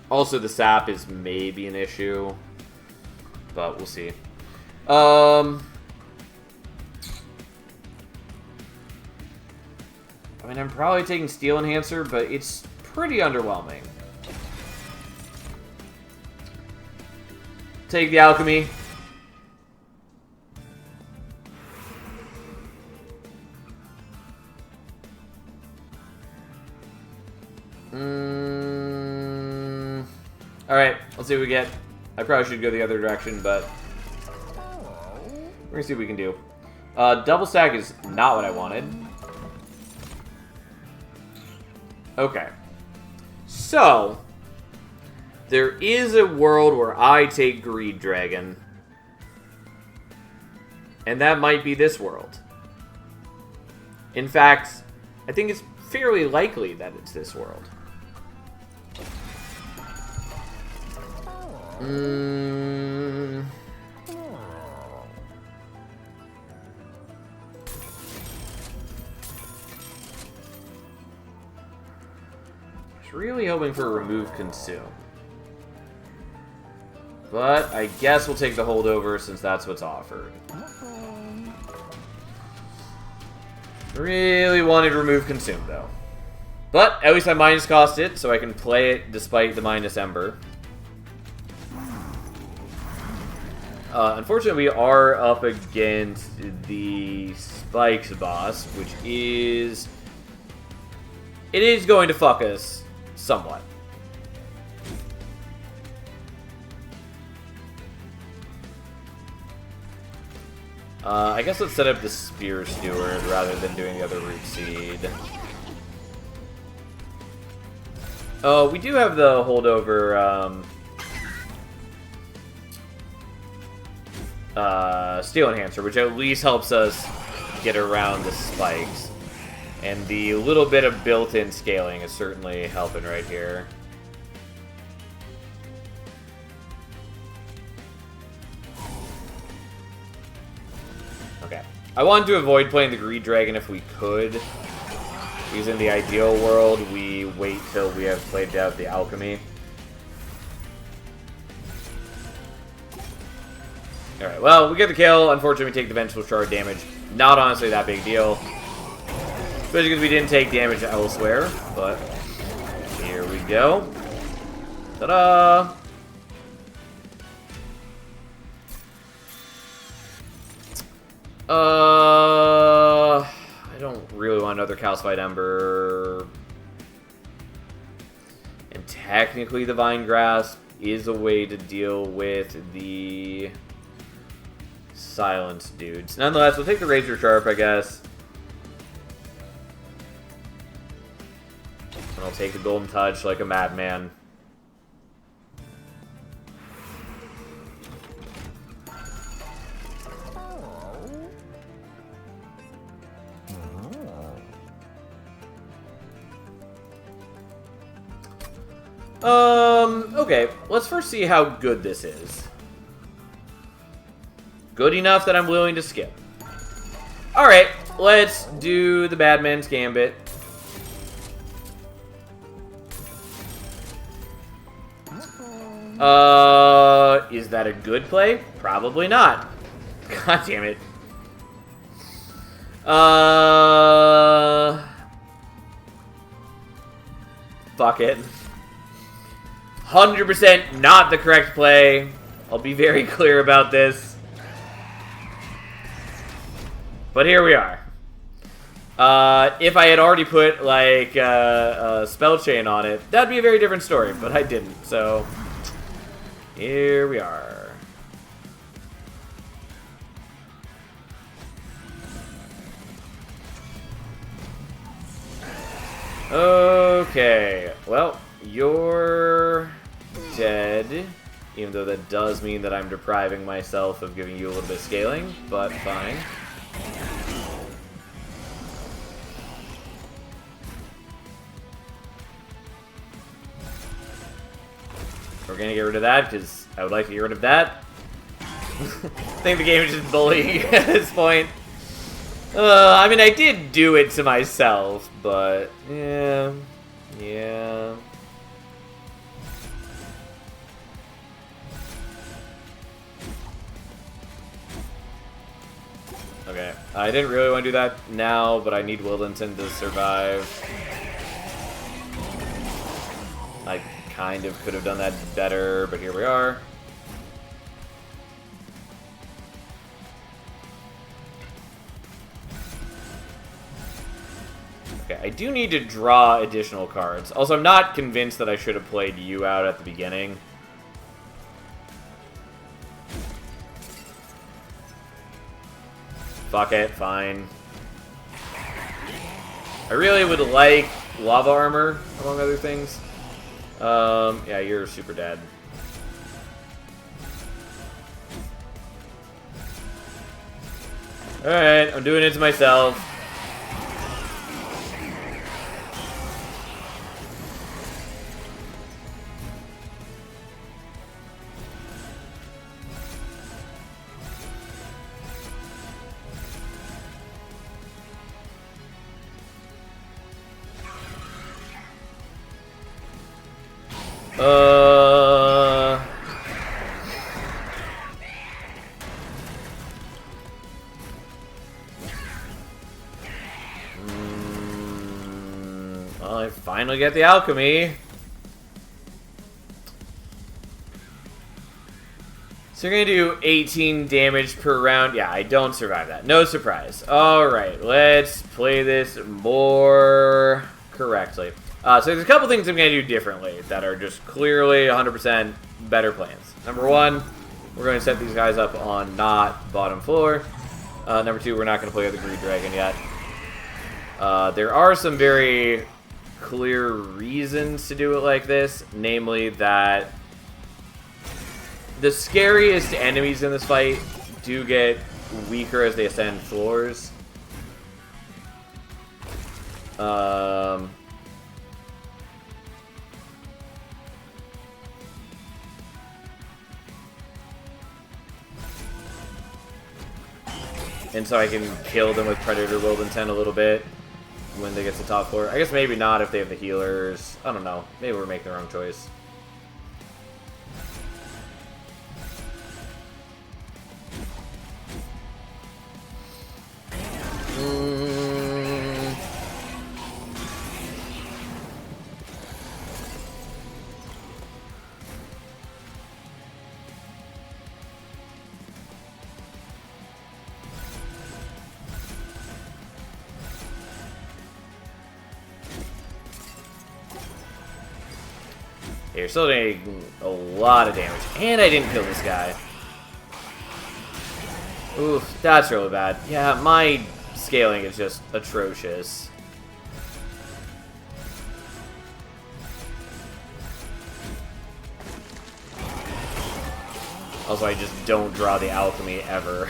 Also, the sap is maybe an issue, but we'll see. I mean, I'm probably taking Steel Enhancer, but it's pretty underwhelming. Take the Alchemy. Alright, let's see what we get. I probably should go the other direction, but we're gonna see what we can do. Double stack is not what I wanted. Okay. So, there is a world where I take Greed Dragon. And that might be this world. In fact, I think it's fairly likely that it's this world. Just really hoping for a Remove Consume. But I guess we'll take the holdover since that's what's offered. Really wanted to Remove Consume though. But at least I minus cost it, so I can play it despite the minus Ember. Unfortunately, we are up against the Spikes boss, which is... It is going to fuck us somewhat. I guess let's set up the Spear Steward rather than doing the other Root Seed. Oh, we do have the holdover, Steel Enhancer, which at least helps us get around the spikes. And the little bit of built-in scaling is certainly helping right here. Okay. I wanted to avoid playing the Greed Dragon if we could. Because in the ideal world, we wait till we have played out the alchemy. Alright, well, we get the kill. Unfortunately, we take the Vengeful Shard damage. Not honestly that big deal. Especially because we didn't take damage elsewhere. But here we go. Ta-da! I don't really want another Calcified Ember. And technically the Vine Grasp is a way to deal with the Silence dudes. Nonetheless, we'll take the Razor Sharp, I guess. And I'll take the Golden Touch like a madman. Okay, let's first see how good this is. Good enough that I'm willing to skip. Alright, let's do the Badman's Gambit. Is that a good play? Probably not. God damn it. Fuck it. 100% not the correct play. I'll be very clear about this. But here we are. If I had already put, like, a spell chain on it, that'd be a very different story, but I didn't, so here we are. Okay, well, you're dead, even though that does mean that I'm depriving myself of giving you a little bit of scaling, but fine. We're gonna get rid of that, because I would like to get rid of that. I think the game is just bullying at this point. I mean, I did do it to myself, but yeah. Okay, I didn't really want to do that now, but I need Wildenton to survive. I kind of could have done that better, but here we are. Okay, I do need to draw additional cards. Also, I'm not convinced that I should have played you out at the beginning. Fuck it, fine. I really would like Lava Armor, among other things. Yeah, you're super dead. Alright, I'm doing it to myself. Well, I finally get the alchemy. So you're gonna do 18 damage per round. Yeah, I don't survive that. No surprise. Alright, let's play this more correctly. So there's a couple things I'm going to do differently that are just clearly 100% better plans. Number one, we're going to set these guys up on not bottom floor. Number two, we're not going to play with the Greed Dragon yet. There are some very clear reasons to do it like this, namely that the scariest enemies in this fight do get weaker as they ascend floors. And so I can kill them with Predator Wildenton a little bit. when they get to top floor. I guess maybe not if they have the healers. I don't know. Maybe we're making the wrong choice. You're still doing a lot of damage. And I didn't kill this guy. Oof, that's really bad. Yeah, my scaling is just atrocious. Also, I just don't draw the alchemy ever.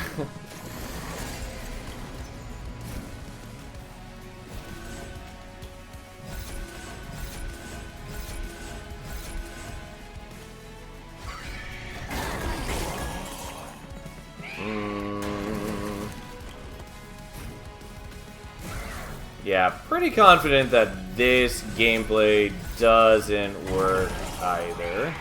Yeah, pretty confident that this gameplay doesn't work either.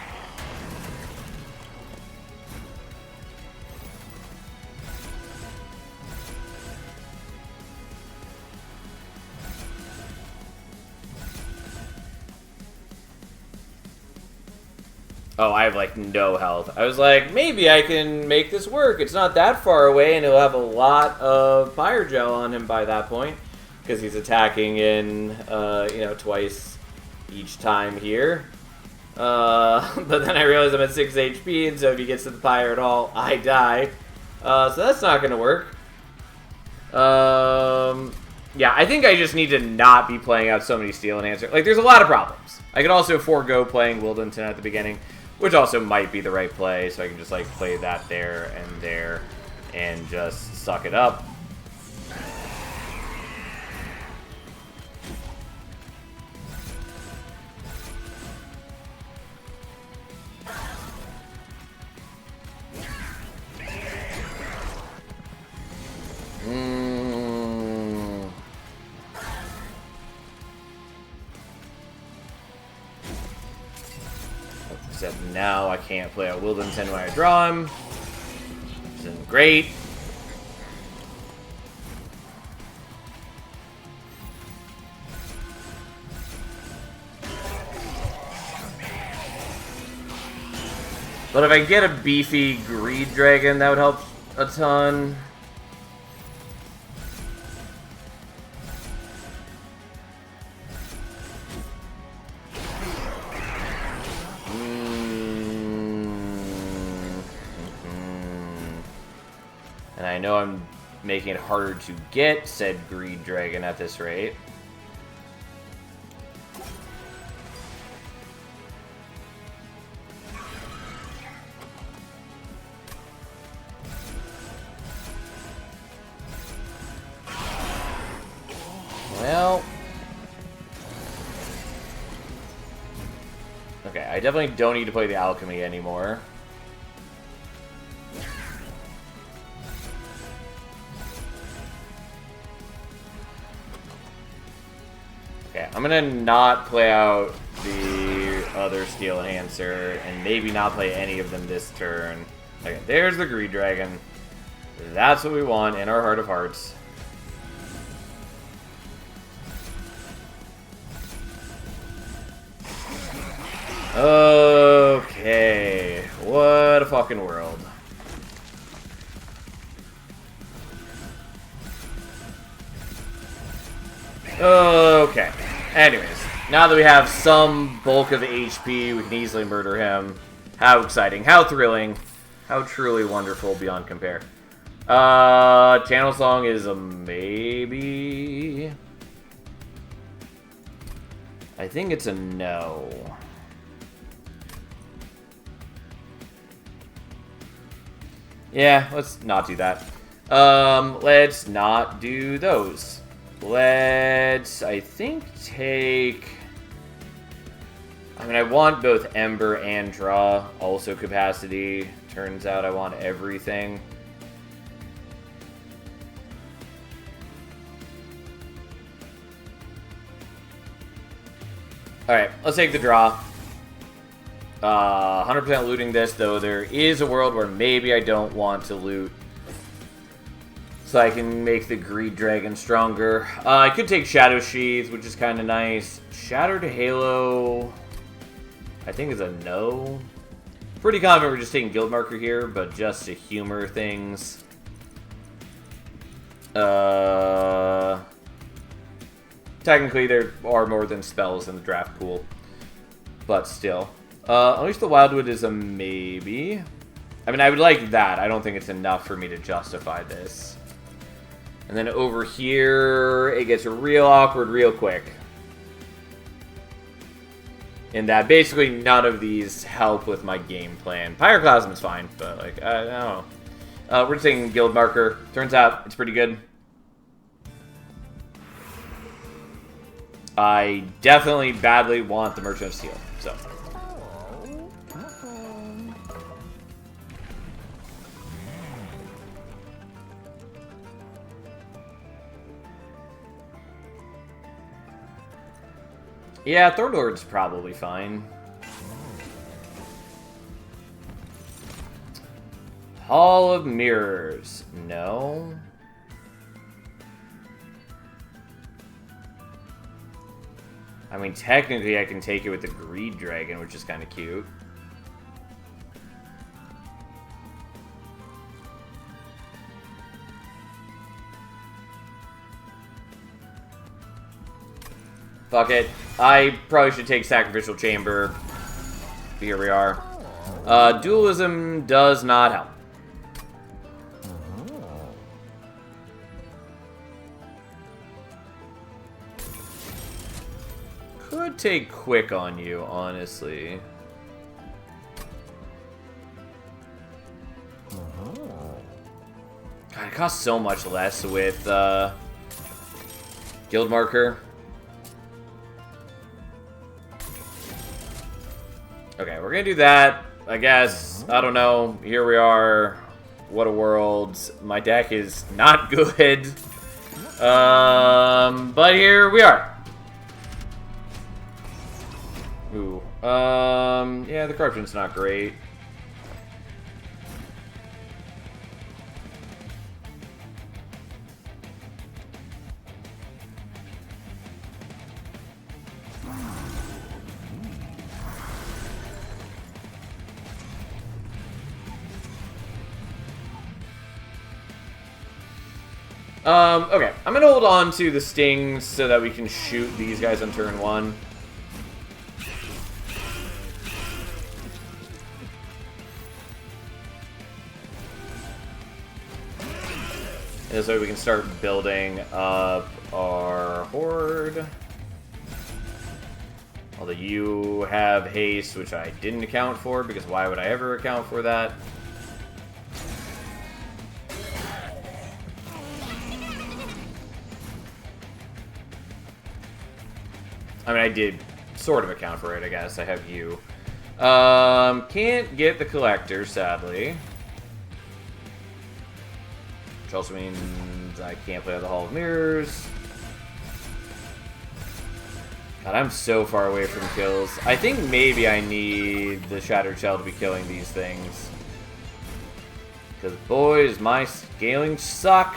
Oh, I have, like, no health. I was like, maybe I can make this work. It's not that far away, and he'll have a lot of fire gel on him by that point. Because he's attacking in, you know, twice each time here. But then I realize I'm at 6 HP, and so if he gets to the pyre at all, I die. So that's not going to work. Yeah, I think I just need to not be playing out so many Steel Enhancer. Like, there's a lot of problems. I could also forego playing Wildenton at the beginning, which also might be the right play, so I can just, like, play that there, and just suck it up. Except now I can't play a Wildenton when I draw him. Which isn't great. But if I get a beefy Greed Dragon, that would help a ton. And I know I'm making it harder to get said Greed Dragon at this rate. Well... okay, I definitely don't need to play the Alchemy anymore. Okay, I'm gonna not play out the other Steel Enhancer, and maybe not play any of them this turn. Okay, there's the Greed Dragon. That's what we want in our Heart of Hearts. Okay, what a fucking world. Okay. Anyways, now that we have some bulk of HP, we can easily murder him. How exciting. How thrilling. How truly wonderful beyond compare. Channel Song is a maybe. I think it's a no. Yeah, let's not do that. Let's not do those. Let's, I think, take... I mean, I want both Ember and Draw, also Capacity. Turns out I want everything. Alright, let's take the draw. 100% looting this, though there is a world where maybe I don't want to loot. So I can make the Greed Dragon stronger. I could take Shadow Sheath, which is kind of nice. Shattered Halo, I think is a no. Pretty confident we're just taking Guild Marker here, but just to humor things. Technically, there are more than spells in the draft pool. But still. Unleash the Wildwood is a maybe. I mean, I would like that. I don't think it's enough for me to justify this. And then over here, it gets real awkward real quick. In that basically none of these help with my game plan. Pyroclasm is fine, but like, I don't know. We're just taking Guild Marker. Turns out it's pretty good. I definitely badly want the Merchant of Steel, so. Yeah, Third Lord's probably fine. Hall of Mirrors. No. I mean, technically I can take it with the Greed Dragon, which is kind of cute. Fuck it. I probably should take Sacrificial Chamber. Here we are. Dualism does not help. Could take Quick on you, honestly. God, it costs so much less with Guild Marker. Okay, we're gonna do that, I guess. I don't know. Here we are. What a world. My deck is not good. But here we are. Ooh. Yeah, the corruption's not great. Okay, I'm gonna hold on to the stings so that we can shoot these guys on turn 1. And this way we can start building up our horde. Although you have haste, which I didn't account for, because why would I ever account for that? I mean, I did sort of account for it, I guess. I have you. Can't get the Collector, sadly. Which also means I can't play the Hall of Mirrors. God, I'm so far away from kills. I think maybe I need the Shattered Shell to be killing these things. Because, boys, my scaling suck.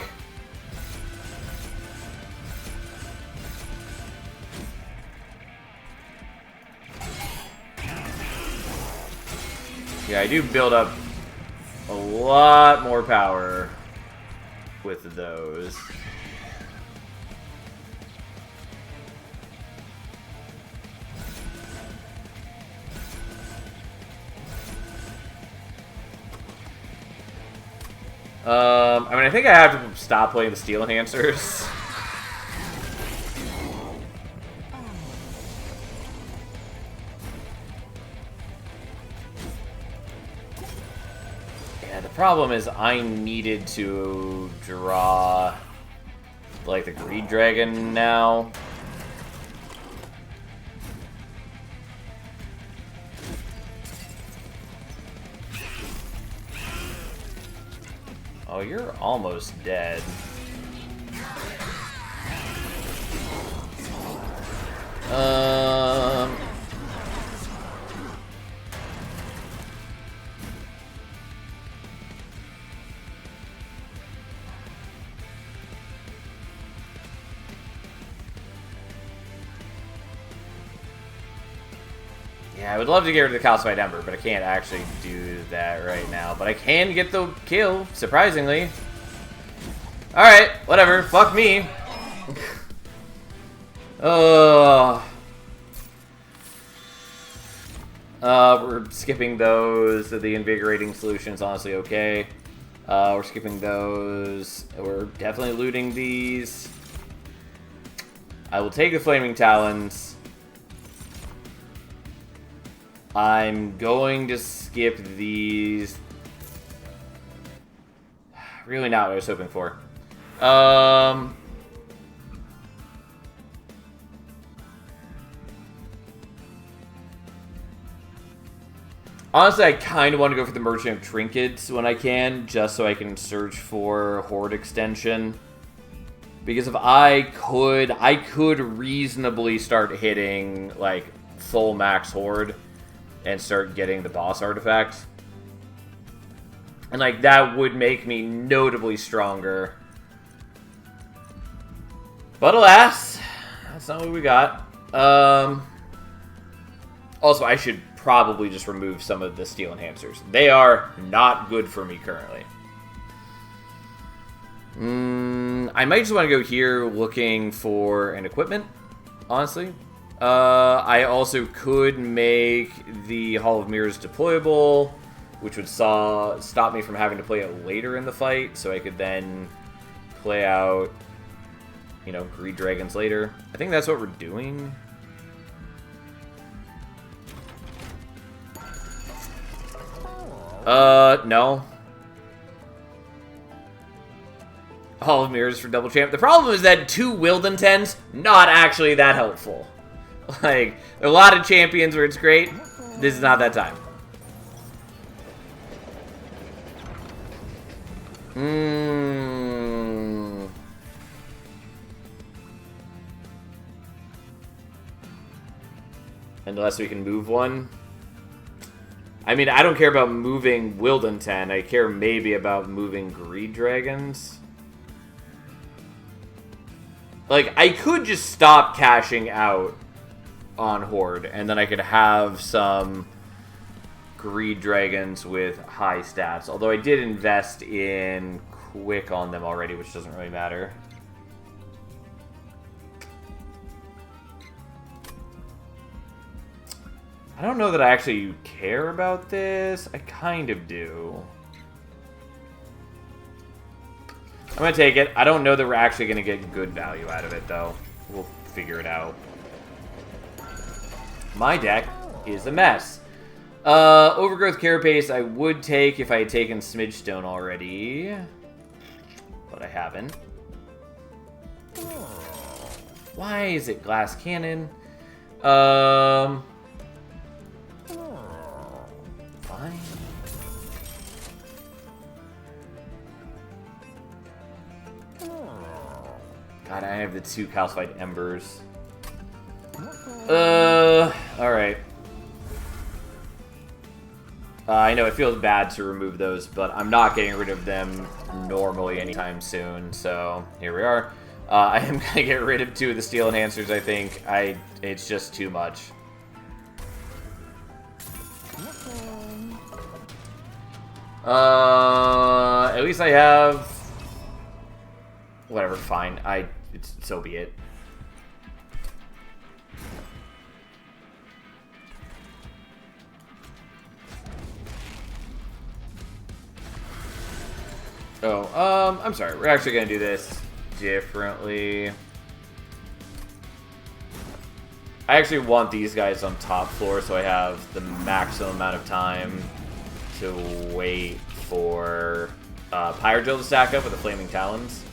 Yeah, I do build up a lot more power with those. I mean, I think I have to stop playing the Steel Enhancers. Yeah, the problem is I needed to draw, like, the Greed Dragon now. Oh, you're almost dead. Yeah, I would love to get rid of the Calcified Ember, but I can't actually do that right now. But I can get the kill, surprisingly. Alright, whatever. Fuck me. We're skipping those. The Invigorating Solution's honestly okay. We're skipping those. We're definitely looting these. I will take the Flaming Talons. I'm going to skip these. Really not what I was hoping for. Honestly, I kind of want to go for the Merchant of Trinkets when I can, just so I can search for Horde extension. Because if I could reasonably start hitting, like, full max Horde and start getting the boss artifacts. And, like, that would make me notably stronger. But alas, that's not what we got. Also, I should probably just remove some of the steel enhancers. They are not good for me currently. I might just want to go here looking for an equipment, honestly. I also could make the Hall of Mirrors deployable, which would stop me from having to play it later in the fight, so I could then play out, you know, Greed Dragons later. I think that's what we're doing. No. Hall of Mirrors for double champ. The problem is that 2 Wilden 10s, not actually that helpful. Like, there are a lot of champions where it's great. This is not that time. Unless we can move one. I mean, I don't care about moving Wilden 10. I care maybe about moving Greed Dragons. Like, I could just stop cashing out on Horde, and then I could have some Greed Dragons with high stats. Although I did invest in Quick on them already, which doesn't really matter. I don't know that I actually care about this. I kind of do. I'm going to take it. I don't know that we're actually going to get good value out of it, though. We'll figure it out. My deck is a mess. Overgrowth Carapace I would take if I had taken Smidgestone already. But I haven't. Why is it Glass Cannon? Fine. God, I have the 2 Calcified Embers. Alright. I know it feels bad to remove those, but I'm not getting rid of them normally anytime soon, so here we are. I am going to get rid of 2 of the steel enhancers, I think. It's just too much. At least I have... Whatever, fine. So be it. Oh, I'm sorry. We're actually going to do this differently. I actually want these guys on top floor so I have the maximum amount of time to wait for Pyrodrill to stack up with the Flaming Talons.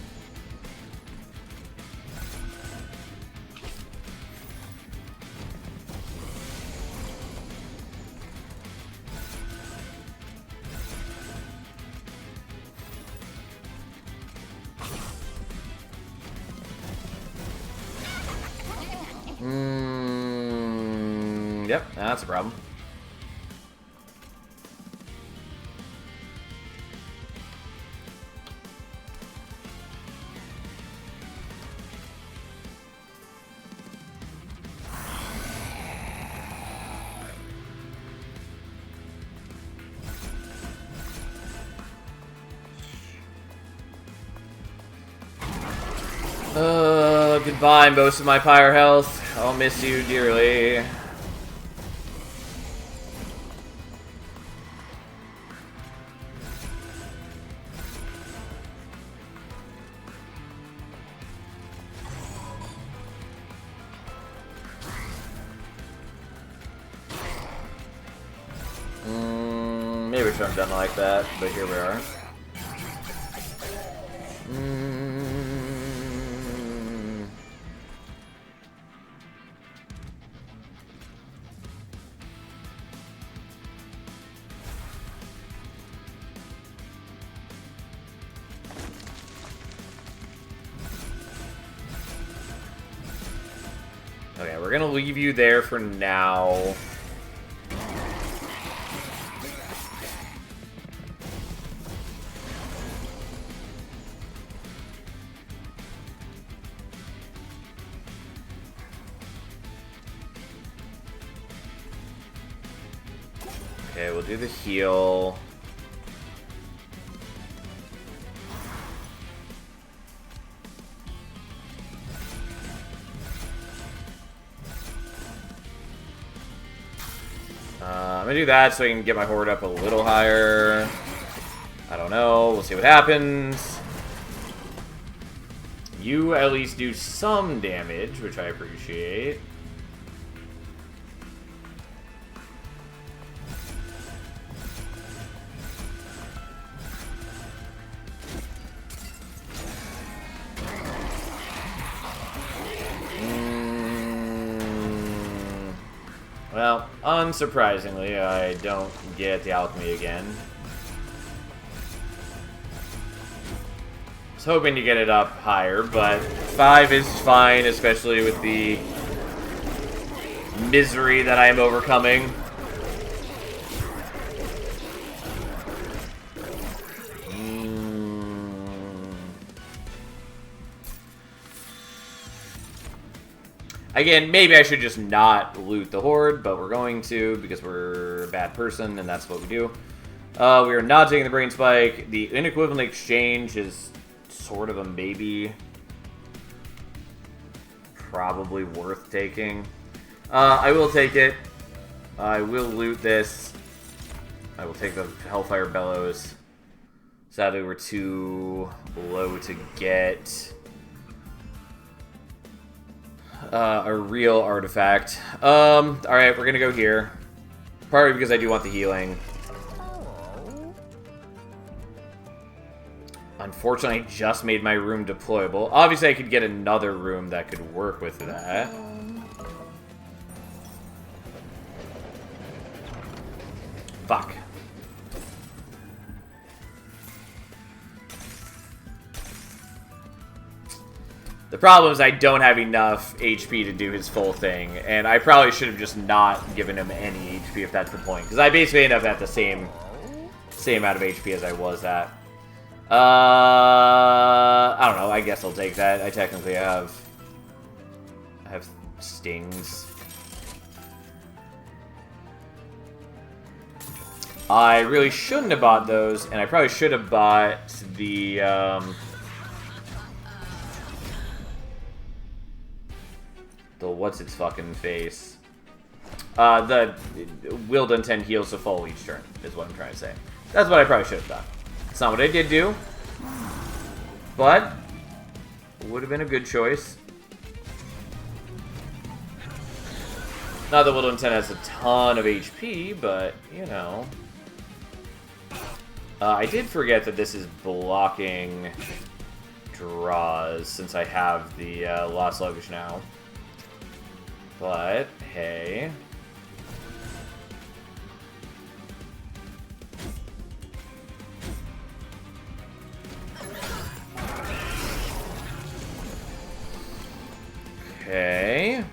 Yep, that's a problem. Goodbye, most of my pyre health. I'll miss you dearly. Maybe we should have done it like that, but here we are. Okay, we're gonna leave you there for now. Okay, we'll do the heal. I'm gonna do that so I can get my horde up a little higher. I don't know. We'll see what happens. You at least do some damage, which I appreciate. Well, unsurprisingly, I don't get the alchemy again. I was hoping to get it up higher, but 5 is fine, especially with the misery that I am overcoming. Again, maybe I should just not loot the horde, but we're going to because we're a bad person, and that's what we do. We are not taking the brain spike. The inequivalent exchange is sort of a maybe. Probably worth taking. I will take it. I will loot this. I will take the Hellfire Bellows. Sadly, we're too low to get a real artifact. Alright, we're gonna go here. Partly because I do want the healing. Unfortunately, I just made my room deployable. Obviously, I could get another room that could work with that. Fuck. The problem is I don't have enough HP to do his full thing, and I probably should have just not given him any HP if that's the point, because I basically end up at the same amount of HP as I was at. I don't know, I guess I'll take that. I technically have stings. I really shouldn't have bought those, and I probably should have bought the what's its fucking face? The Will Done 10 heals to full each turn, is what I'm trying to say. That's what I probably should have done. It's not what I did do, but it would have been a good choice. Not that Will Done 10 has a ton of HP, but, you know. I did forget that this is blocking draws, since I have the Lost Luggage now. But, hey. Okay.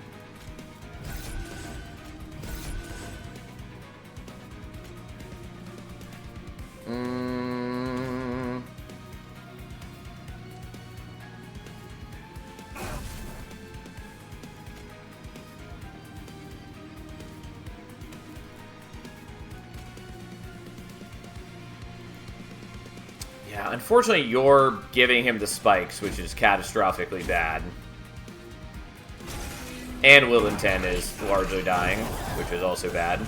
Yeah, unfortunately, you're giving him the spikes, which is catastrophically bad. And Wildenton is largely dying, which is also bad.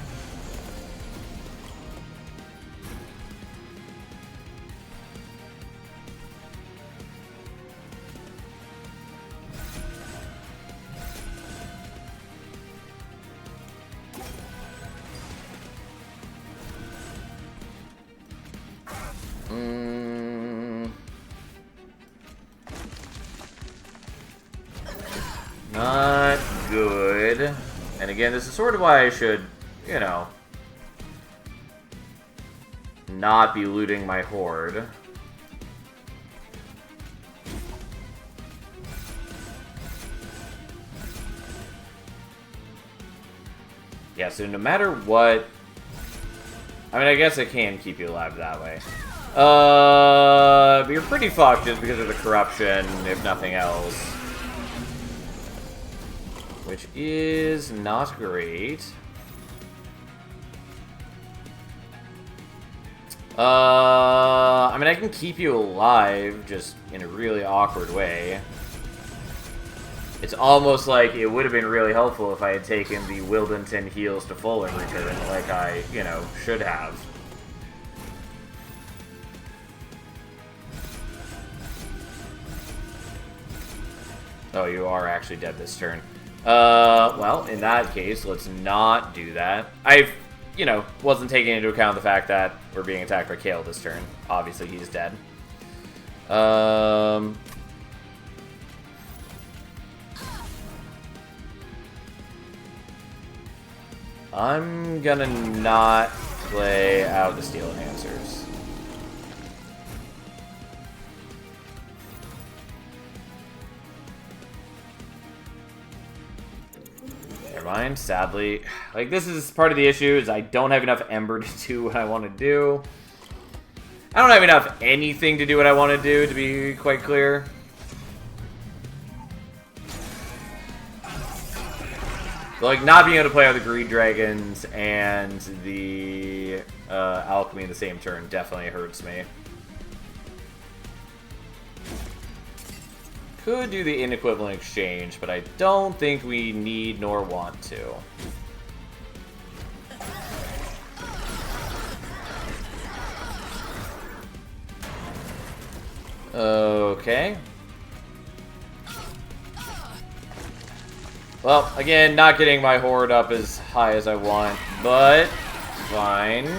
Not good. And again, this is sort of why I should, you know, not be looting my horde. Yeah, so no matter what... I mean, I guess I can keep you alive that way. But you're pretty fucked just because of the corruption, if nothing else. Which is not great. I mean, I can keep you alive, just in a really awkward way. It's almost like it would have been really helpful if I had taken the Wildenton heals to full every turn, like I, you know, should have. Oh, you are actually dead this turn. Well, in that case, let's not do that. I, you know, wasn't taking into account the fact that we're being attacked by Kale this turn. Obviously, he's dead. I'm gonna not play out the Steel Enhancers. Never mind, sadly. Like, this is part of the issue, is I don't have enough Ember to do what I want to do. I don't have enough anything to do what I want to do, to be quite clear. Like, not being able to play out the Greed Dragons and the Alchemy in the same turn definitely hurts me. Could do the inequivalent exchange, but I don't think we need nor want to. Okay. Well, again, not getting my horde up as high as I want, but fine.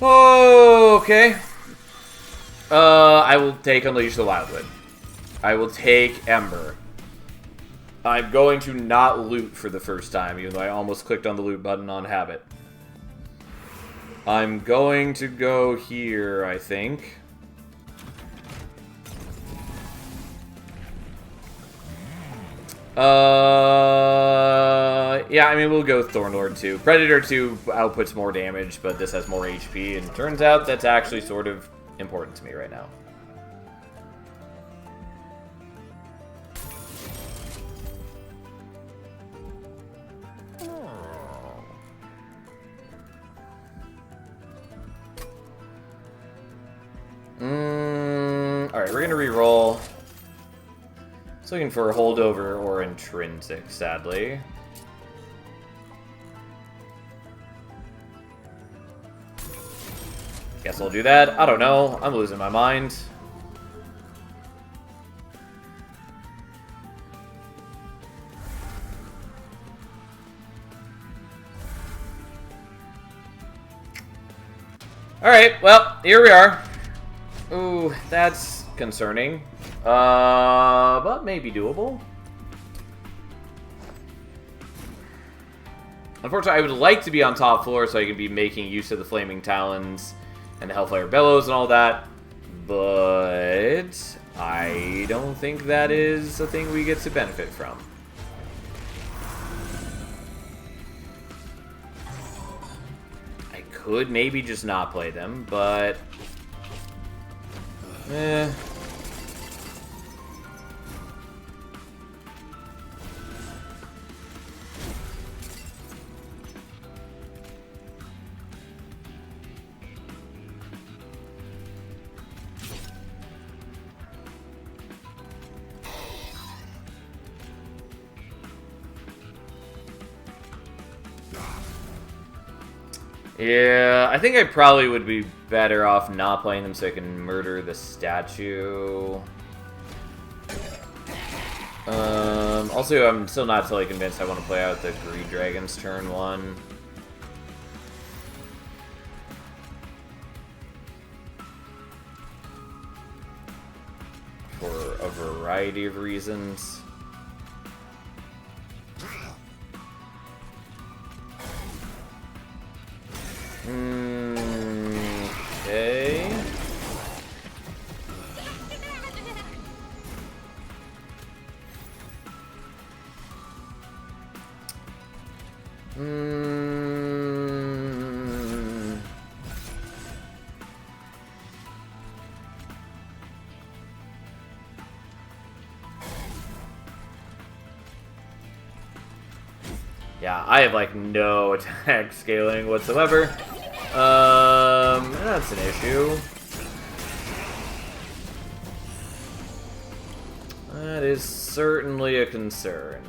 Okay. I will take Unleash the Wildwood. I will take Ember. I'm going to not loot for the first time, even though I almost clicked on the loot button on habit. I'm going to go here, I think. Yeah, I mean, we'll go with Thornlord 2. Predator 2 outputs more damage, but this has more HP, and turns out that's actually sort of important to me right now. Alright, we're gonna re-roll. Just looking for a holdover or intrinsic, sadly. Guess I'll do that. I don't know. I'm losing my mind. Alright, well, here we are. Ooh, that's concerning. But maybe doable. Unfortunately, I would like to be on top floor so I can be making use of the Flaming Talons and the Hellfire Bellows and all that, but I don't think that is a thing we get to benefit from. I could maybe just not play them, but... Yeah, I think I probably would be better off not playing them so I can murder the statue. Also, I'm still not totally convinced I want to play out the Greed Dragons turn 1. For a variety of reasons. Okay. Yeah, I have like no attack scaling whatsoever. That's an issue. That is certainly a concern.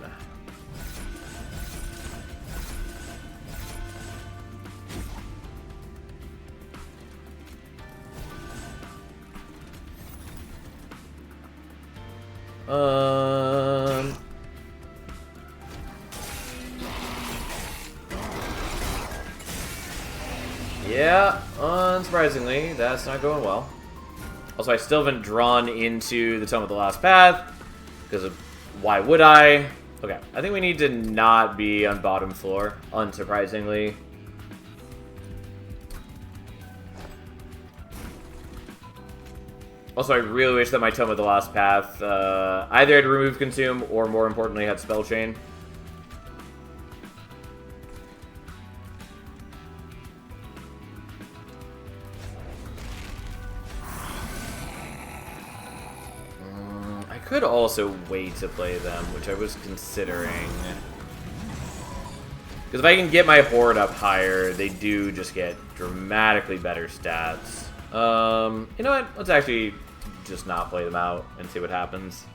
Yeah, unsurprisingly, that's not going well. Also, I still haven't drawn into the Tome of the Last Path, because of why would I? Okay, I think we need to not be on bottom floor, unsurprisingly. Also, I really wish that my Tome of the Last Path either had Remove Consume, or more importantly, had Spell Chain. I could also wait to play them, which I was considering. Because if I can get my Horde up higher, they do just get dramatically better stats. You know what? Let's actually just not play them out and see what happens.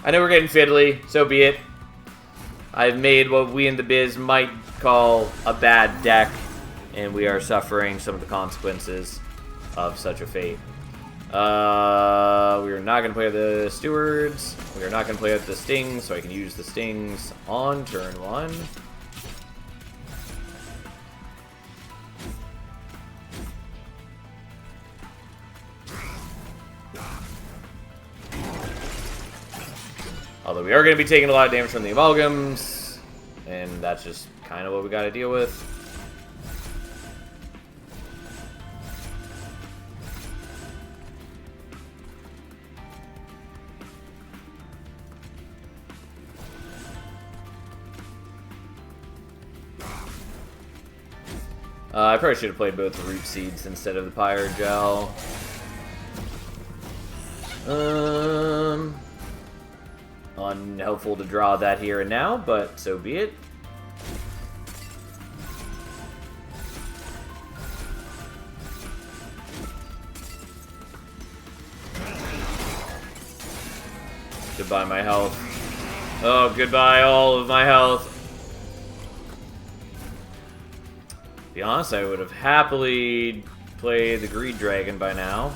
I know we're getting fiddly, so be it. I've made what we in the biz might call a bad deck, and we are suffering some of the consequences of such a fate. We are not going to play the Stewards. We are not going to play with the Stings, so I can use the Stings on turn 1. Although we are going to be taking a lot of damage from the Amalgams, and that's just kind of what we got to deal with. I probably should have played both the Root Seeds instead of the Pyre Gel. Unhelpful to draw that here and now, but so be it. Goodbye, my health. Oh, goodbye, all of my health. To be honest, I would have happily played the Greed Dragon by now.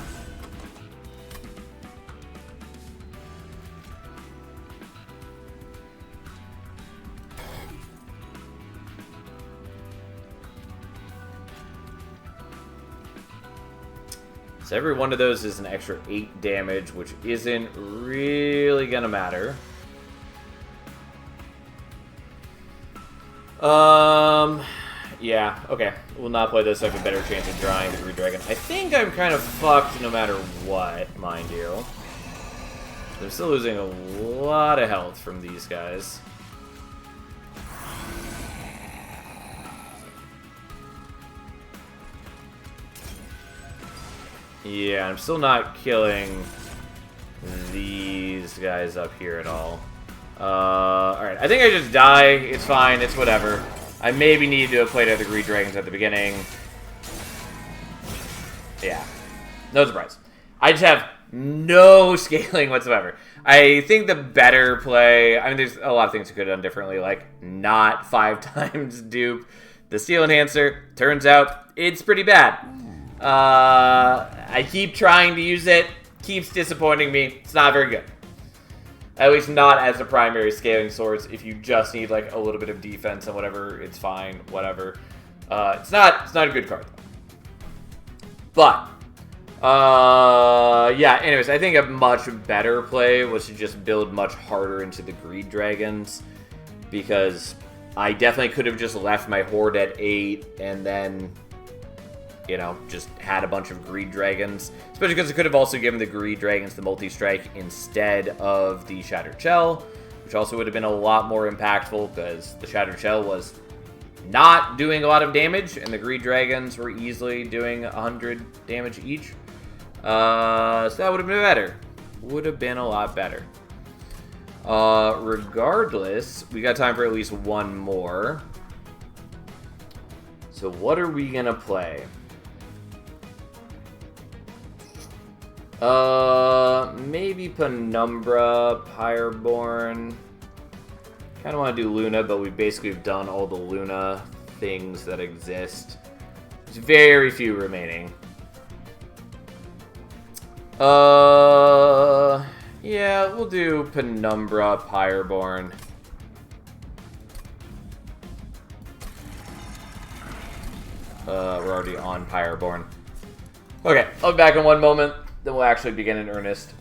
So every one of those is an extra 8 damage, which isn't really gonna matter. Yeah, okay. We'll not play this, so I have a better chance of drawing the Greed Dragon. I think I'm kind of fucked no matter what, mind you. I'm still losing a lot of health from these guys. Yeah, I'm still not killing these guys up here at all. Alright, I think I just die. It's fine, it's whatever. I maybe need to have played out the Greed Dragons at the beginning. Yeah, no surprise. I just have no scaling whatsoever. I think the better play... I mean, there's a lot of things I could have done differently, like not 5 times dupe the Steel Enhancer, turns out it's pretty bad. I keep trying to use it, keeps disappointing me. It's not very good. At least not as a primary scaling source. If you just need like a little bit of defense and whatever, it's fine, whatever. It's not a good card though. But yeah, anyways, I think a much better play was to just build much harder into the Greed Dragons, because I definitely could have just left my Horde at 8 and then, you know, just had a bunch of Greed Dragons. Especially because it could have also given the Greed Dragons the multi-strike instead of the Shattered Shell, which also would have been a lot more impactful, because the Shattered Shell was not doing a lot of damage, and the Greed Dragons were easily doing 100 damage each. So that would have been better. Would have been a lot better. Regardless, we got time for at least one more. So what are we gonna play? Maybe Penumbra, Pyreborn. Kind of want to do Luna, but we basically have done all the Luna things that exist. There's very few remaining. Yeah, we'll do Penumbra, Pyreborn. We're already on Pyreborn. Okay, I'll be back in one moment, then we'll actually begin in earnest.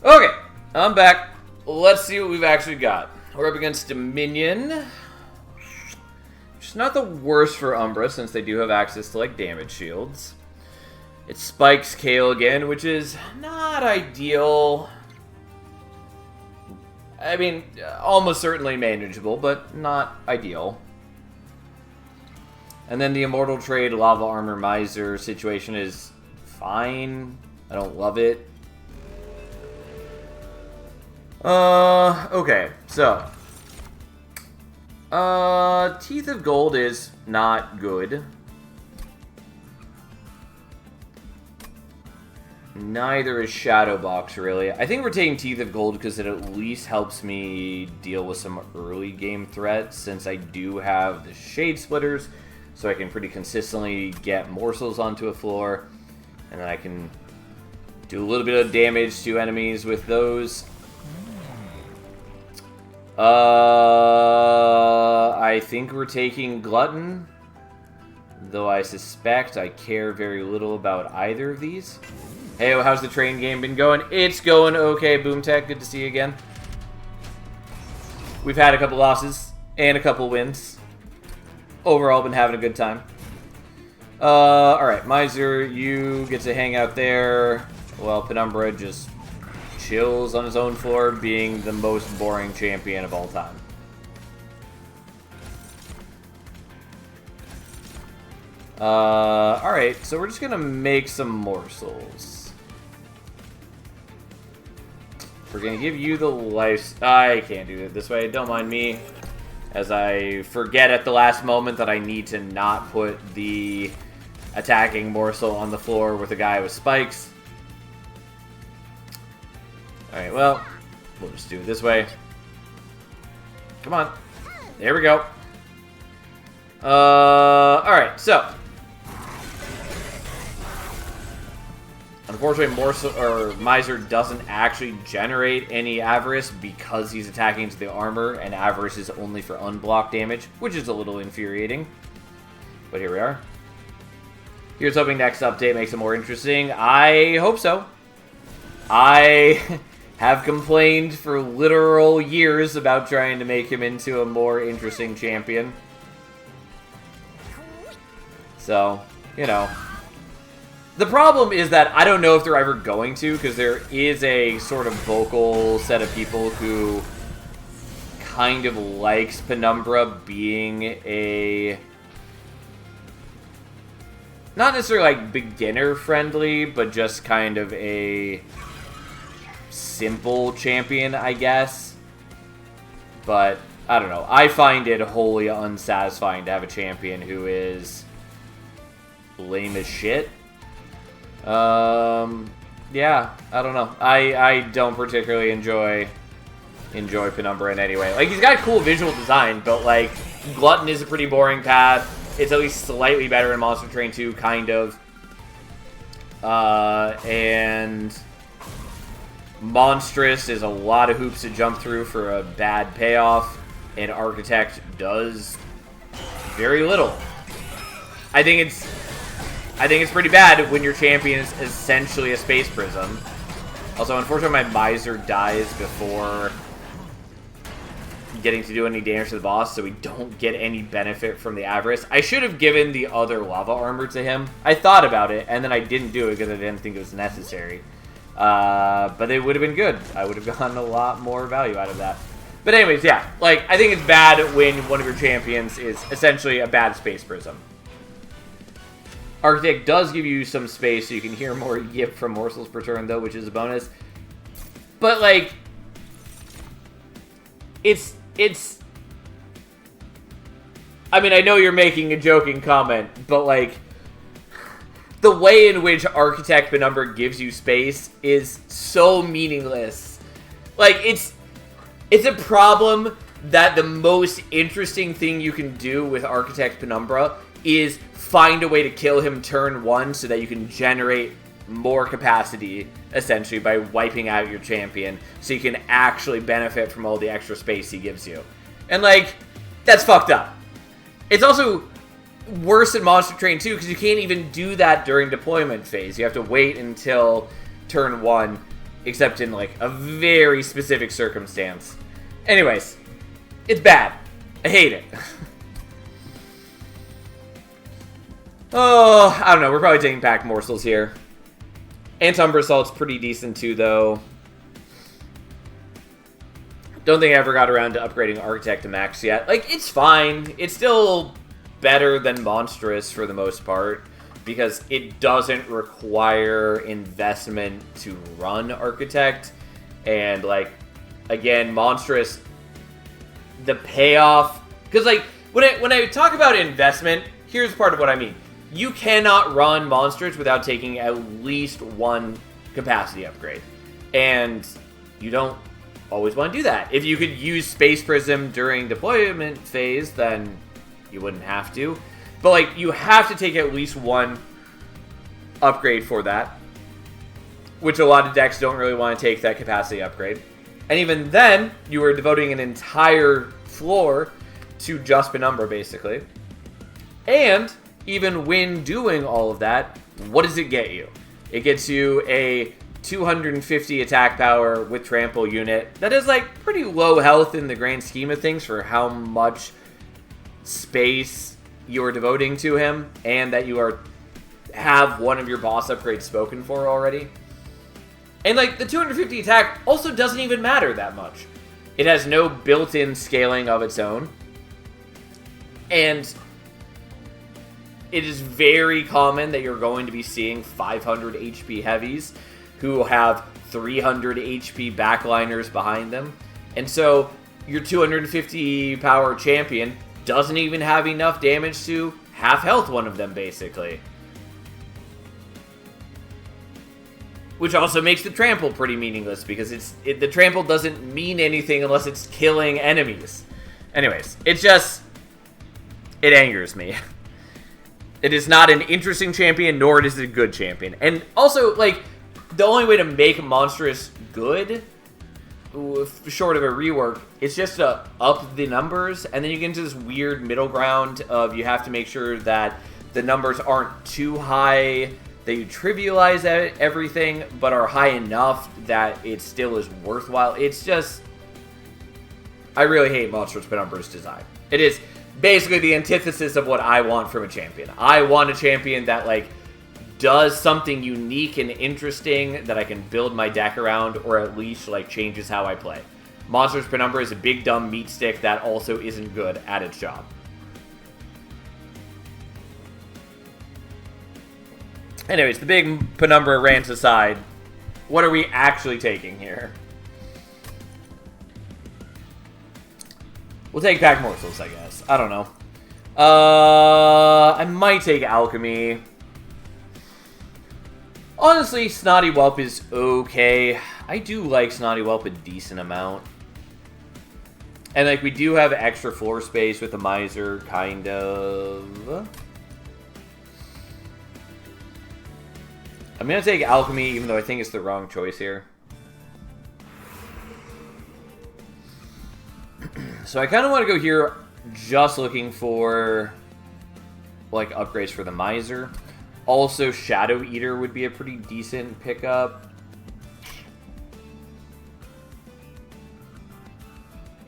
Okay, I'm back. Let's see what we've actually got. We're up against Dominion, which is not the worst for Umbra, since they do have access to, like, damage shields. It spikes Kale again, which is not ideal. I mean, almost certainly manageable, but not ideal. And then the Immortal Trade Lava Armor Miser situation is fine. I don't love it. Okay, so. Teeth of Gold is not good. Neither is Shadowbox, really. I think we're taking Teeth of Gold because it at least helps me deal with some early game threats, since I do have the Shade Splitters, so I can pretty consistently get morsels onto a floor, and then I can do a little bit of damage to enemies with those. I think we're taking Glutton, though I suspect I care very little about either of these. Hey, how's the train game been going? It's going okay, Boomtech. Good to see you again. We've had a couple losses and a couple wins. overall been having a good time. Alright, Miser, you get to hang out there while Penumbra just chills on his own floor, being the most boring champion of all time. Alright, so we're just gonna make some morsels. We're gonna give you the life... I can't do it this way, don't mind me. As I forget at the last moment that I need to not put the attacking morsel on the floor with a guy with spikes. Alright, well, we'll just do it this way. Come on. There we go. Alright, so. Unfortunately, Miser doesn't actually generate any Avarice because he's attacking into the armor, and Avarice is only for unblocked damage, which is a little infuriating. But here we are. Here's hoping next update makes it more interesting. I hope so. I have complained for literal years about trying to make him into a more interesting champion. So, you know. The problem is that I don't know if they're ever going to, because there is a sort of vocal set of people who kind of likes Penumbra being a... not necessarily like beginner-friendly, but just kind of a simple champion, I guess. But, I don't know. I find it wholly unsatisfying to have a champion who is lame as shit. Yeah, I don't know. I don't particularly enjoy Penumbra in any way. Like, he's got a cool visual design, but, like, Glutton is a pretty boring path. It's at least slightly better in Monster Train 2, kind of. And Monstrous is a lot of hoops to jump through for a bad payoff, and Architect does very little. I think it's pretty bad when your champion is essentially a Space Prism. Also, unfortunately, my Miser dies before getting to do any damage to the boss, so we don't get any benefit from the Avarice. I should have given the other lava armor to him. I thought about it, and then I didn't do it because I didn't think it was necessary. But it would have been good. I would have gotten a lot more value out of that. But anyways, yeah. Like, I think it's bad when one of your champions is essentially a bad Space Prism. Architect does give you some space so you can hear more yip from morsels per turn, though, which is a bonus. But, like, it's... I mean, I know you're making a joking comment, but, like, the way in which Architect Penumbra gives you space is so meaningless. Like, it's a problem that the most interesting thing you can do with Architect Penumbra is find a way to kill him turn one so that you can generate more capacity, essentially, by wiping out your champion, so you can actually benefit from all the extra space he gives you. And, like, that's fucked up. It's also worse in Monster Train 2, because you can't even do that during deployment phase. You have to wait until turn one, except in, like, a very specific circumstance. Anyways, it's bad. I hate it. Oh, I don't know. We're probably taking back morsels here. Anti-Umbra Assault's pretty decent too, though. Don't think I ever got around to upgrading Architect to max yet. Like, it's fine. It's still better than Monstrous for the most part, because it doesn't require investment to run Architect. And, like, again, Monstrous, the payoff... Because, like, when I talk about investment, here's part of what I mean. You cannot run Monstrous without taking at least one capacity upgrade. And you don't always want to do that. If you could use Space Prism during deployment phase, then you wouldn't have to. But, like, you have to take at least one upgrade for that, which a lot of decks don't really want to take that capacity upgrade. And even then, you are devoting an entire floor to just Penumbra, basically. And even when doing all of that, what does it get you? It gets you a 250 attack power with trample unit that is, like, pretty low health in the grand scheme of things for how much space you are devoting to him and that you have one of your boss upgrades spoken for already. And like the 250 attack also doesn't even matter that much. It has no built-in scaling of its own. And it is very common that you're going to be seeing 500 HP heavies who have 300 HP backliners behind them. And so your 250 power champion doesn't even have enough damage to half health one of them, basically. Which also makes the trample pretty meaningless, because the trample doesn't mean anything unless it's killing enemies. Anyways, it angers me. It is not an interesting champion, nor is it a good champion. And also, like, the only way to make Monstrous good, short of a rework, is just to up the numbers, and then you get into this weird middle ground of you have to make sure that the numbers aren't too high, that you trivialize everything, but are high enough that it still is worthwhile. It's just... I really hate Monstrous Penumbra's design. It is basically the antithesis of what I want from a champion. I want a champion that, like, does something unique and interesting that I can build my deck around, or at least, like, changes how I play. Monstrous Penumbra is a big, dumb meat stick that also isn't good at its job. Anyways, the big Penumbra rants aside, what are we actually taking here? We'll take Pack Morsels, I guess. I don't know. I might take Alchemy. Honestly, Snotty Whelp is okay. I do like Snotty Whelp a decent amount. And, like, we do have extra floor space with the Miser, kind of. I'm going to take Alchemy, even though I think it's the wrong choice here. So I kind of want to go here just looking for, like, upgrades for the Miser. Also, Shadow Eater would be a pretty decent pickup.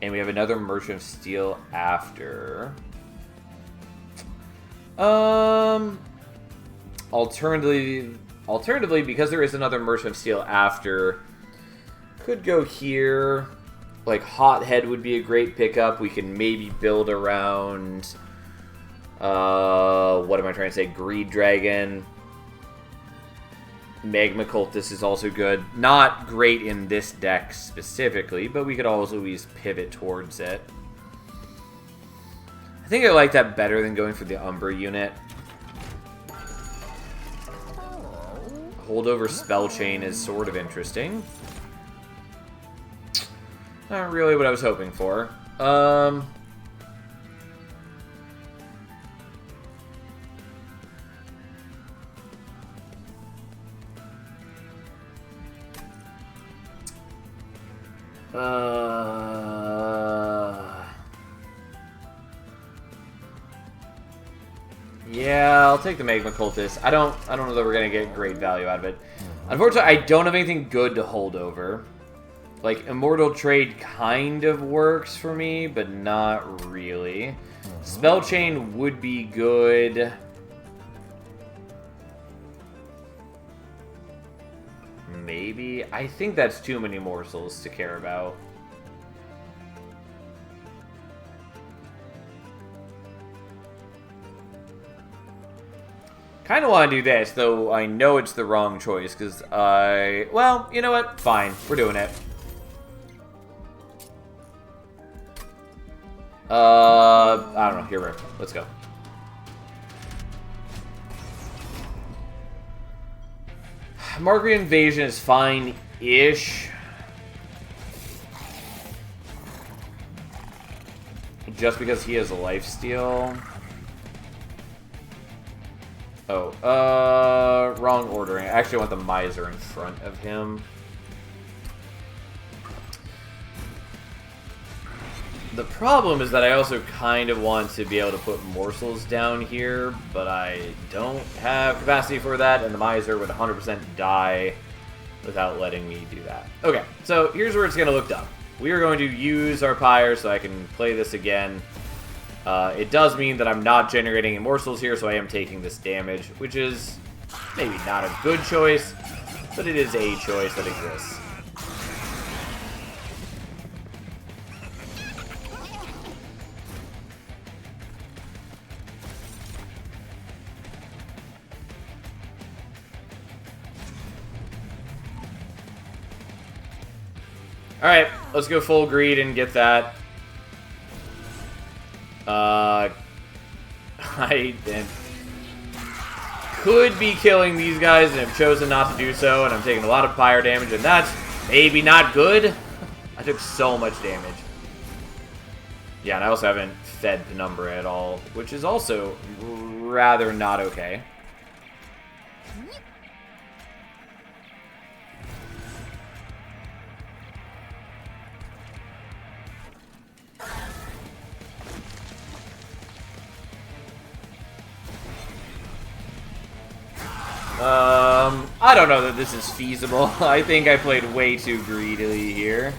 And we have another Merchant of Steel after. Alternatively, because there is another Merchant of Steel after, could go here. Like, Hothead would be a great pickup. We can maybe build around, what am I trying to say? Greed Dragon. Magma Cultist is also good. Not great in this deck specifically, but we could always pivot towards it. I think I like that better than going for the Umbra unit. Holdover Spell Chain is sort of interesting. Not really what I was hoping for. Yeah, I'll take the Magma Cultist. I don't know that we're gonna get great value out of it. Unfortunately, I don't have anything good to hold over. Like, Immortal Trade kind of works for me, but not really. Spell Chain would be good. Maybe. I think that's too many morsels to care about. Kind of want to do this, though I know it's the wrong choice, because well, you know what? Fine. We're doing it. I don't know. Here, Rick. Let's go. Margaret Invasion is fine-ish. Just because he has a lifesteal. Oh, wrong ordering. I actually want the Miser in front of him. The problem is that I also kind of want to be able to put morsels down here, but I don't have capacity for that, and the Miser would 100% die without letting me do that. Okay, so here's where it's going to look dumb. We are going to use our Pyre so I can play this again. It does mean that I'm not generating any morsels here, so I am taking this damage, which is maybe not a good choice, but it is a choice that exists. Alright, let's go full greed and get that. I could be killing these guys and have chosen not to do so, and I'm taking a lot of fire damage, and that's maybe not good. I took so much damage. Yeah, and I also haven't fed Penumbra at all, which is also rather not okay. I don't know that this is feasible. I think I played way too greedily here.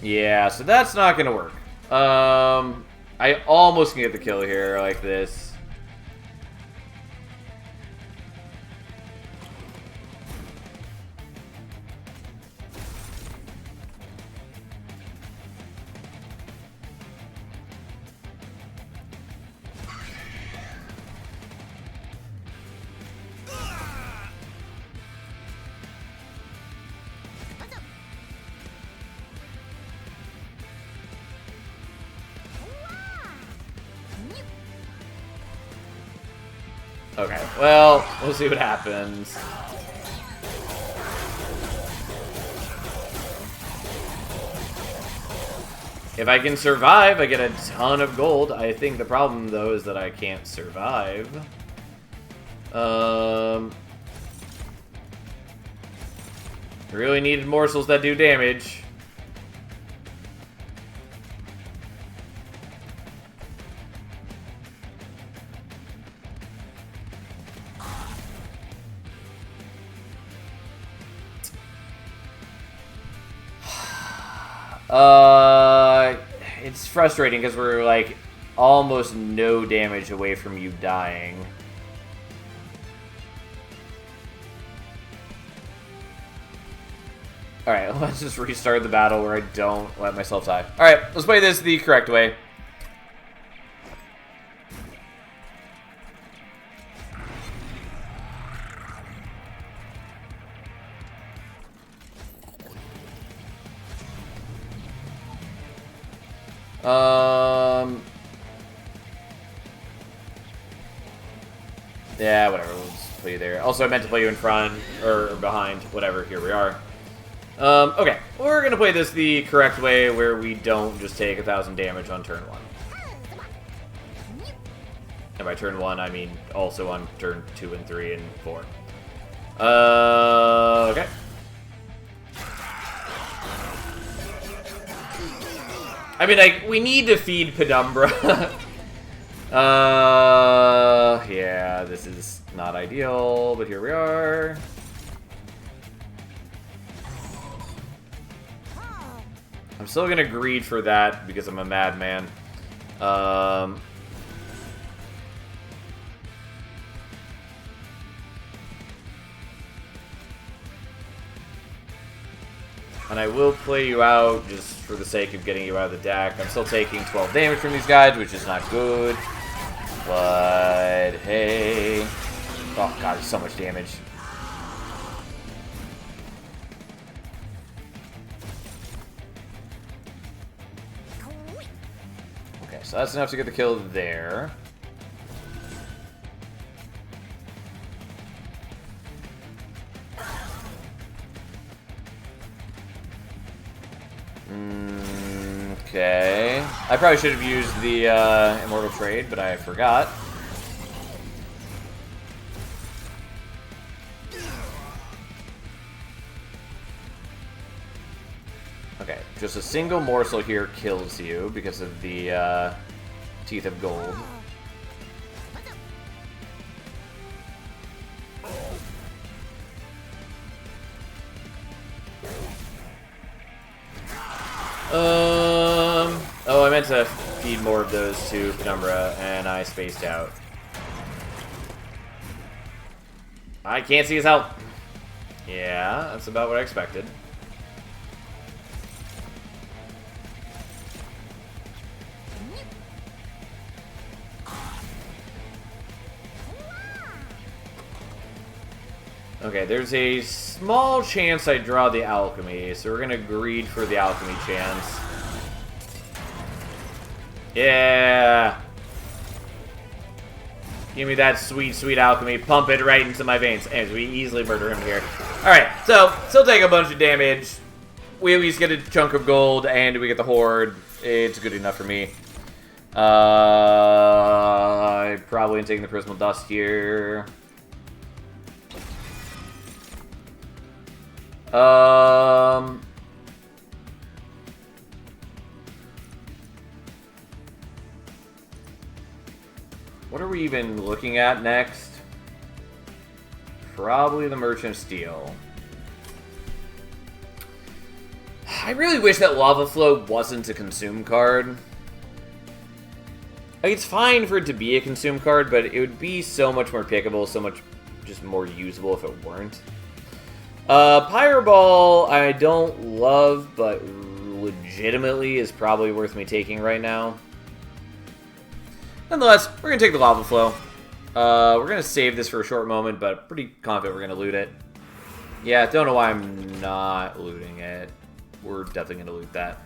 Yeah, so that's not gonna work. I almost can get the kill here like this. Okay, well, we'll see what happens. If I can survive, I get a ton of gold. I think the problem, though, is that I can't survive. Really needed morsels that do damage. It's frustrating because we're like almost no damage away from you dying. Alright, let's just restart the battle where I don't let myself die. Alright, let's play this the correct way. Yeah, whatever, we'll just play you there. Also, I meant to play you in front, or behind, whatever, here we are. Okay, we're gonna play this the correct way, where we don't just take 1,000 damage on turn 1. And by turn 1, I mean also on turn 2 and 3 and 4. Okay. I mean, like, we need to feed Penumbra. Yeah, this is not ideal, but here we are. I'm still gonna greed for that because I'm a madman. And I will play you out just for the sake of getting you out of the deck. I'm still taking 12 damage from these guys, which is not good. But, hey. Oh, God, there's so much damage. Okay, so that's enough to get the kill there. Okay. I probably should have used the Immortal Trade, but I forgot. Okay, just a single morsel here kills you because of the Teeth of Gold. Oh, I meant to feed more of those to Penumbra, and I spaced out. I can't see his health. Yeah, that's about what I expected. Okay, there's a small chance I draw the alchemy, so we're gonna greed for the alchemy chance. Yeah! Give me that sweet, sweet alchemy. Pump it right into my veins. And we easily murder him here. Alright, so still take a bunch of damage. We at least get a chunk of gold, and we get the horde. It's good enough for me. I probably am taking the Prismal Dust here. What are we even looking at next? Probably the Merchant of Steel. I really wish that Lava Flow wasn't a consume card. Like, it's fine for it to be a consume card, but it would be so much more pickable, so much just more usable if it weren't. Pyro Ball, I don't love, but legitimately is probably worth me taking right now. Nonetheless, we're going to take the Lava Flow. We're going to save this for a short moment, but pretty confident we're going to loot it. Yeah, don't know why I'm not looting it. We're definitely going to loot that.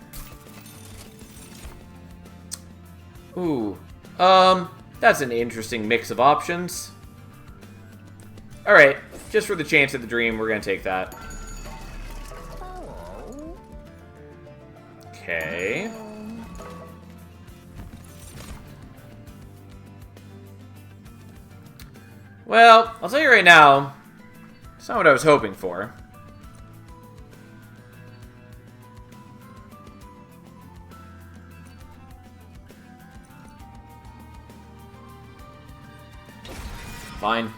Ooh. That's an interesting mix of options. Alright, just for the chance of the dream, we're going to take that. Okay. Well, I'll tell you right now, it's not what I was hoping for. Fine.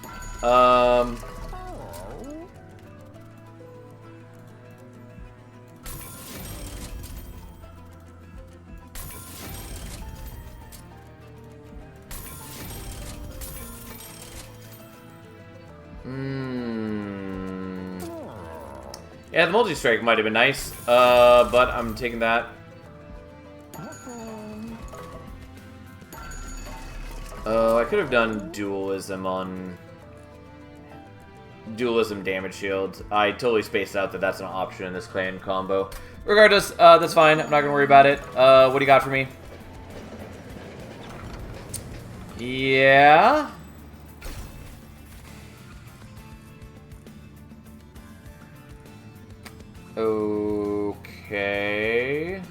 Yeah, the multi-strike might have been nice, but I'm taking that. Oh, I could have done dualism on... Dualism damage shield. I totally spaced out that that's an option in this clan combo. Regardless, that's fine. I'm not gonna worry about it. What do you got for me? Yeah... Okay...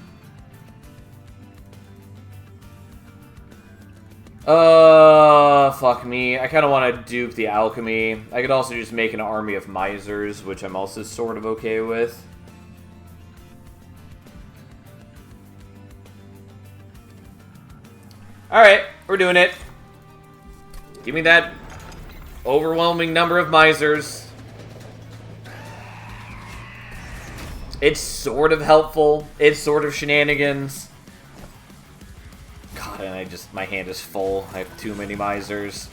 fuck me. I kind of want to dupe the alchemy. I could also just make an army of misers, which I'm also sort of okay with. Alright, we're doing it. Give me that overwhelming number of misers. It's sort of helpful. It's sort of shenanigans. God, and my hand is full. I have too many misers.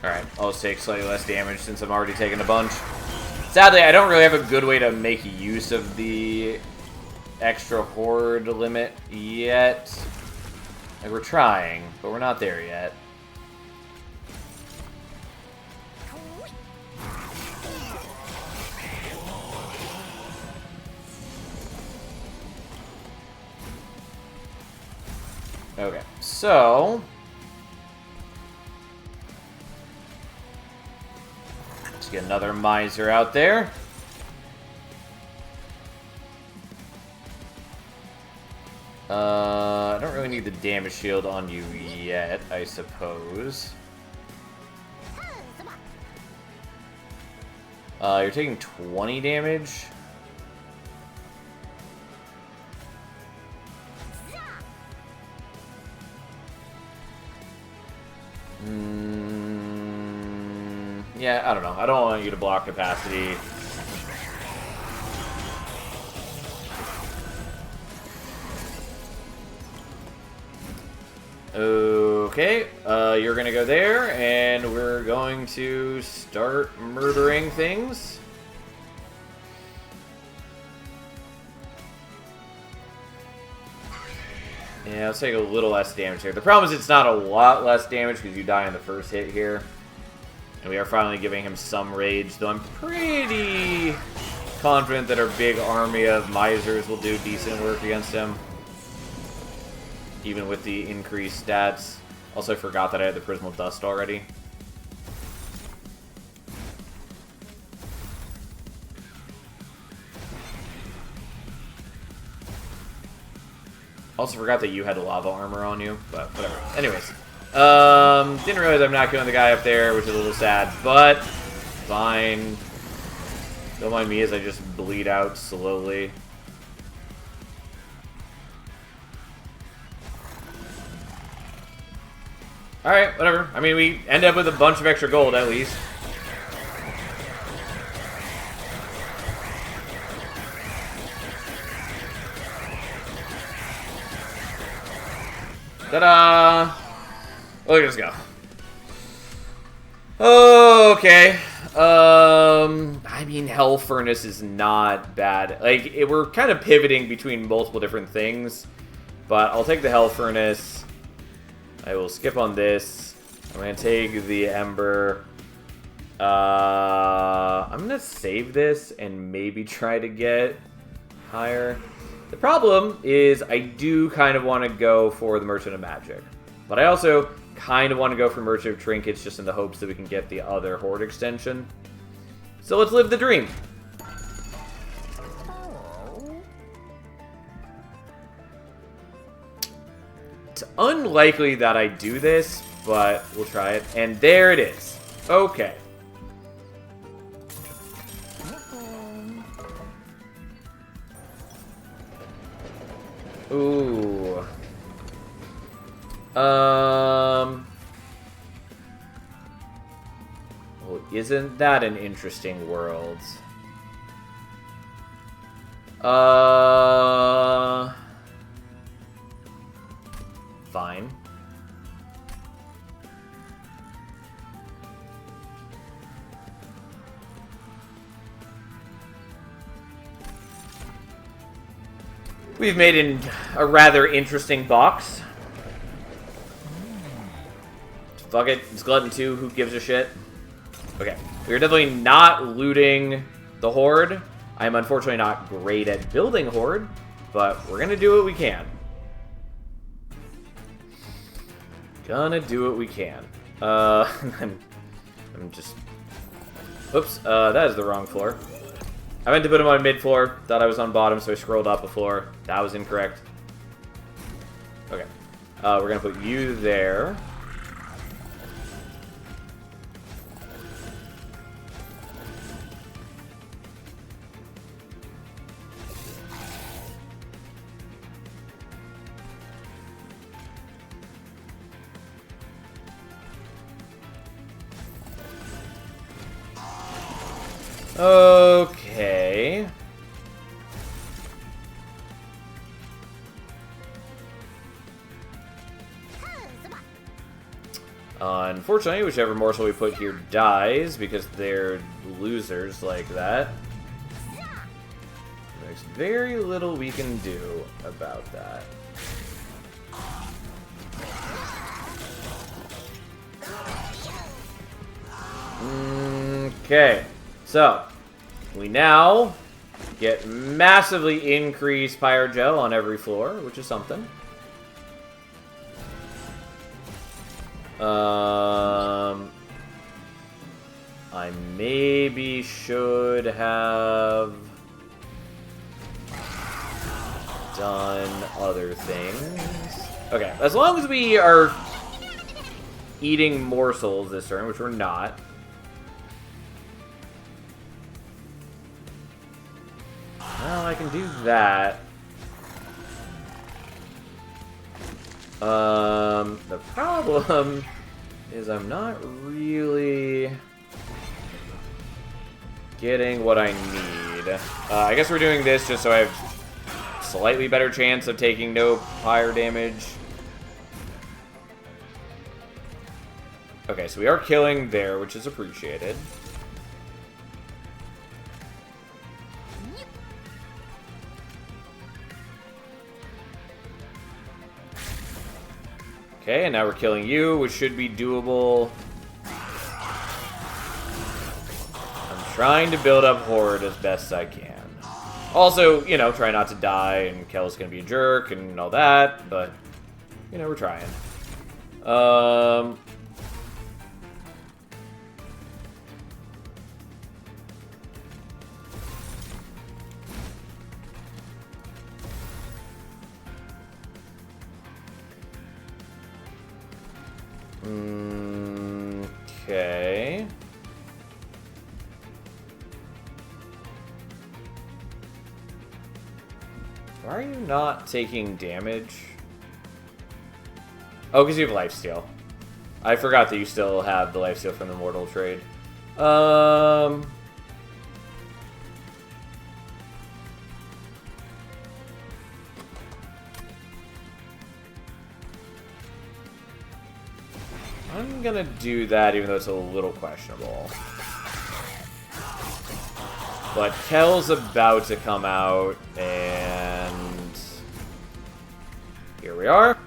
Alright, I'll just take slightly less damage since I'm already taking a bunch. Sadly, I don't really have a good way to make use of the extra horde limit yet. Like, we're trying, but we're not there yet. Okay, so... get another miser out there. I don't really need the damage shield on you yet, I suppose. You're taking 20 damage. Yeah, I don't know. I don't want you to block capacity. Okay, you're gonna go there, and we're going to start murdering things. Yeah, let's take a little less damage here. The problem is it's not a lot less damage because you die on the first hit here. And we are finally giving him some rage, though I'm pretty confident that our big army of misers will do decent work against him. Even with the increased stats. Also, I forgot that I had the Prismal Dust already. Also forgot that you had the lava armor on you, but whatever. Anyways. Didn't realize I'm not killing the guy up there, which is a little sad, but fine. Don't mind me as I just bleed out slowly. Alright, whatever. I mean, we end up with a bunch of extra gold, at least. Ta-da! Look at us go. Okay. I mean, Hell Furnace is not bad. Like, we're kind of pivoting between multiple different things. But I'll take the Hell Furnace. I will skip on this. I'm going to take the Ember. I'm going to save this and maybe try to get higher. The problem is I do kind of want to go for the Merchant of Magic. But I also kind of want to go for Merchant of Trinkets just in the hopes that we can get the other Horde extension. So let's live the dream. It's unlikely that I do this, but we'll try it. And there it is. Okay. Ooh. Well, isn't that an interesting world? Fine. We've made a rather interesting box. Fuck it, it's Glutton 2, who gives a shit? Okay, we're definitely not looting the Horde. I'm unfortunately not great at building Horde, but we're gonna do what we can. Gonna do what we can. I'm just... Oops, that is the wrong floor. I meant to put him on mid-floor. Thought I was on bottom, so I scrolled up a floor. That was incorrect. Okay. We're gonna put you there. Okay. Unfortunately, whichever morsel we put here dies because they're losers like that. There's very little we can do about that. Okay, so we now get massively increased Pyrogel on every floor, which is something. I maybe should have done other things. Okay, as long as we are eating morsels this turn, which we're not. Well, I can do that. The problem is I'm not really getting what I need. I guess we're doing this just so I have slightly better chance of taking no fire damage. Okay, so we are killing there, which is appreciated. Okay, and now we're killing you, which should be doable. I'm trying to build up Horde as best I can. Also, you know, try not to die, and Kel's gonna be a jerk and all that, but, you know, we're trying. Okay. Why are you not taking damage? Oh, because you have lifesteal. I forgot that you still have the lifesteal from the mortal trade. I'm gonna do that even though it's a little questionable. But Kel's about to come out, and here we are.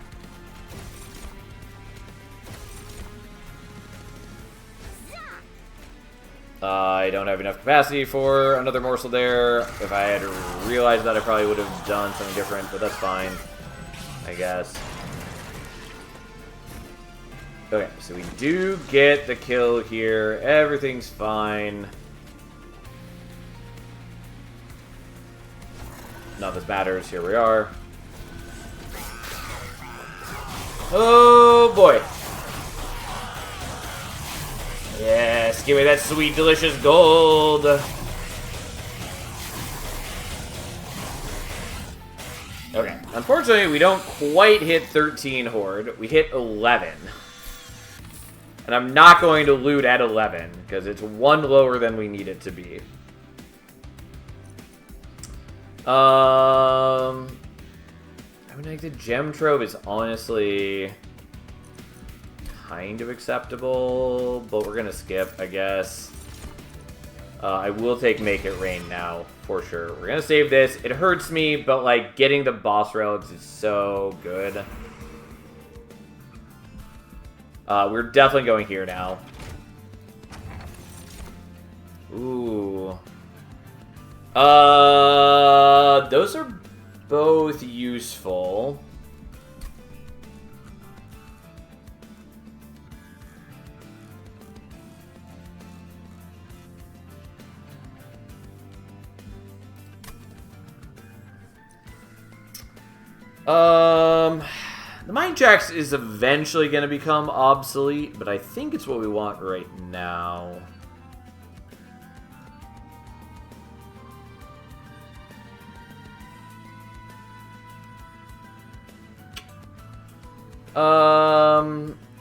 I don't have enough capacity for another morsel there. If I had realized that, I probably would have done something different, but that's fine, I guess. Okay, so we do get the kill here. Everything's fine. None of this matters. Here we are. Oh, boy. Yes, give me that sweet, delicious gold. Okay, unfortunately, we don't quite hit 13 Horde. We hit 11. And I'm not going to loot at 11, because it's one lower than we need it to be. I mean, like, the gem trove is honestly kind of acceptable, but we're gonna skip, I guess. I will take Make It Rain now, for sure. We're gonna save this. It hurts me, but, like, getting the boss relics is so good. We're definitely going here now. Ooh. Those are both useful. The Mind Jacks is eventually going to become obsolete, but I think it's what we want right now.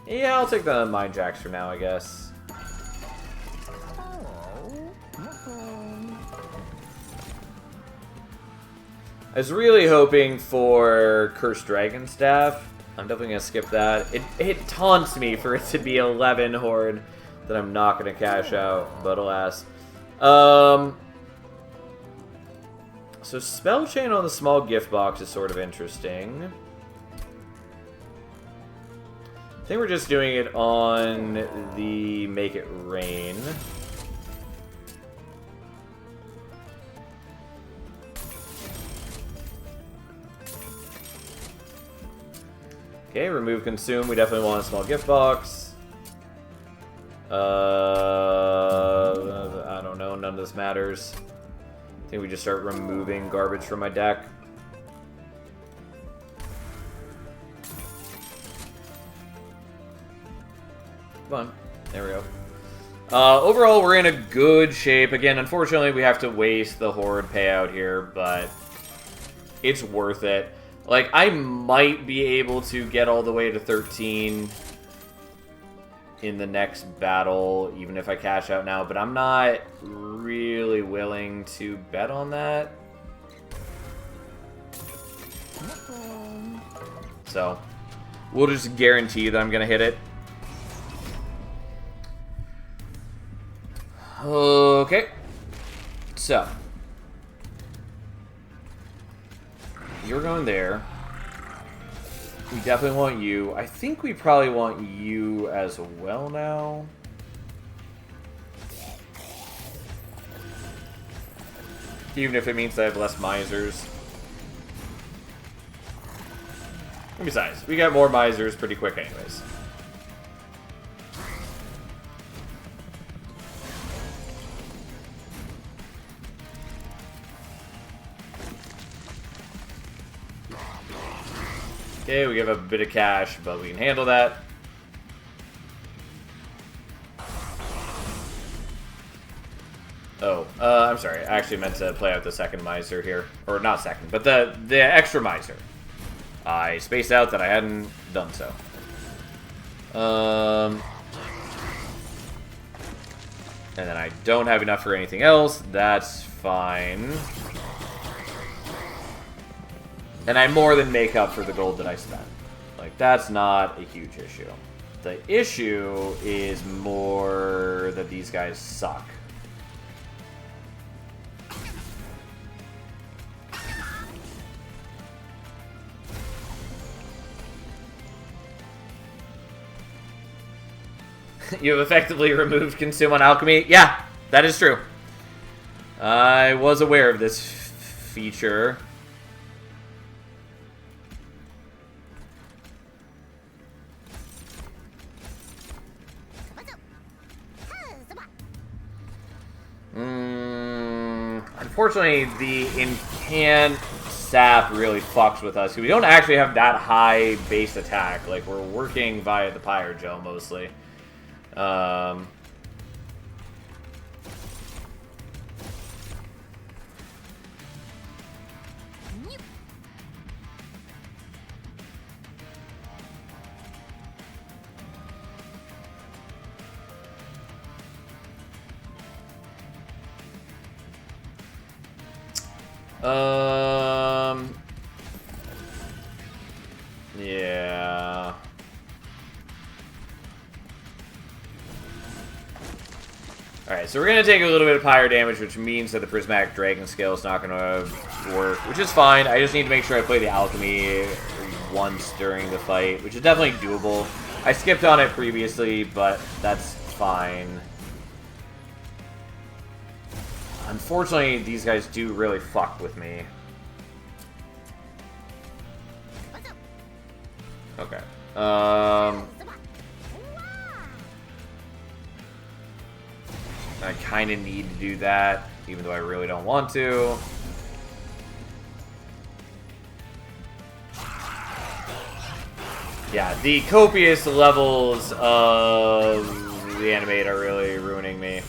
Yeah, I'll take the Mind Jacks for now, I guess. I was really hoping for Cursed Dragon Staff. I'm definitely going to skip that. It taunts me for it to be 11 Horde that I'm not going to cash out, but alas. So Spell Chain on the small gift box is sort of interesting. I think we're just doing it on the Make It Rain. Okay, remove consume. We definitely want a small gift box. this matters. I think we just start removing garbage from my deck. Come on. There we go. Overall, we're in a good shape. Again, unfortunately, we have to waste the Horde payout here, but it's worth it. Like, I might be able to get all the way to 13 in the next battle, even if I cash out now, but I'm not really willing to bet on that. So, we'll just guarantee that I'm going to hit it. Okay. So, you're going there. We definitely want you. I think we probably want you as well now. Even if it means I have less misers. And besides, we got more misers pretty quick anyways. Okay, we give up a bit of cash, but we can handle that. Oh, I'm sorry. I actually meant to play out the second miser here. Or not second, but the extra miser. I spaced out that I hadn't done so. And then I don't have enough for anything else. That's fine. And I more than make up for the gold that I spent. Like, that's not a huge issue. The issue is more that these guys suck. You have effectively removed Consume on Alchemy. Yeah, that is true. I was aware of this feature. Unfortunately, the incant sap really fucks with us. We don't actually have that high base attack. Like, we're working via the Pyrogel mostly. Yeah. Alright, so we're going to take a little bit of pyro damage, which means that the Prismatic Dragon Scale is not going to work, which is fine. I just need to make sure I play the Alchemy once during the fight, which is definitely doable. I skipped on it previously, but that's fine. Unfortunately, these guys do really fuck with me. Okay. I kind of need to do that, even though I really don't want to. Yeah, the copious levels of the animate are really ruining me.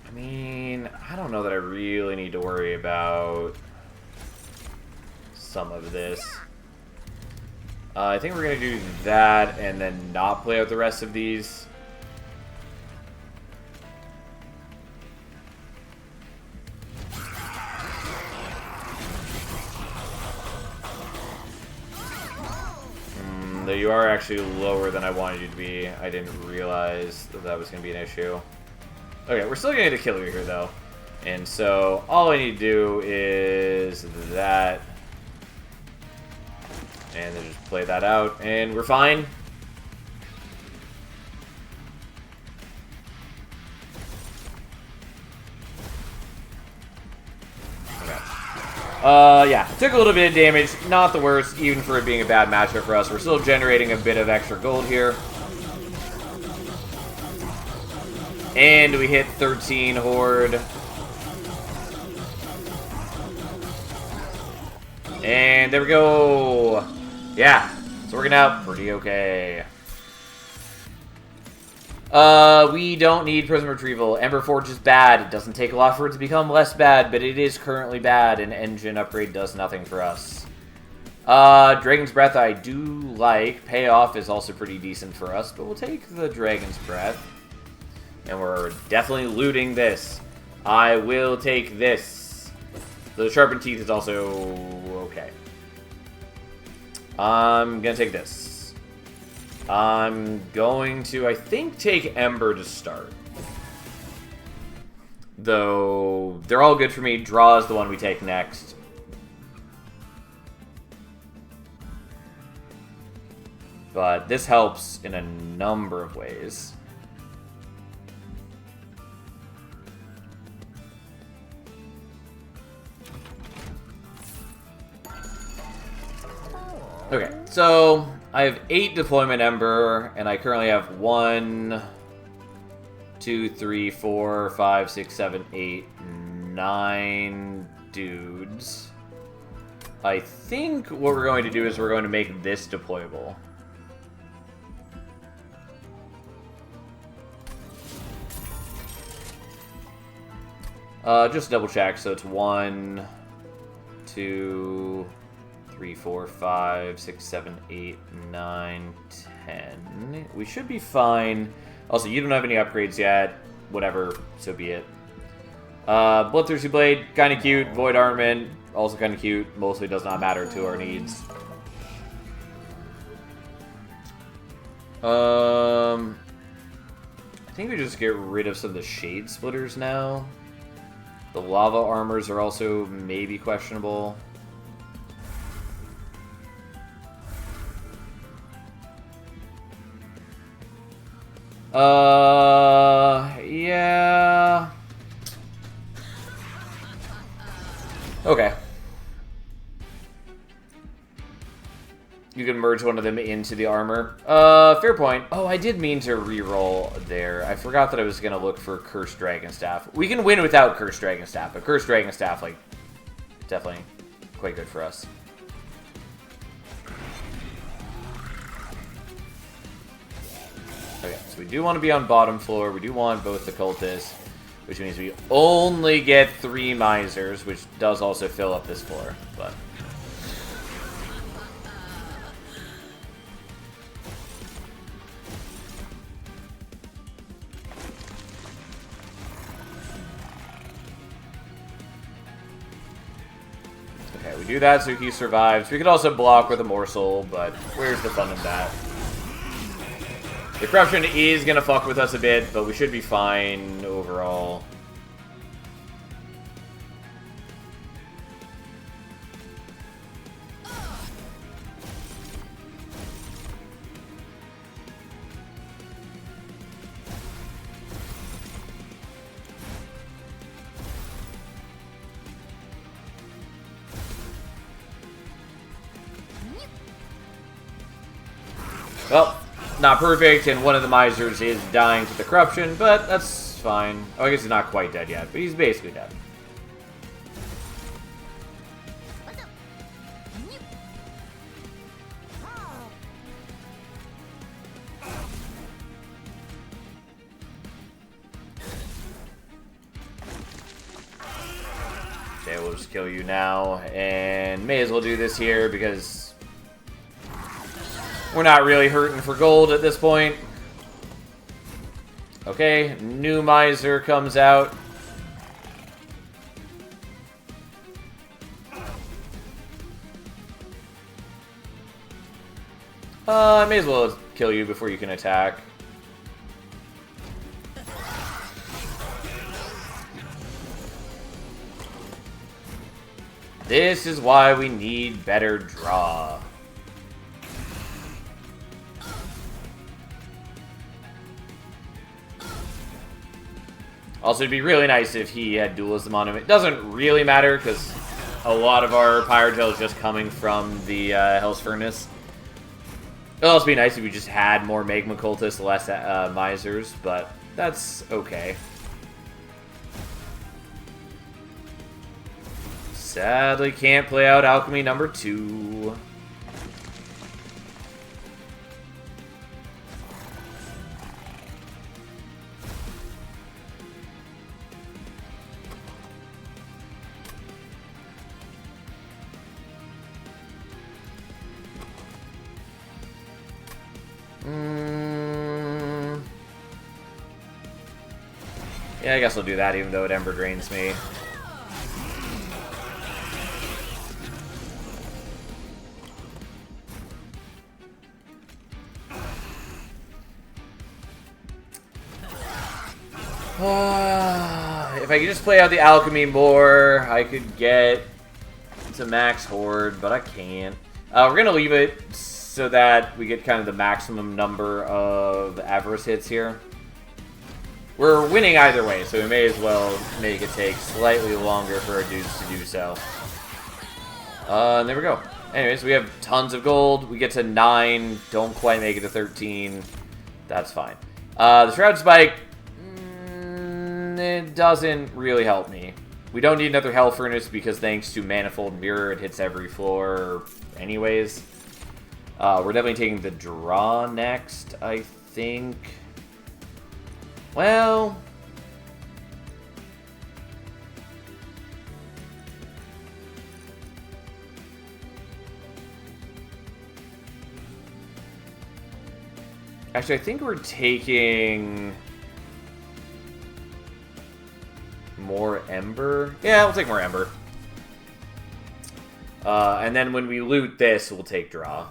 I mean, I don't know that I really need to worry about some of this. I think we're going to do that and then not play out the rest of these. Though you are actually lower than I wanted you to be. I didn't realize that that was going to be an issue. Okay, we're still going to get a killer here, though. And so, all I need to do is that. And then just play that out, and we're fine. Okay. Yeah, took a little bit of damage. Not the worst, even for it being a bad matchup for us. We're still generating a bit of extra gold here. And we hit 13 Horde. And there we go. Yeah, it's working out pretty okay. We don't need Prism Retrieval. Ember Forge is bad. It doesn't take a lot for it to become less bad, but it is currently bad, and Engine Upgrade does nothing for us. Dragon's Breath I do like. Payoff is also pretty decent for us, but we'll take the Dragon's Breath. And we're definitely looting this. I will take this. The Sharpened Teeth is also okay. I'm gonna take this. I'm going to, I think, take Ember to start. Though, they're all good for me. Draw is the one we take next. But this helps in a number of ways. Okay, so I have 8 Deployment Ember, and I currently have 1, 2, 3, 4, 5, 6, 7, 8, 9 dudes. I think what we're going to do is we're going to make this deployable. Just double check, so it's 1, 2... 3, 4, 5, 6, 7, 8, 9, 10. We should be fine. Also, you don't have any upgrades yet. Whatever, so be it. Bloodthirsty Blade, kind of cute. Void Armament, also kind of cute. Mostly does not matter to our needs. I think we just get rid of some of the Shade Splitters now. The Lava Armors are also maybe questionable. Yeah. Okay. You can merge one of them into the armor. Fair point. Oh, I did mean to re-roll there. I forgot that I was gonna look for Cursed Dragon Staff. We can win without Cursed Dragon Staff, but Cursed Dragon Staff, like, definitely quite good for us. Okay, so we do want to be on bottom floor. We do want both the cultists, which means we only get 3 misers, which does also fill up this floor, but... Okay, we do that so he survives. We could also block with a morsel, but where's the fun in that? The corruption is gonna fuck with us a bit, but we should be fine overall. Well, not perfect, and one of the misers is dying to the corruption, but that's fine. Oh, I guess he's not quite dead yet, but he's basically dead. Okay, we'll just kill you now, and may as well do this here because we're not really hurting for gold at this point. Okay, new miser comes out. I may as well kill you before you can attack. This is why we need better draw. Also, it'd be really nice if he had dualism on him. It doesn't really matter, because a lot of our Pyrotail is just coming from the Hell's Furnace. It'd also be nice if we just had more Magma Cultists, less Misers, but that's okay. Sadly, can't play out Alchemy number 2. Yeah, I guess I'll do that even though it Ember Drains me. If I could just play out the Alchemy more, I could get to max Horde, but I can't. We're going to leave it so that we get kind of the maximum number of Avarice hits here. We're winning either way, so we may as well make it take slightly longer for our dudes to do so. And there we go. Anyways, we have tons of gold. We get to 9. Don't quite make it to 13. That's fine. The Shroud Spike, it doesn't really help me. We don't need another Hell Furnace because thanks to Manifold Mirror, it hits every floor anyways. We're definitely taking the draw next, I think. Well, actually, I think we're taking more Ember. Yeah, we'll take more Ember. And then when we loot this, we'll take draw.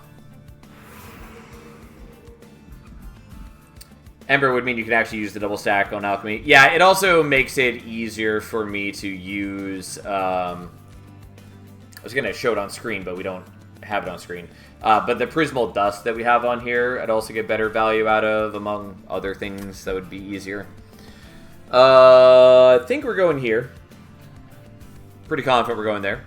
Ember would mean you can actually use the double stack on Alchemy. Yeah, it also makes it easier for me to use... I was going to show it on screen, but we don't have it on screen. But the Prismal Dust that we have on here, I'd also get better value out of, among other things that would be easier. I think we're going here. Pretty confident we're going there.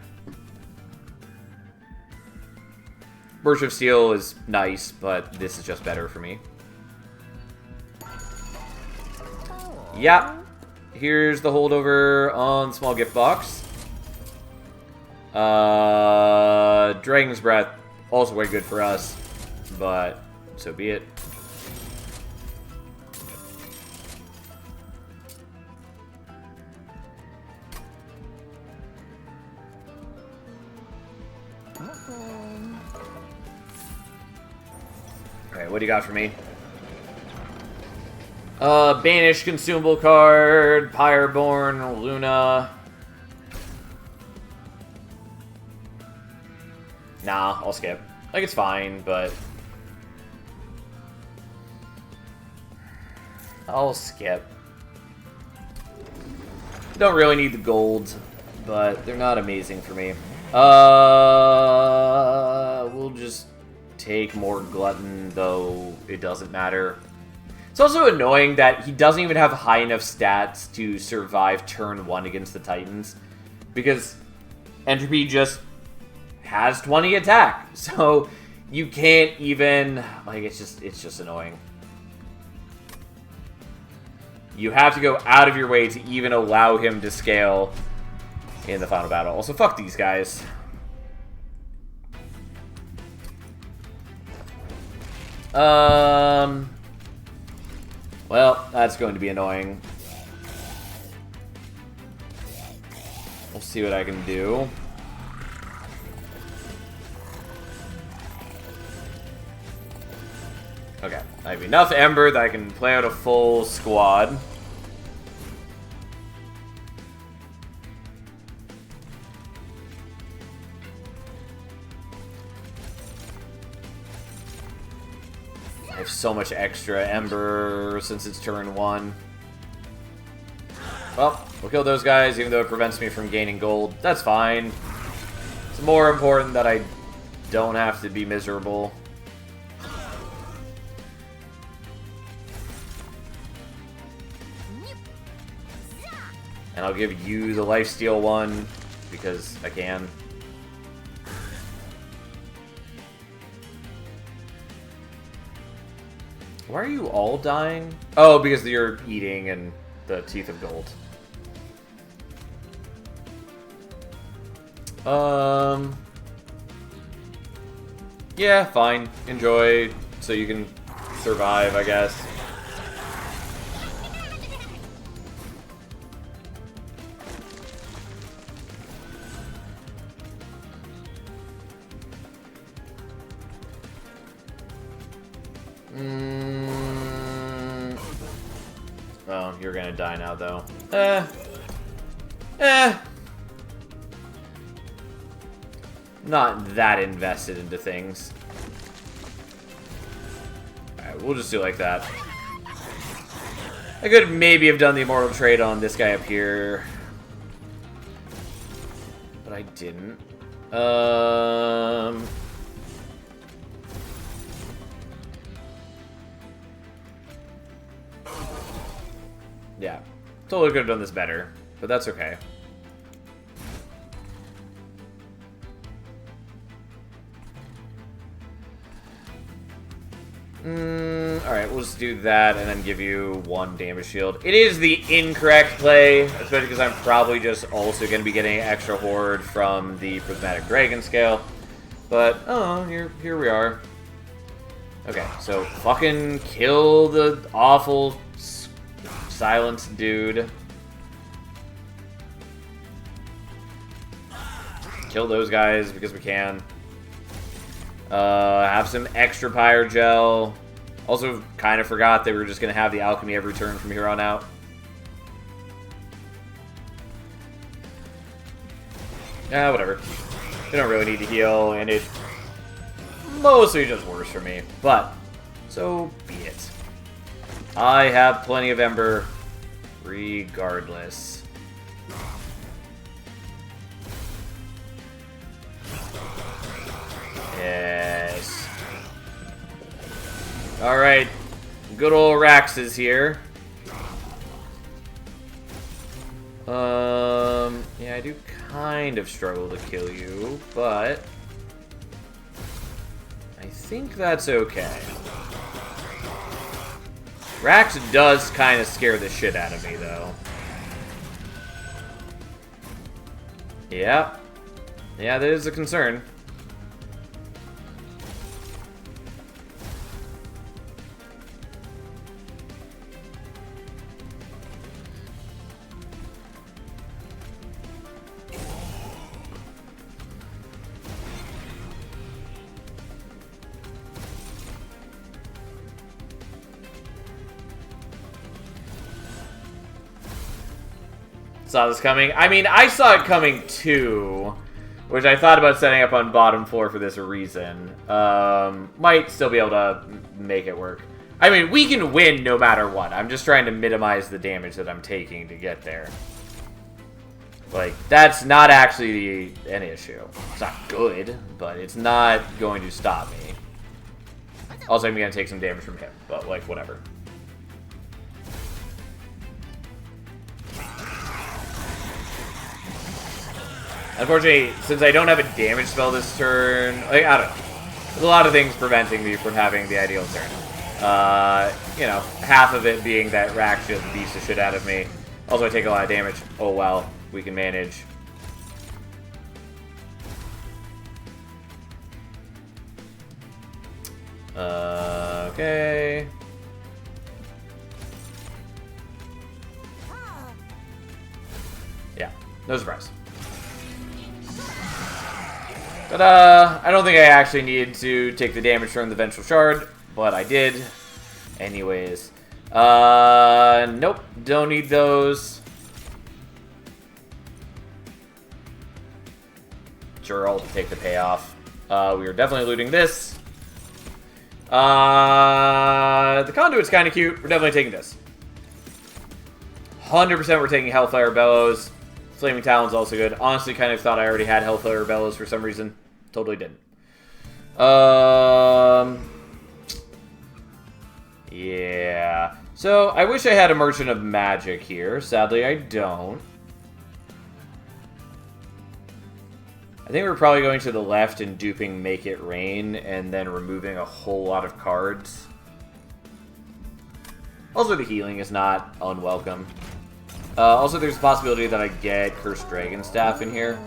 Burst of Steel is nice, but this is just better for me. Yep. Here's the holdover on Small Gift Box. Dragon's Breath, also way good for us, but so be it. Alright, what do you got for me? Banish consumable card, Pyreborn, Luna. Nah, I'll skip. Like, it's fine, but... I'll skip. Don't really need the gold, but they're not amazing for me. We'll just take more Glutton, though it doesn't matter. It's also annoying that he doesn't even have high enough stats to survive turn 1 against the Titans. Because Entropy just has 20 attack. So you can't even... Like, it's just annoying. You have to go out of your way to even allow him to scale in the final battle. Also, fuck these guys. Well, that's going to be annoying. We'll see what I can do. Okay, I have enough Ember that I can play out a full squad. I have so much extra Ember since it's turn 1. Well, we'll kill those guys even though it prevents me from gaining gold. That's fine. It's more important that I don't have to be miserable. And I'll give you the lifesteal one. because I can. Why are you all dying? Oh, because you're eating and the Teeth of Gold. Yeah, fine. Enjoy so you can survive, I guess. Oh, you're gonna die now, though. Not that invested into things. Alright, we'll just do like that. I could maybe have done the immortal trade on this guy up here. But I didn't. Yeah. Totally could have done this better, but that's okay. Alright, we'll just do that and then give you 1 damage shield. It is the incorrect play, especially because I'm probably just also going to be getting extra horde from the Prismatic Dragon scale. But, oh, here we are. Okay, so fucking kill the awful silence dude. Kill those guys because we can. Have some extra Pyre Gel. Also, kind of forgot that we were just going to have the Alchemy every turn from here on out. Yeah, whatever. They don't really need to heal, and it mostly just worse for me. But, so be it. I have plenty of Ember, regardless. Yes. Alright. Good old Rax is here. Yeah, I do kind of struggle to kill you, but I think that's okay. Rax does kind of scare the shit out of me, though. Yeah. Yeah, that is a concern. Saw this coming. I mean, I saw it coming too, which I thought about setting up on bottom floor for this reason. Might still be able to make it work. I mean, we can win no matter what. I'm just trying to minimize the damage that I'm taking to get there. Like, that's not actually an issue. It's not good, but it's not going to stop me. Also, I'm going to take some damage from him, but, like, whatever. Unfortunately, since I don't have a damage spell this turn, like, I don't know. There's a lot of things preventing me from having the ideal turn. You know, half of it being that Rax just beats the shit out of me. Also, I take a lot of damage. Oh, well. We can manage. Okay. Yeah, no surprise. But, I don't think I actually needed to take the damage from the Vengeful Shard, but I did. Anyways. Nope, don't need those. Sure, I'll take the payoff. We are definitely looting this. The Conduit's kind of cute. We're definitely taking this. 100% we're taking Hellfire Bellows. Flaming Talon's also good. Honestly, kind of thought I already had Hellfire Bellows for some reason. Totally didn't. Yeah. So, I wish I had a Merchant of Magic here. Sadly, I don't. I think we're probably going to the left and duping Make It Rain, and then removing a whole lot of cards. Also, the healing is not unwelcome. Also, there's a possibility that I get Cursed Dragon Staff in here.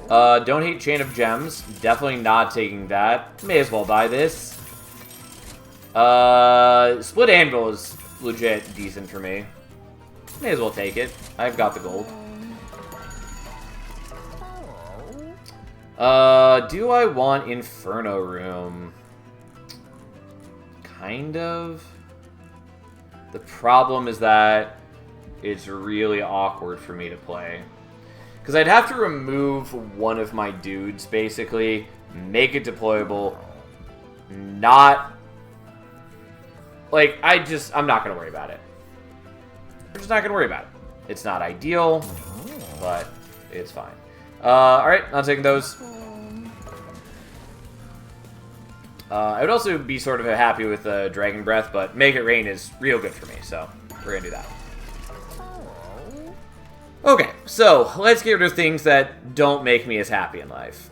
Don't hate Chain of Gems. Definitely not taking that. May as well buy this. Split Anvil is legit decent for me. May as well take it. I've got the gold. Do I want Inferno Room? Kind of. The problem is that it's really awkward for me to play. Because I'd have to remove one of my dudes, basically, make it deployable, not... Like, I'm not going to worry about it. I'm just not going to worry about it. It's not ideal, but it's fine. Alright, not taking those. I would also be sort of happy with Dragon Breath, but Make It Rain is real good for me, so we're going to do that. Okay, so let's get rid of things that don't make me as happy in life.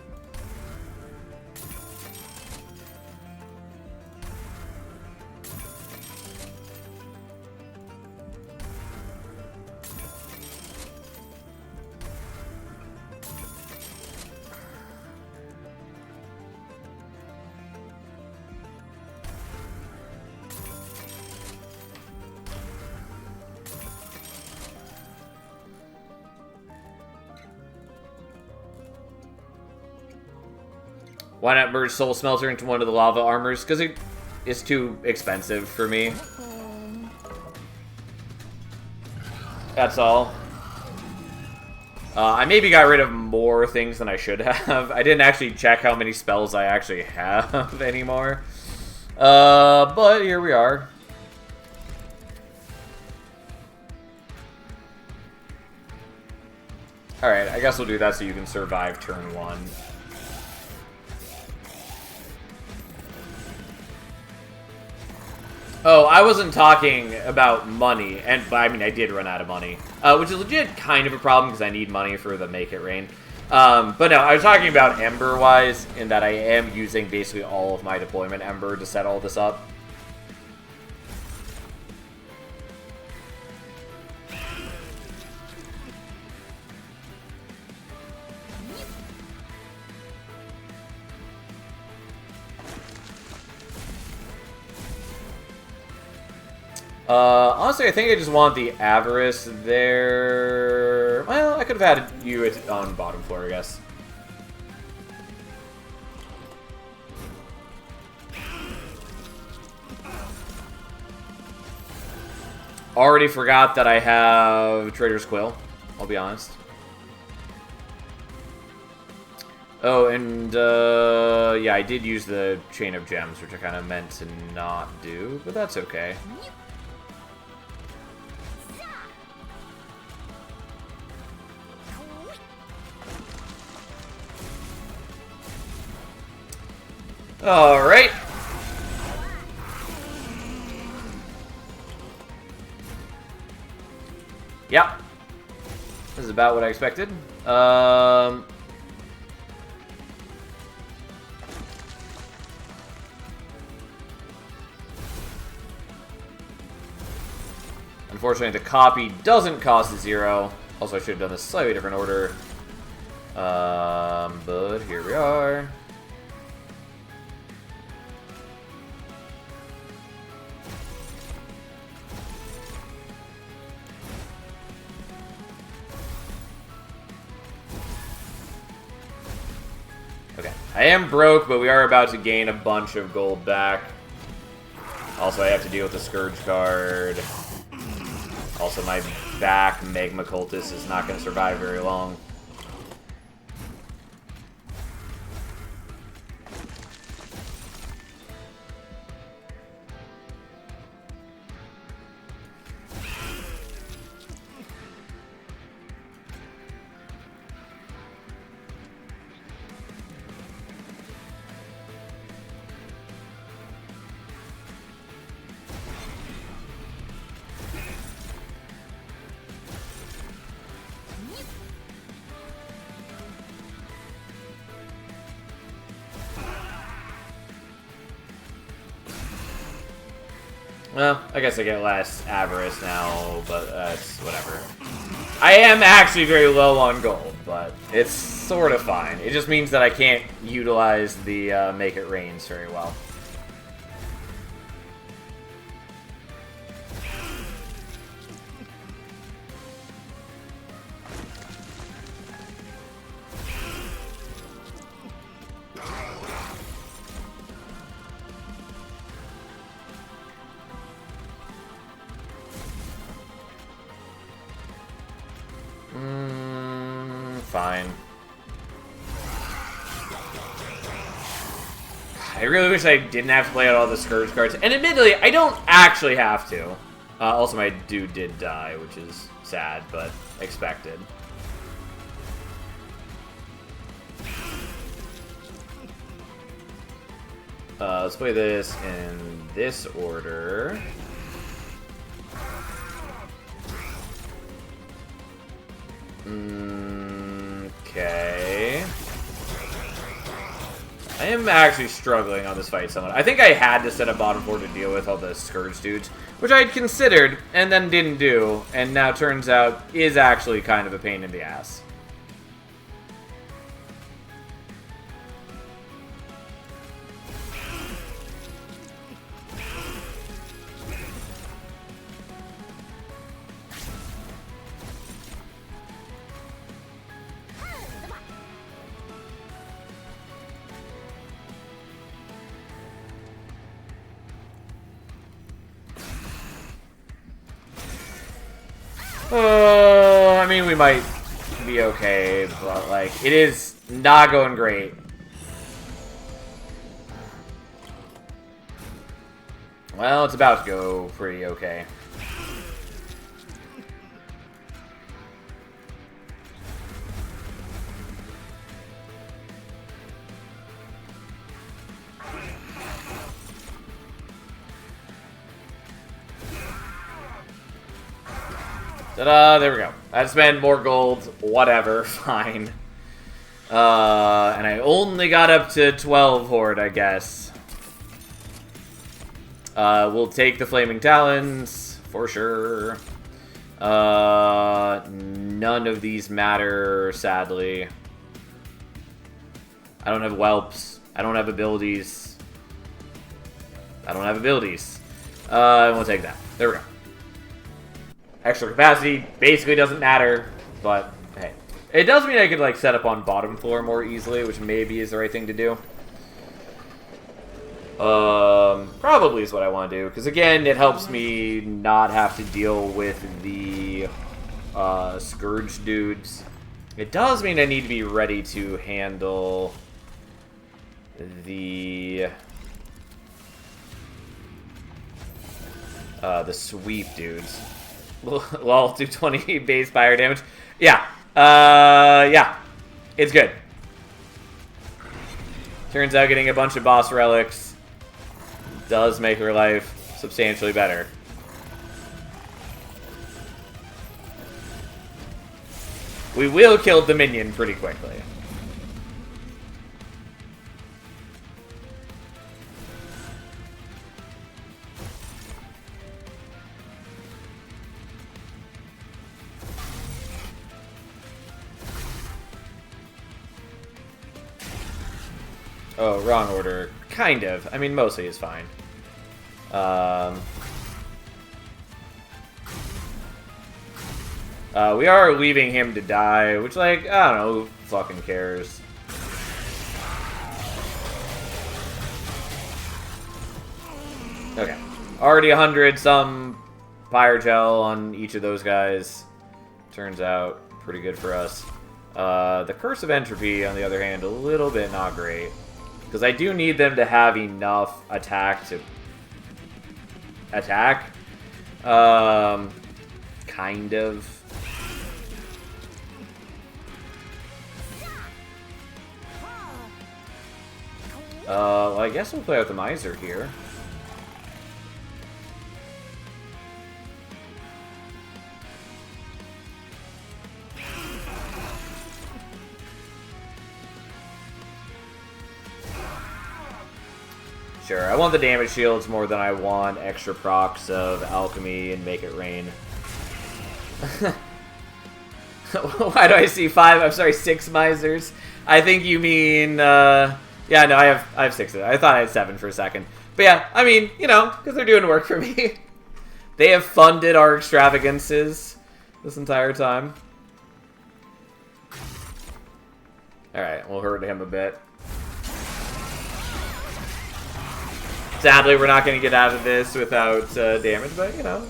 Why not merge Soul Smelter into one of the Lava Armors? Because it is too expensive for me. That's all. I maybe got rid of more things than I should have. I didn't actually check how many spells I actually have anymore. But here we are. Alright, I guess we'll do that so you can survive turn 1. Oh, I wasn't talking about money, and I mean, I did run out of money, which is legit kind of a problem because I need money for the Make It Rain. But no, I was talking about Ember-wise, in that I am using basically all of my deployment Ember to set all this up. Honestly, I think I just want the Avarice there. Well, I could have had you on bottom floor, I guess. Already forgot that I have Trader's Quill, I'll be honest. Oh, and, yeah, I did use the Chain of Gems, which I kind of meant to not do, but that's okay. Alright. Yep. This is about what I expected. Unfortunately, the copy doesn't cost 0. Also, I should have done this slightly different order. But here we are. Okay, I am broke, but we are about to gain a bunch of gold back. Also, I have to deal with the Scourge card. Also, my back Magma Cultist is not going to survive very long. Well, I guess I get less avarice now, but it's whatever. I am actually very low on gold, but it's sort of fine. It just means that I can't utilize the Make It Rains very well. Fine. I really wish I didn't have to play out all the Scourge cards. And admittedly, I don't actually have to. Also, my dude did die, which is sad, but expected. Let's play this in this order. Okay. I am actually struggling on this fight somewhat. I think I had to set a bottom four to deal with all the Scourge dudes, which I had considered and then didn't do, and now turns out is actually kind of a pain in the ass. I mean, we might be okay, but, like, it is not going great. Well, it's about to go pretty okay. Ta-da, there we go. I spent more gold, whatever, fine. And I only got up to 12 Horde, I guess. We'll take the Flaming Talons, for sure. None of these matter, sadly. I don't have whelps. I don't have abilities. I don't have abilities. We'll take that. There we go. Extra capacity basically doesn't matter, but hey. It does mean I could, like, set up on bottom floor more easily, which maybe is the right thing to do. Probably is what I want to do, because again, it helps me not have to deal with the Scourge dudes. It does mean I need to be ready to handle the sweep dudes. Lol, do 20 base fire damage. Yeah. Yeah. It's good. Turns out getting a bunch of boss relics does make her life substantially better. We will kill the minion pretty quickly. Oh, wrong order. Kind of. I mean, mostly is fine. We are leaving him to die, which, like, I don't know, who fucking cares? Okay. Already 100 some fire gel on each of those guys. Turns out pretty good for us. The Curse of Entropy, on the other hand, a little bit not great. Because I do need them to have enough attack to attack. Kind of. Well, I guess we'll play out the Miser here. Sure, I want the damage shields more than I want extra procs of alchemy and make it rain. Why do I see 5? I'm sorry, 6 misers. I think you mean, yeah, no, I have 6 of them. I thought I had 7 for a second. But yeah, I mean, you know, because they're doing work for me. They have funded our extravagances this entire time. Alright, we'll hurt him a bit. Sadly, we're not going to get out of this without damage, but, you know,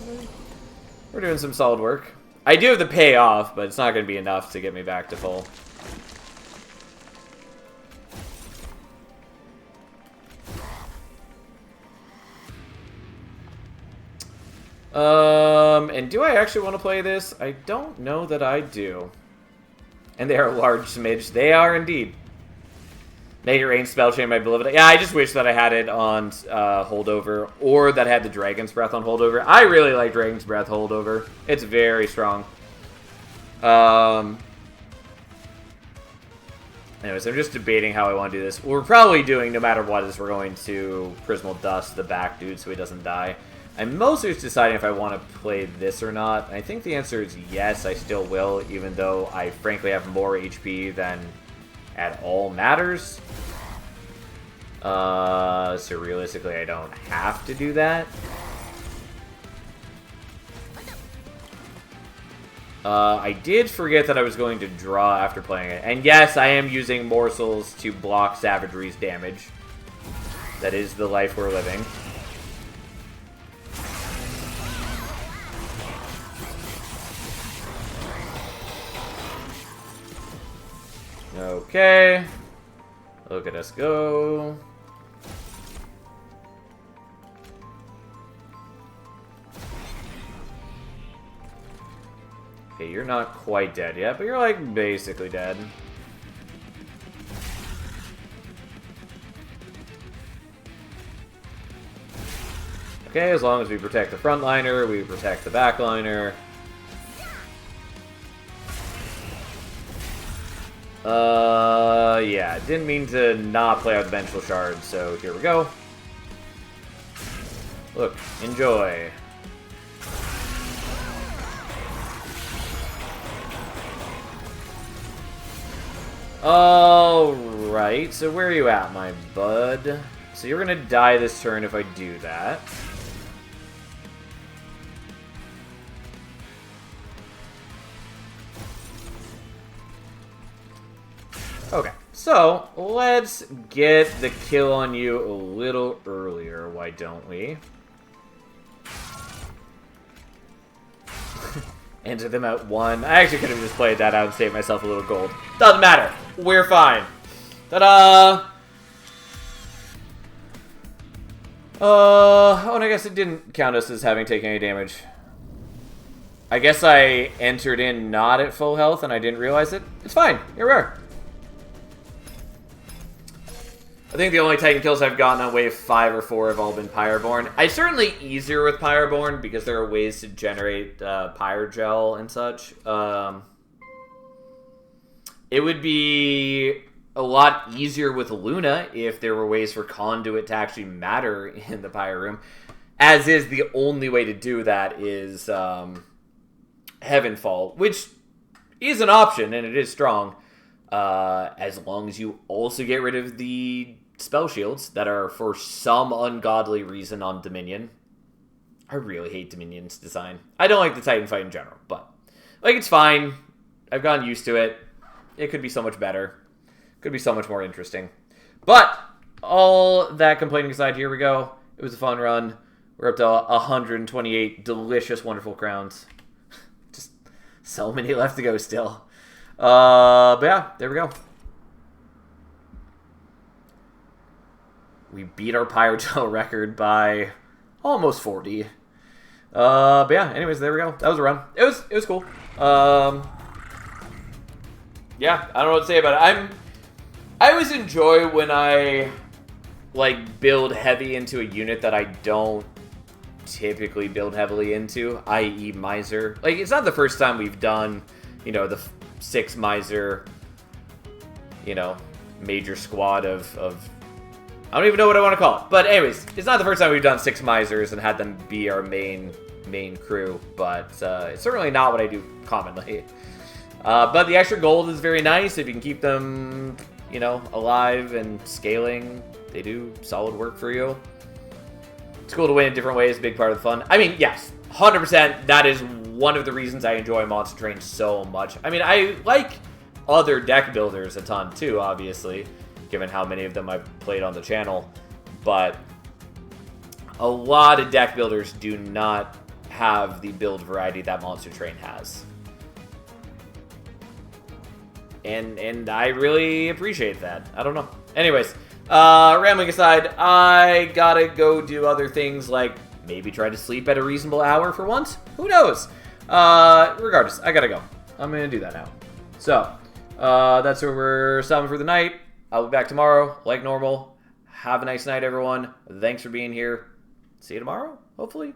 we're doing some solid work. I do have the payoff, but it's not going to be enough to get me back to full. And do I actually want to play this? I don't know that I do. And they are a large smidge. They are indeed. Make it rain, spell chain, my beloved. Yeah, I just wish that I had it on holdover, or that I had the Dragon's Breath on holdover. I really like Dragon's Breath holdover. It's very strong. Anyways, I'm just debating how I want to do this. What we're probably doing, no matter what, is we're going to Prismal Dust the back dude so he doesn't die. I'm mostly just deciding if I want to play this or not. I think the answer is yes, I still will, even though I frankly have more HP than at all matters. So realistically, I don't have to do that. I did forget that I was going to draw after playing it. And yes, I am using morsels to block Savagery's damage. That is the life we're living. Okay. Look at us go. Okay, you're not quite dead yet, but you're like basically dead. Okay, as long as we protect the frontliner, we protect the backliner. Yeah, didn't mean to not play out the Vengeful Shard, so here we go. Look, enjoy. Alright, so where are you at, my bud? So you're gonna die this turn if I do that. Okay, so let's get the kill on you a little earlier, why don't we? Enter them at 1. I actually could have just played that out and saved myself a little gold. Doesn't matter. We're fine. Ta-da! Oh, and I guess it didn't count us as having taken any damage. I guess I entered in not at full health and I didn't realize it. It's fine. Here we are. I think the only Titan kills I've gotten on wave 5 or 4 have all been Pyroborn. It's certainly easier with Pyroborn because there are ways to generate Pyrogel and such. It would be a lot easier with Luna if there were ways for Conduit to actually matter in the Pyro room. As is, the only way to do that is Heavenfall, which is an option and it is strong. As long as you also get rid of the spell shields that are for some ungodly reason on Dominion. I really hate Dominion's design. I don't like the Titan fight in general, but like it's fine. I've gotten used to it. It could be so much better. Could be so much more interesting. But all that complaining aside, here we go. It was a fun run. We're up to 128 delicious, wonderful crowns. Just so many left to go still. But yeah, there we go. We beat our Pyrogel record by almost 40. But yeah, anyways, there we go. That was a run. It was cool. Yeah, I don't know what to say about it. I always enjoy when I like build heavy into a unit that I don't typically build heavily into, i.e. Miser. Like, it's not the first time we've done, you know, the 6 Miser, you know, major squad of I don't even know what I want to call it. But anyways, it's not the first time we've done 6 Misers and had them be our main crew, but it's certainly not what I do commonly. But the extra gold is very nice. If you can keep them, you know, alive and scaling, they do solid work for you. It's cool to win in different ways, big part of the fun. I mean, yes, 100%, that is one of the reasons I enjoy Monster Train so much. I mean, I like other deck builders a ton too, obviously, given how many of them I've played on the channel. But a lot of deck builders do not have the build variety that Monster Train has. And I really appreciate that. I don't know. Anyways, rambling aside, I gotta go do other things like maybe try to sleep at a reasonable hour for once. Who knows? Regardless, I gotta go. I'm gonna do that now. So, that's where we're stopping for the night. I'll be back tomorrow, like normal. Have a nice night, everyone. Thanks for being here. See you tomorrow, hopefully.